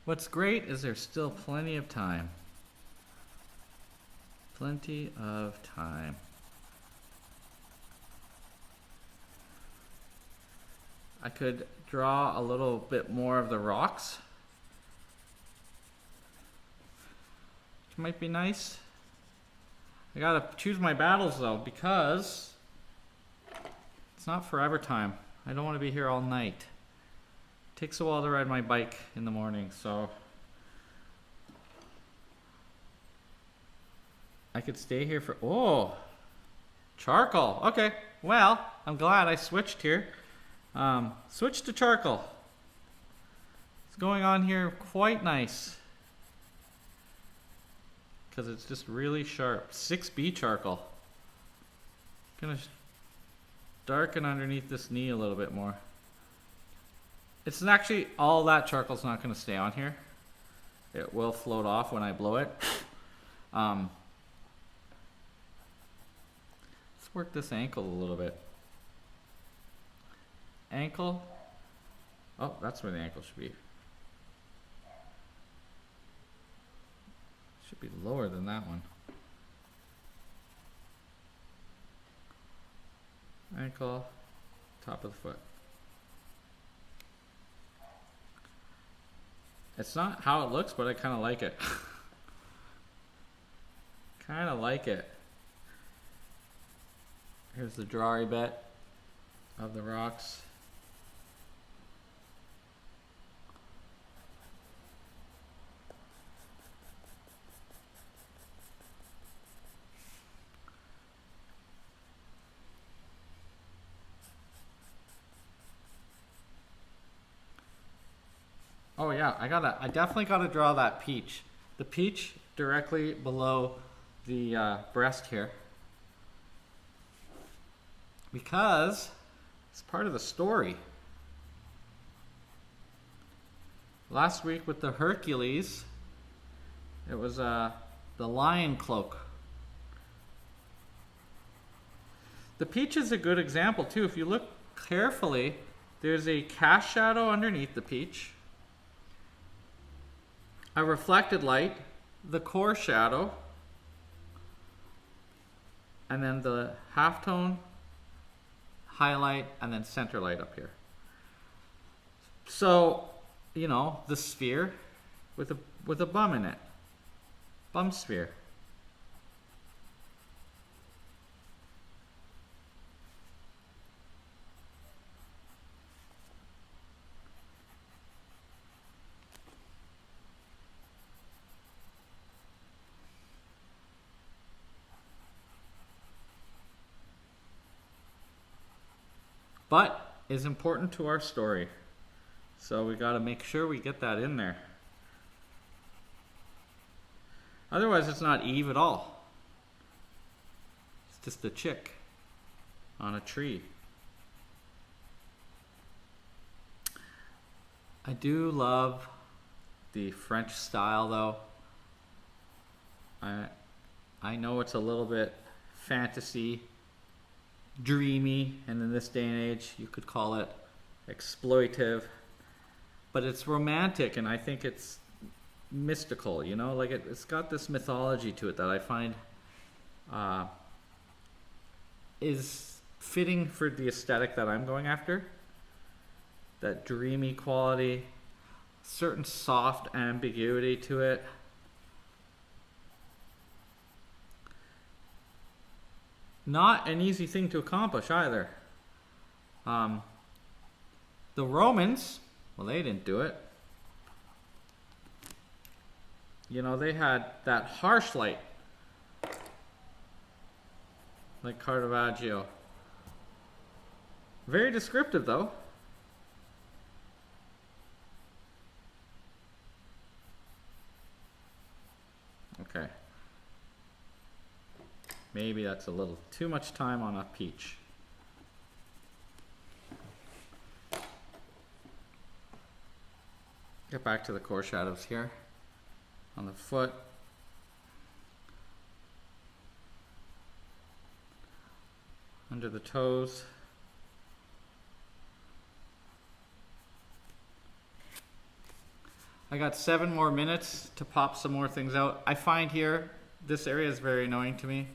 What's great is there's still plenty of time. Plenty of time. I could draw a little bit more of the rocks, which might be nice. I gotta choose my battles though, because it's not forever time. I don't want to be here all night. Takes a while to ride my bike in the morning, so I could stay here for, oh, charcoal. Okay, well, I'm glad I switched here. Switch to charcoal. It's going on here quite nice. Because it's just really sharp. 6B charcoal. Gonna darken underneath this knee a little bit more. It's actually, all that charcoal's not gonna stay on here. It will float off when I blow it. Let's work this ankle a little bit. Ankle. Oh, that's where the ankle should be. Should be lower than that one. Ankle, top of the foot. It's not how it looks, but I kind of like it. Kind of like it. Here's the drawy bit of the rocks. Oh yeah, I definitely gotta draw that peach. The peach directly below the breast here. Because it's part of the story. Last week with the Hercules, it was the lion cloak. The peach is a good example too. If you look carefully, there's a cast shadow underneath the peach, a reflected light, the core shadow, and then the halftone, highlight, and then center light up here. So, you know, the sphere with a bum in it. Bum sphere. But is important to our story. So we got to make sure we get that in there. Otherwise it's not Eve at all. It's just a chick on a tree. I do love the French style though. I know it's a little bit fantasy, dreamy, and in this day and age you could call it exploitive, but it's romantic, and I think it's mystical, you know, like it's got this mythology to it that I find is fitting for the aesthetic that I'm going after. That dreamy quality, certain soft ambiguity to it. Not an easy thing to accomplish either. The Romans, well, they didn't do it. You know, they had that harsh light, like Caravaggio. Very descriptive though. Okay. Maybe that's a little too much time on a peach. Get back to the core shadows here. On the foot. Under the toes. I got 7 more minutes to pop some more things out. I find here, this area is very annoying to me.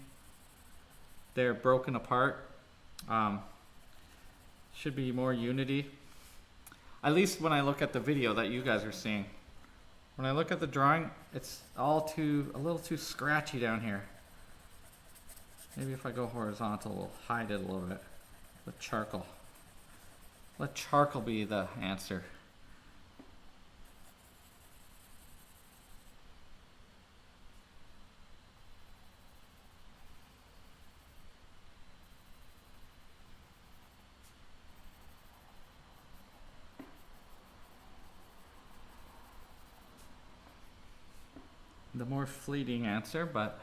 They're broken apart. Should be more unity. At least when I look at the video that you guys are seeing. When I look at the drawing, it's all a little too scratchy down here. Maybe if I go horizontal, we'll hide it a little bit with charcoal. Let charcoal be the answer. the more fleeting answer, but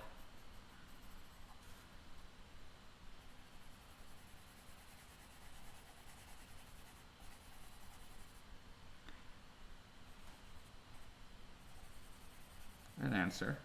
an answer.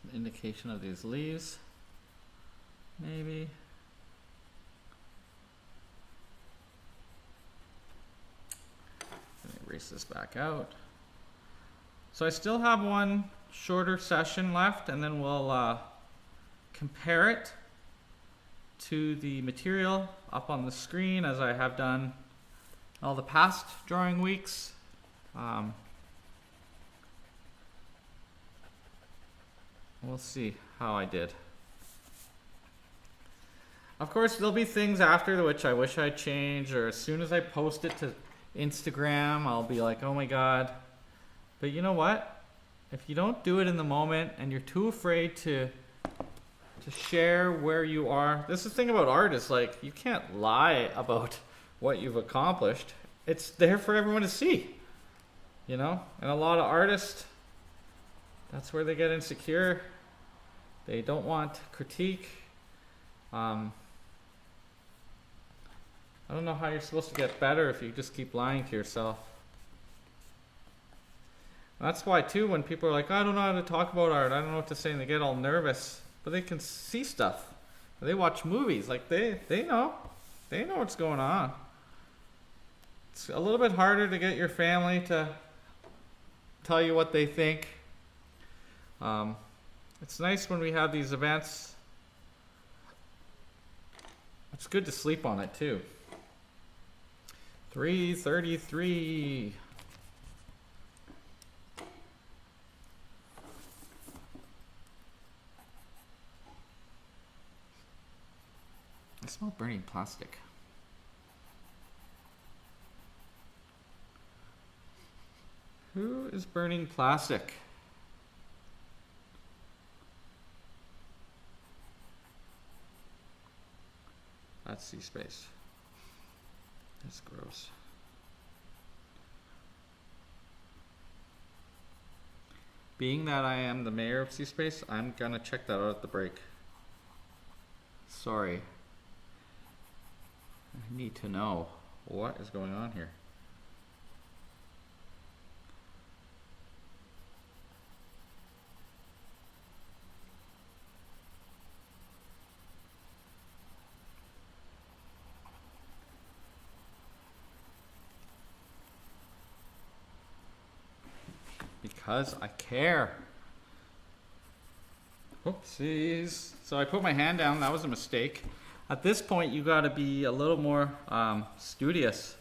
Some indication of these leaves, maybe. Erase this back out. So I still have one shorter session left, and then we'll compare it to the material up on the screen as I have done all the past drawing weeks. We'll see how I did. Of course, there'll be things after which I wish I'd changed, or as soon as I post it to Instagram, I'll be like, oh my God. But you know what? If you don't do it in the moment and you're too afraid to share where you are, this is the thing about art, is like, you can't lie about what you've accomplished. It's there for everyone to see, you know? And a lot of artists, that's where they get insecure. They don't want critique. I don't know how you're supposed to get better if you just keep lying to yourself. And that's why too, when people are like, I don't know how to talk about art, I don't know what to say, and they get all nervous, but they can see stuff. They watch movies, like they know what's going on. It's a little bit harder to get your family to tell you what they think. It's nice when we have these events. It's good to sleep on it too. 3:33. I smell burning plastic. Who is burning plastic? That's C-Space. That's gross. Being that I am the mayor of C-Space, I'm gonna check that out at the break. Sorry. I need to know what is going on here. Because I care. Oopsies. So I put my hand down, that was a mistake. At this point, you gotta be a little more studious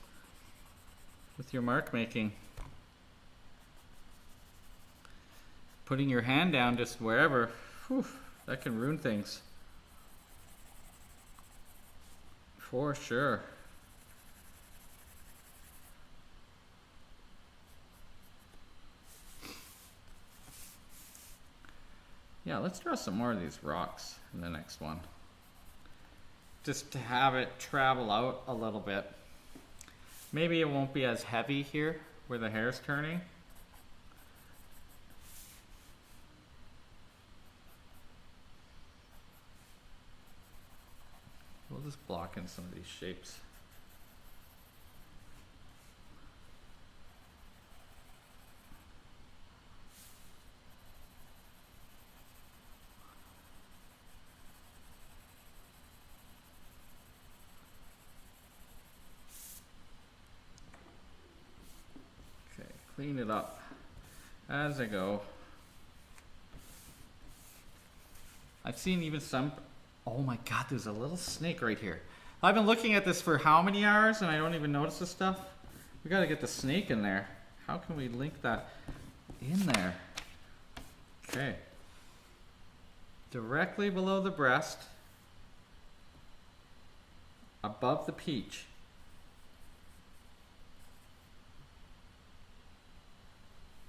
with your mark making. Putting your hand down just wherever, whew, that can ruin things. For sure. Yeah, let's draw some more of these rocks in the next one. Just to have it travel out a little bit. Maybe it won't be as heavy here where the hair's turning. We'll just block in some of these shapes. clean it up as I go. I've seen even some, oh my God, there's a little snake right here. I've been looking at this for how many hours and I don't even notice this stuff? We gotta get the snake in there. How can we link that in there? Okay. Directly below the breast, above the peach.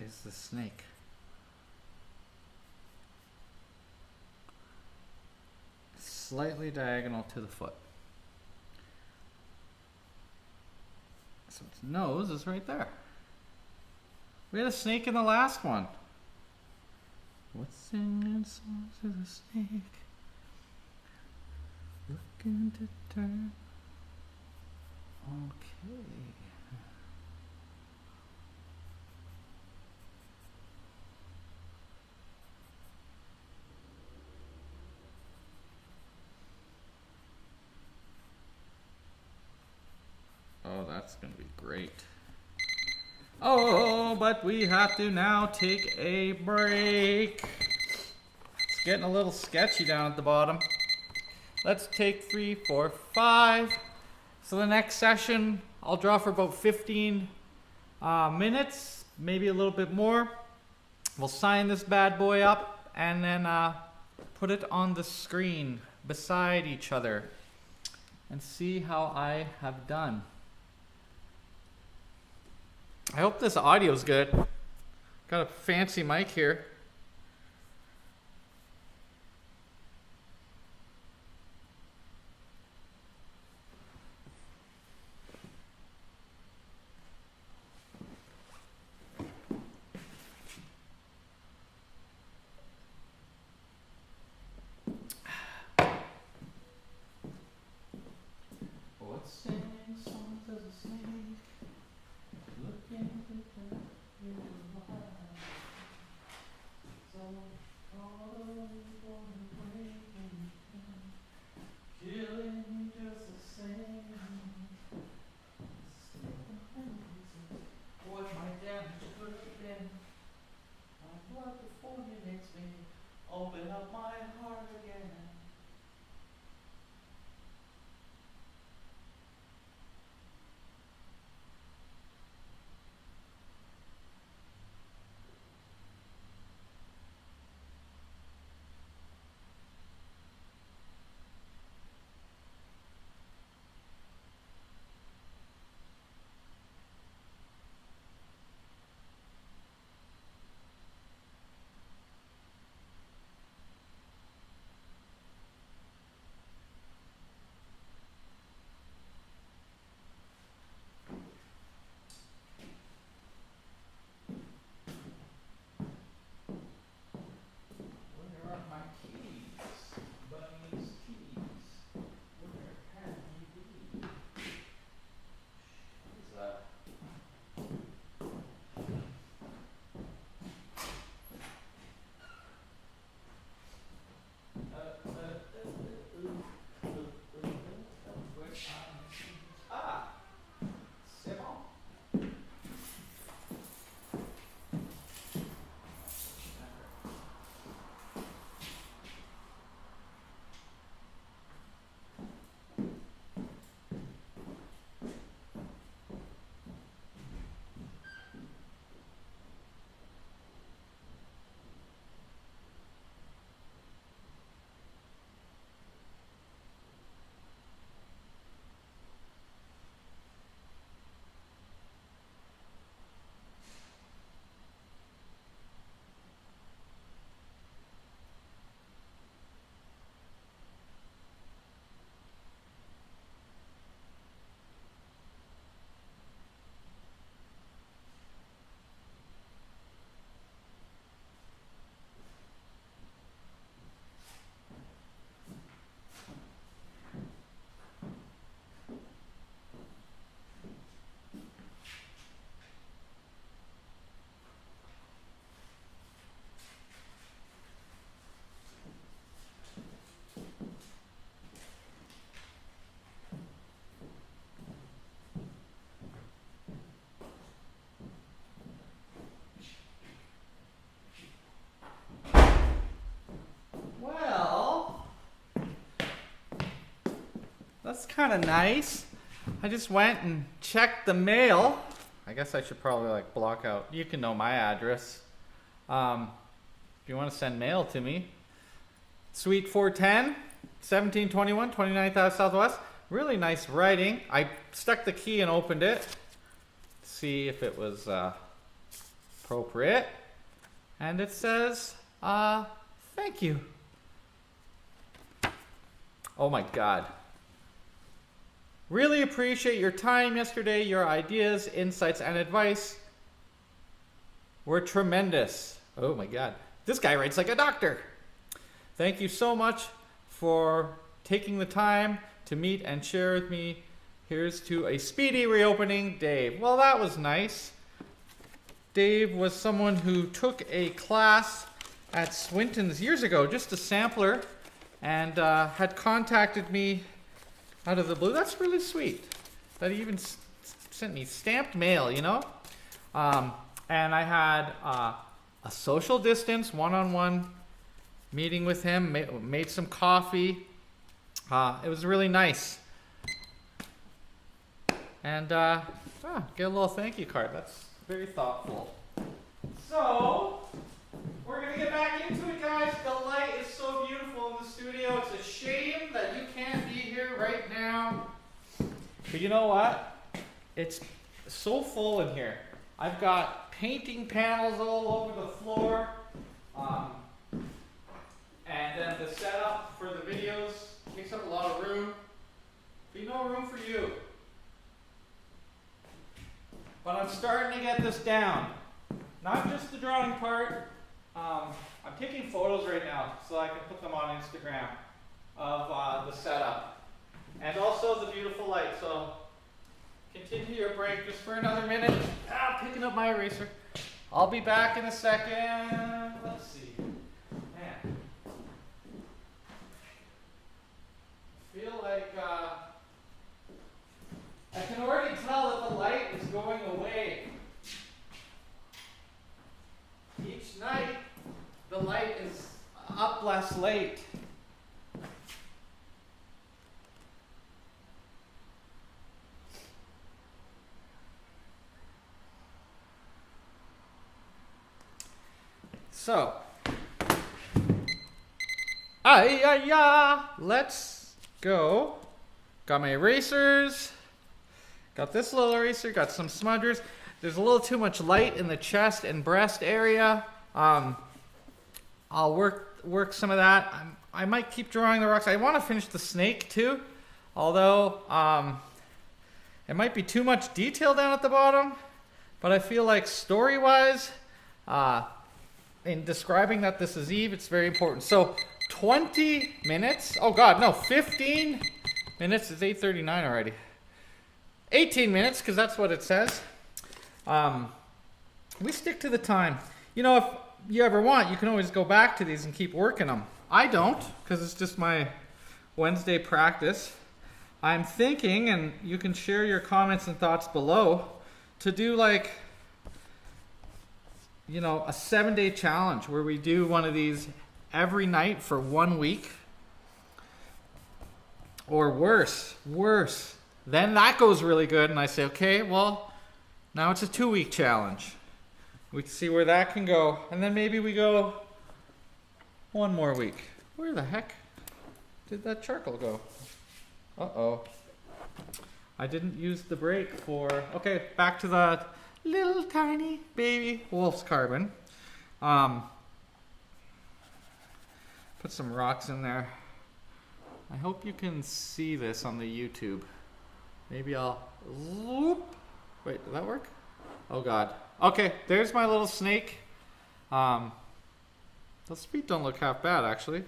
Is the snake. Slightly diagonal to the foot. So its nose is right there. We had a snake in the last one. What's singing songs to the snake? Looking to turn. Okay. Oh, that's gonna be great. Oh, but we have to now take a break. It's getting a little sketchy down at the bottom. Let's take 3, 4, 5. So the next session, I'll draw for about 15 minutes, maybe a little bit more. We'll sign this bad boy up and then put it on the screen beside each other and see how I have done. I hope this audio's good. Got a fancy mic here. What's singing songs as a snake? Looking to turn you alive. that's kind of nice. I just went and checked the mail. I guess I should probably like block out. You can know my address. If you want to send mail to me. Suite 410, 1721, 29th Ave Southwest. Really nice writing. I stuck the key and opened it. See if it was appropriate. And it says, thank you. Oh my God. Really appreciate your time yesterday. Your ideas, insights, and advice were tremendous. Oh my God. This guy writes like a doctor. Thank you so much for taking the time to meet and share with me. Here's to a speedy reopening, Dave. Well, that was nice. Dave was someone who took a class at Swinton's years ago, just a sampler, and had contacted me out of the blue. That's really sweet. That he even sent me stamped mail, you know? And I had a social distance, one-on-one meeting with him, made some coffee. It was really nice. And get a little thank you card. That's very thoughtful. So, we're going to get back into it, guys. The light is so beautiful in the studio. It's a shame that you can't be here right now. But you know what? It's so full in here. I've got painting panels all over the floor. And then the setup for the videos takes up a lot of room. But no room for you. But I'm starting to get this down. Not just the drawing part. I'm taking photos right now so I can put them on Instagram of the setup. And also the beautiful light. So continue your break just for another minute. Picking up my eraser. I'll be back in a second. Let's see. Man. I feel like I can already tell that the light is going away. Each night, the light is up less late. So, let's go. Got my erasers. Got this little eraser. Got some smudgers. There's a little too much light in the chest and breast area. I'll work some of that. I might keep drawing the rocks. I want to finish the snake too, although it might be too much detail down at the bottom. But I feel like story-wise, in describing that this is Eve, it's very important. So 20 minutes. Oh God, no, 15 minutes. It's 8:39 already. 18 minutes, because that's what it says. We stick to the time. You know, if you ever want, you can always go back to these and keep working them. I don't, because it's just my Wednesday practice. I'm thinking, and you can share your comments and thoughts below, to do like, you know, a 7-day challenge where we do one of these every night for 1 week. Or worse. Then that goes really good, and I say, okay, well, now it's a 2-week challenge. We can see where that can go, and then maybe we go 1 more week. Where the heck did that charcoal go? Uh-oh. I didn't use the brake for... Okay, back to the little tiny baby wolf's carbon. Put some rocks in there. I hope you can see this on the YouTube. Maybe I'll... Wait, did that work? Oh God. Okay, there's my little snake. Those feet don't look half bad, actually.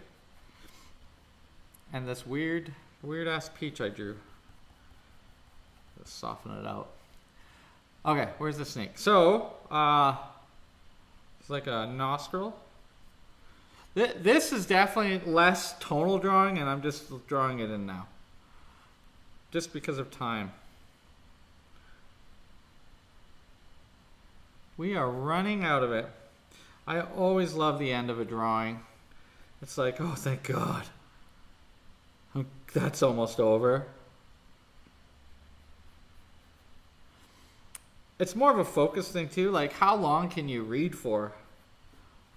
And this weird ass peach I drew. Let's soften it out. Okay, where's the snake? So, it's like a nostril. This is definitely less tonal drawing, and I'm just drawing it in now. Just because of time. We are running out of it. I always love the end of a drawing. It's like, oh, thank God. That's almost over. It's more of a focus thing too. Like, how long can you read for?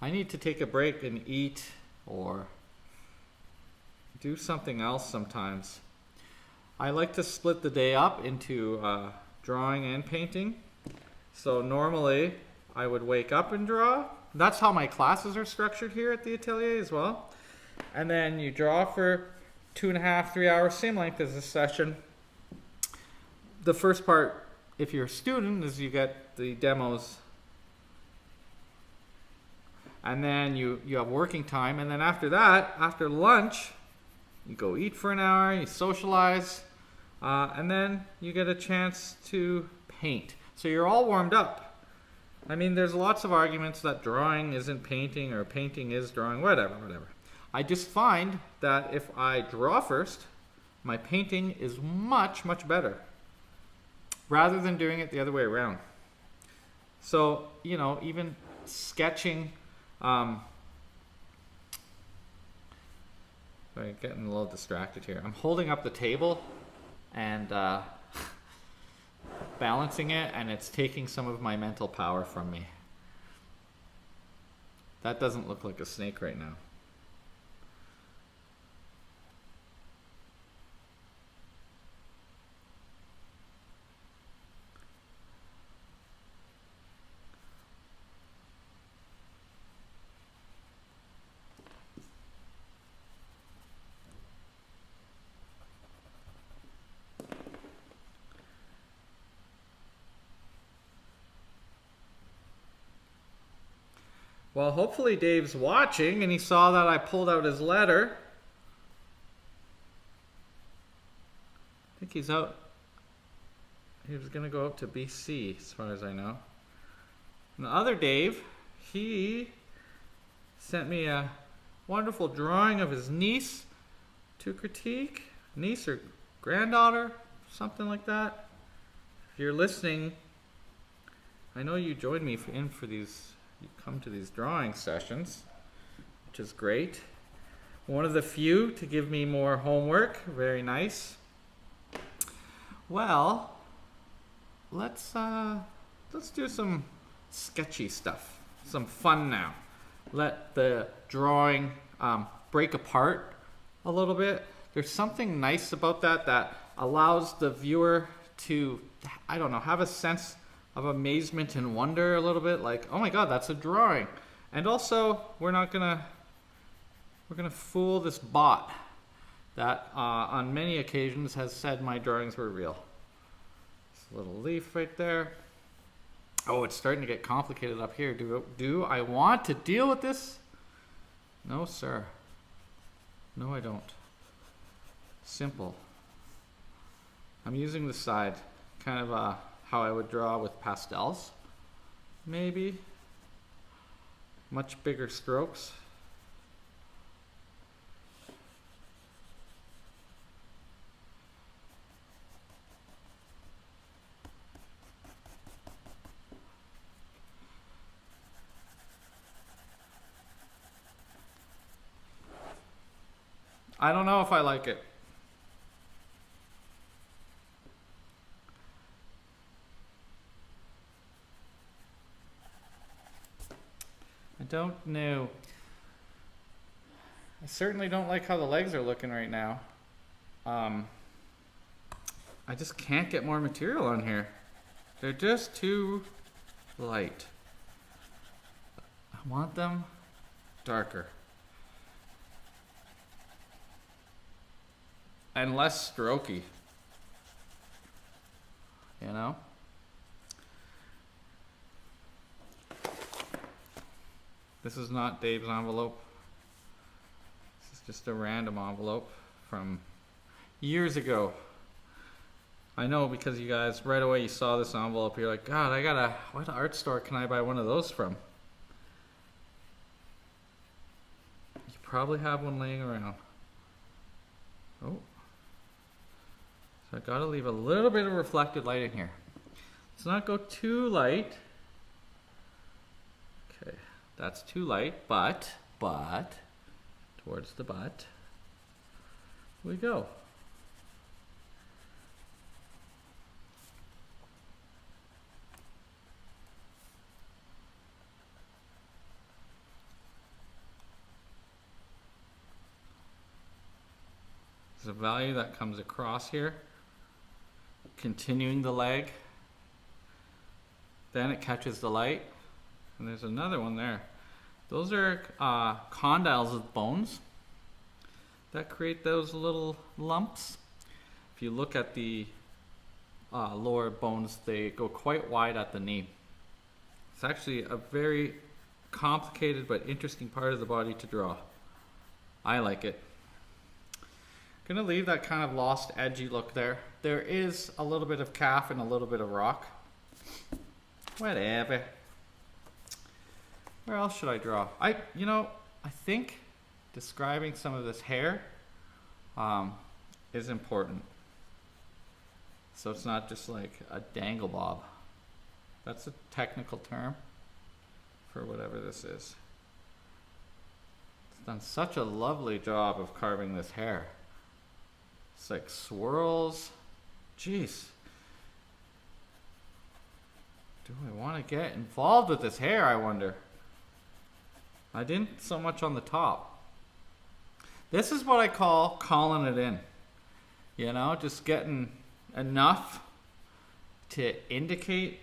I need to take a break and eat or do something else sometimes. I like to split the day up into drawing and painting. So normally I would wake up and draw. That's how my classes are structured here at the atelier as well. And then you draw for 2.5, 3 hours, same length as this session. The first part, if you're a student, is you get the demos. And then you have working time. And then after that, after lunch, you go eat for an hour, you socialize, and then you get a chance to paint. So you're all warmed up. I mean, there's lots of arguments that drawing isn't painting or painting is drawing, whatever. I just find that if I draw first, my painting is much, much better rather than doing it the other way around. So, you know, even sketching, sorry, getting a little distracted here. I'm holding up the table and balancing it, and it's taking some of my mental power from me. That doesn't look like a snake right now. Well, hopefully Dave's watching and he saw that I pulled out his letter. I think he's out. He was going to go up to BC, as far as I know. And the other Dave, he sent me a wonderful drawing of his niece to critique. Niece or granddaughter, something like that. If you're listening, I know you joined me in for these. You come to these drawing sessions, which is great. One of the few to give me more homework. Very nice. Well, let's do some sketchy stuff. Some fun now. Let the drawing break apart a little bit. There's something nice about that allows the viewer to, I don't know, have a sense of amazement and wonder a little bit, like, oh my god, that's a drawing. And also, we're gonna fool this bot that on many occasions has said my drawings were real. This little leaf right there. Oh, it's starting to get complicated up here. Do I want to deal with this? No, sir. No, I don't. Simple. I'm using the side, kind of how I would draw with pastels, maybe. Much bigger strokes. I don't know if I like it. I don't know. I certainly don't like how the legs are looking right now. I just can't get more material on here. They're just too light. I want them darker. And less strokey. You know? This is not Dave's envelope. This is just a random envelope from years ago. I know because you guys, right away you saw this envelope, you're like, God, what art store can I buy one of those from? You probably have one laying around. Oh. So I gotta leave a little bit of reflected light in here. Let's not go too light. Okay, that's too light, but, towards the butt, we go. There's a value that comes across here, continuing the leg. Then it catches the light, and there's another one there. Those are condyles of bones that create those little lumps. If you look at the lower bones, they go quite wide at the knee. It's actually a very complicated but interesting part of the body to draw. I like it. Gonna leave that kind of lost, edgy look there. There is a little bit of calf and a little bit of rock. Whatever. Where else should I draw? I think describing some of this hair is important. So it's not just like a dangle bob. That's a technical term for whatever this is. It's done such a lovely job of carving this hair. It's like swirls. Jeez. Do I want to get involved with this hair, I wonder? I didn't so much on the top. This is what I call calling it in. You know, just getting enough to indicate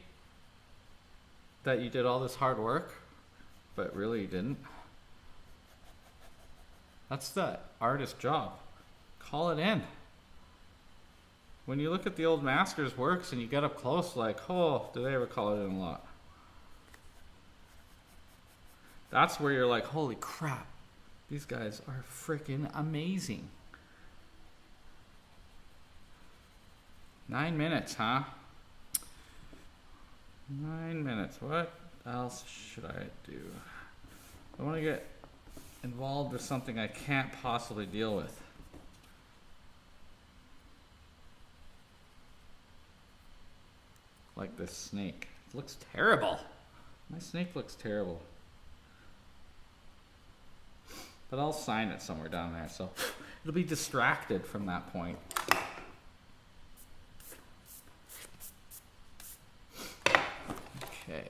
that you did all this hard work, but really you didn't. That's the artist's job. Call it in. When you look at the old masters' works and you get up close, like, oh, do they ever call it in a lot? That's where you're like, holy crap, these guys are freaking amazing. 9 minutes, huh? 9 minutes. What else should I do? I want to get involved with something I can't possibly deal with. Like this snake. It looks terrible. My snake looks terrible. But I'll sign it somewhere down there, so it'll be distracted from that point. Okay.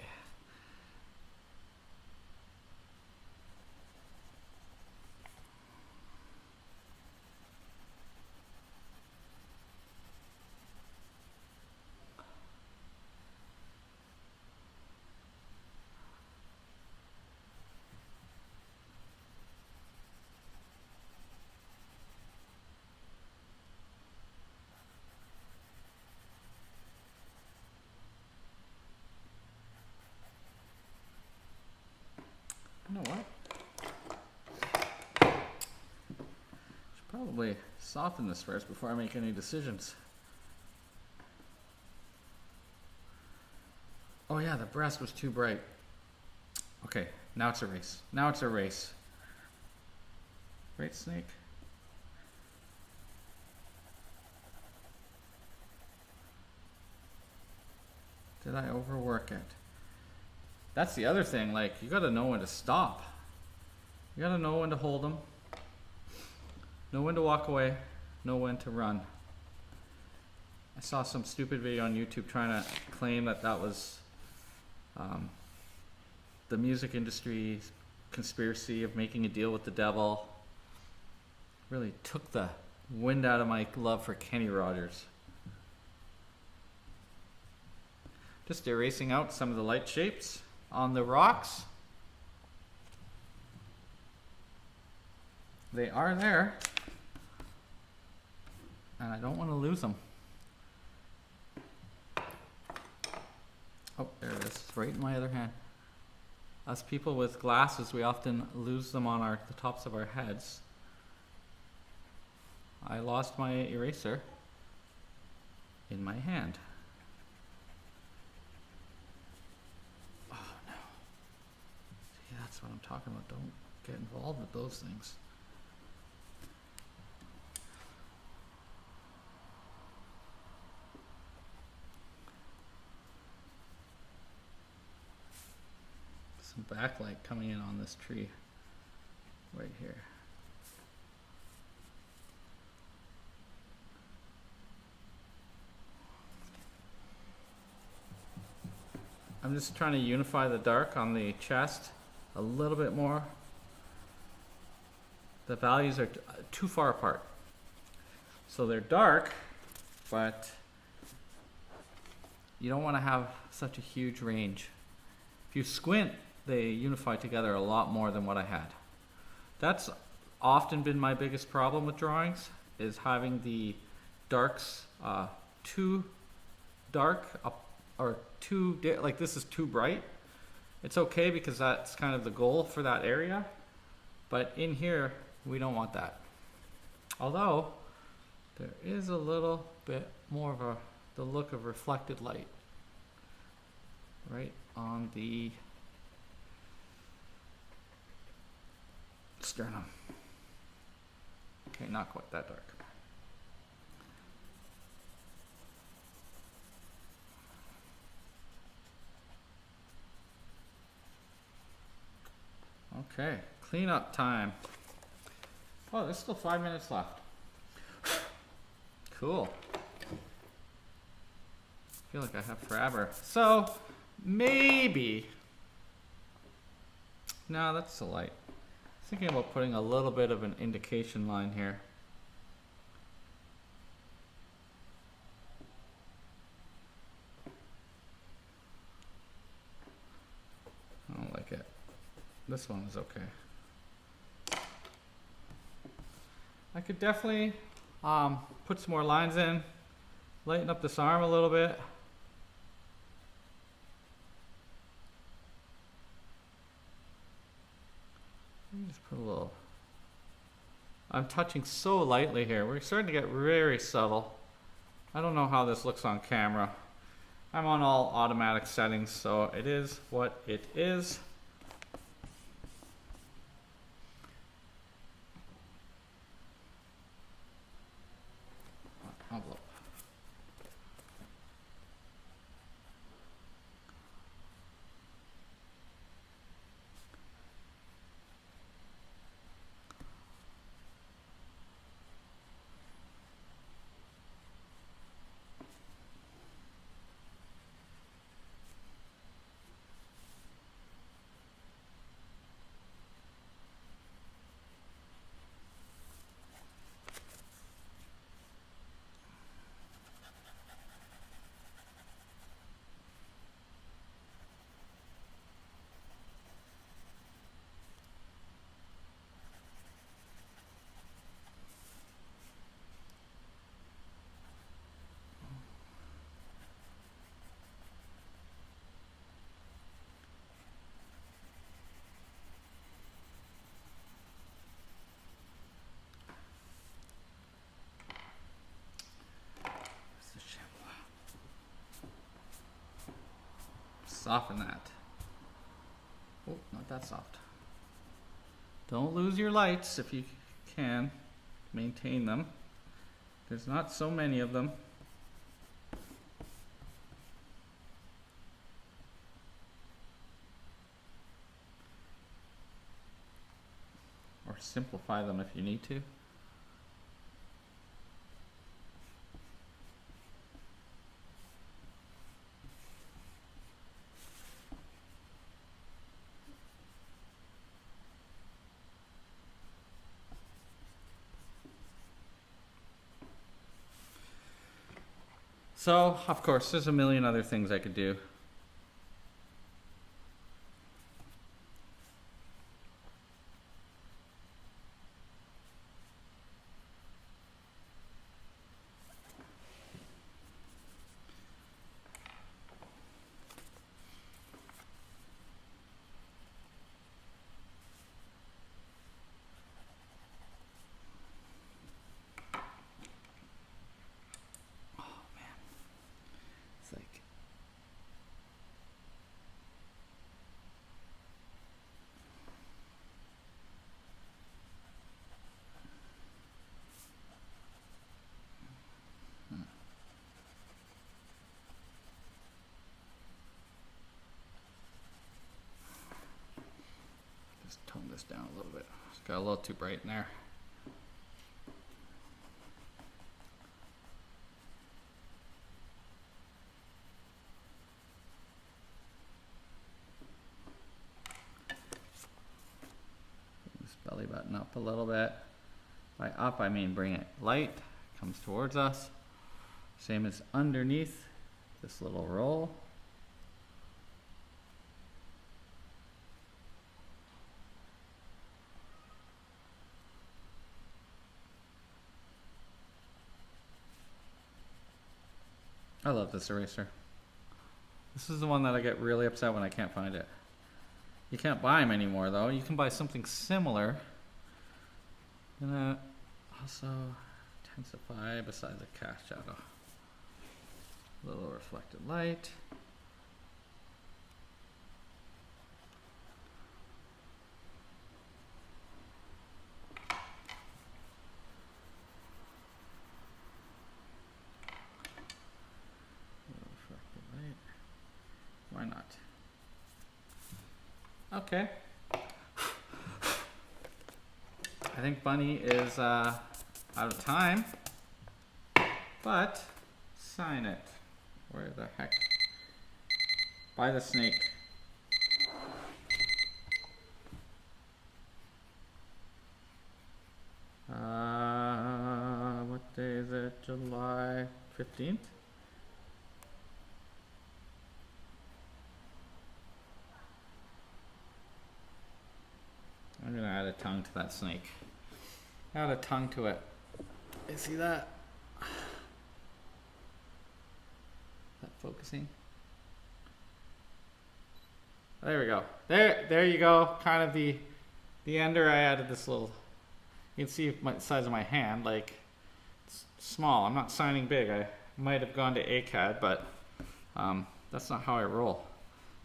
You know what? Should probably soften this first before I make any decisions. Oh yeah, the breast was too bright. Okay, now it's a race. Now it's a race. Right, snake? Did I overwork it? That's the other thing, like, you gotta know when to stop. You gotta know when to hold them, know when to walk away, know when to run. I saw some stupid video on YouTube trying to claim that that was the music industry's conspiracy of making a deal with the devil. Really took the wind out of my love for Kenny Rogers. Just erasing out some of the light shapes on the rocks. They are there, and I don't want to lose them. Oh, there it is. It's right in my other hand. Us people with glasses, we often lose them on the tops of our heads. I lost my eraser in my hand. That's what I'm talking about. Don't get involved with those things. Some backlight coming in on this tree right here. I'm just trying to unify the dark on the chest a little bit more. The values are too far apart. So they're dark, but you don't want to have such a huge range. If you squint, they unify together a lot more than what I had. That's often been my biggest problem with drawings, is having the darks too dark or too, like this is too bright. It's okay because that's kind of the goal for that area, but in here we don't want that. Although there is a little bit more of the look of reflected light right on the sternum. Okay, not quite that dark. Okay, cleanup time. Oh, there's still 5 minutes left. Cool. I feel like I have forever. So, maybe. No, that's the light. Thinking about putting a little bit of an indication line here. I don't like it. This one is okay. I could definitely put some more lines in, lighten up this arm a little bit. Just put a little. I'm touching so lightly here. We're starting to get very subtle. I don't know how this looks on camera. I'm on all automatic settings, so it is what it is. Envelope. Soften that. Oh, not that soft. Don't lose your lights if you can. Maintain them. There's not so many of them. Or simplify them if you need to. So, of course, there's a million other things I could do. Tone this down a little bit. It's got a little too bright in there. Bring this belly button up a little bit. By up, I mean bring it light, comes towards us. Same as underneath this little roll. I love this eraser. This is the one that I get really upset when I can't find it. You can't buy them anymore though. You can buy something similar. And also intensify besides the cast shadow. A little reflected light. Why not? Okay. I think Bunny is out of time, but sign it. Where the heck? By the snake. What day is it? July 15th? I'm gonna add a tongue to that snake. Add a tongue to it. You see that? Is that focusing? There we go. There you go. Kind of the ender. I added this little. You can see the size of my hand. Like it's small. I'm not signing big. I might have gone to ACAD, but that's not how I roll.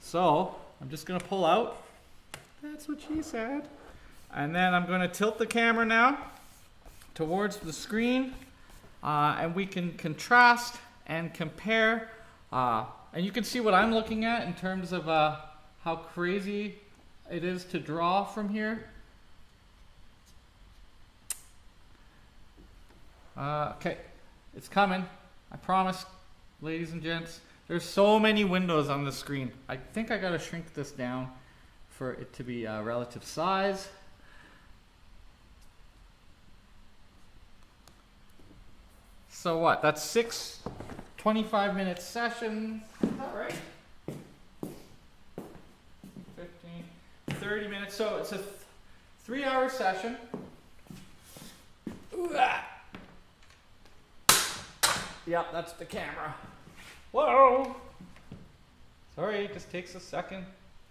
So I'm just gonna pull out. That's what she said. And then I'm going to tilt the camera now towards the screen, and we can contrast and compare, and you can see what I'm looking at in terms of how crazy it is to draw from here. Okay, it's coming. I promise, ladies and gents. There's so many windows on the screen. I think I got to shrink this down for it to be relative size. So what? That's 6 25-minute sessions. Is that right? 15, 30 minutes. So it's a 3-hour session. Yep, that's the camera. Whoa! Sorry, it just takes a second.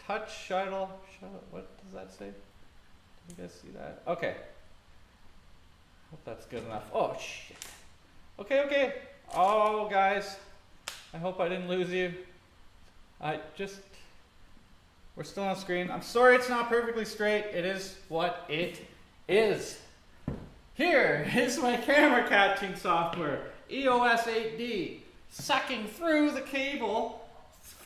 Touch shuttle. What does that say? Did you guys see that? Okay. Hope that's good enough. Oh, shit. Okay. Oh, guys. I hope I didn't lose you. We're still on screen. I'm sorry it's not perfectly straight. It is what it is. Here is my camera catching software, EOS 8D, sucking through the cable,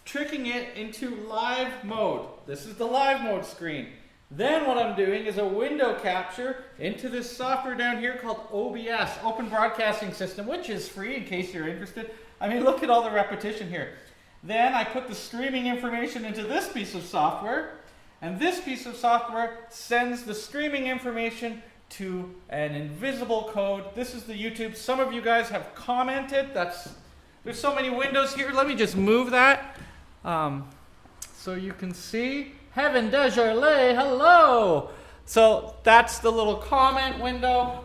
tricking it into live mode. This is the live mode screen. Then what I'm doing is a window capture into this software down here called OBS, Open Broadcasting System, which is free in case you're interested. I mean, look at all the repetition here. Then I put the streaming information into this piece of software, and this piece of software sends the streaming information to an invisible code. This is the YouTube. Some of you guys have commented. There's so many windows here. Let me just move that so you can see. Heaven Desjardins, hello! So that's the little comment window,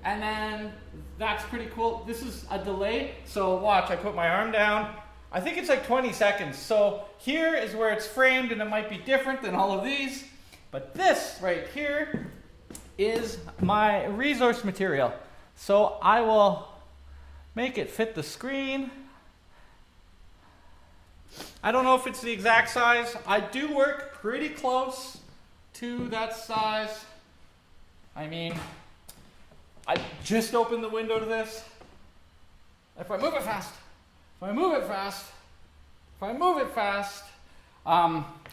and then that's pretty cool. This is a delay, so watch, I put my arm down. I think it's like 20 seconds. So here is where it's framed, and it might be different than all of these, but this right here is my resource material. So I will make it fit the screen. I don't know if it's the exact size. I do work pretty close to that size. I mean, I just opened the window to this. If I move it fast,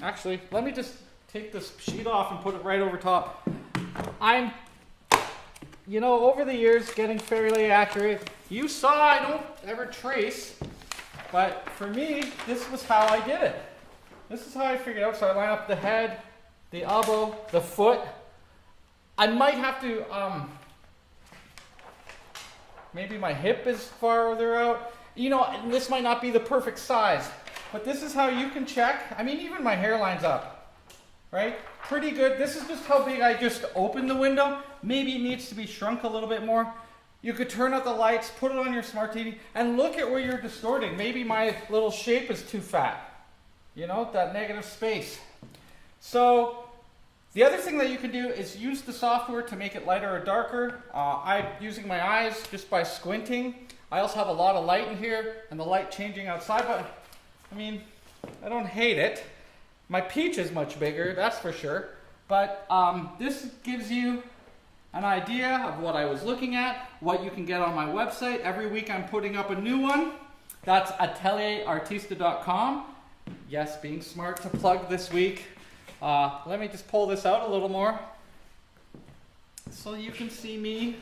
actually, let me just take this sheet off and put it right over top. I'm, over the years getting fairly accurate. You saw I don't ever trace. But for me, this was how I did it. This is how I figured out. So I line up the head, the elbow, the foot. I might have to Maybe my hip is farther out. You know, and this might not be the perfect size, but this is how you can check. I mean, even my hairline's up, right? Pretty good. This is just how big I just opened the window. Maybe it needs to be shrunk a little bit more. You could turn out the lights, put it on your smart TV, and look at where you're distorting. Maybe my little shape is too fat. You know, that negative space. So the other thing that you can do is use the software to make it lighter or darker. I'm using my eyes just by squinting. I also have a lot of light in here and the light changing outside, but I mean, I don't hate it. My peach is much bigger, that's for sure. But this gives you an idea of what I was looking at, what you can get on my website. Every week I'm putting up a new one. That's atelierartista.com. Yes, being smart to plug this week. Let me just pull this out a little more so you can see me.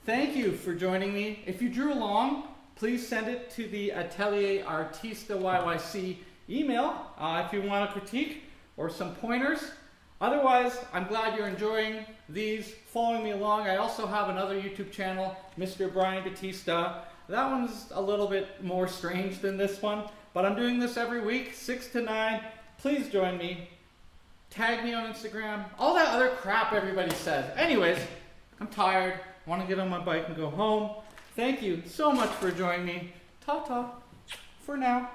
Thank you for joining me. If you drew along, please send it to the Atelier Artista YYC email if you want a critique or some pointers. Otherwise, I'm glad you're enjoying these, following me along. I also have another YouTube channel, Mr. Brian Batista. That one's a little bit more strange than this one, but I'm doing this every week, 6 to 9. Please join me. Tag me on Instagram. All that other crap everybody says. Anyways, I'm tired. Want to get on my bike and go home. Thank you so much for joining me. Ta-ta for now.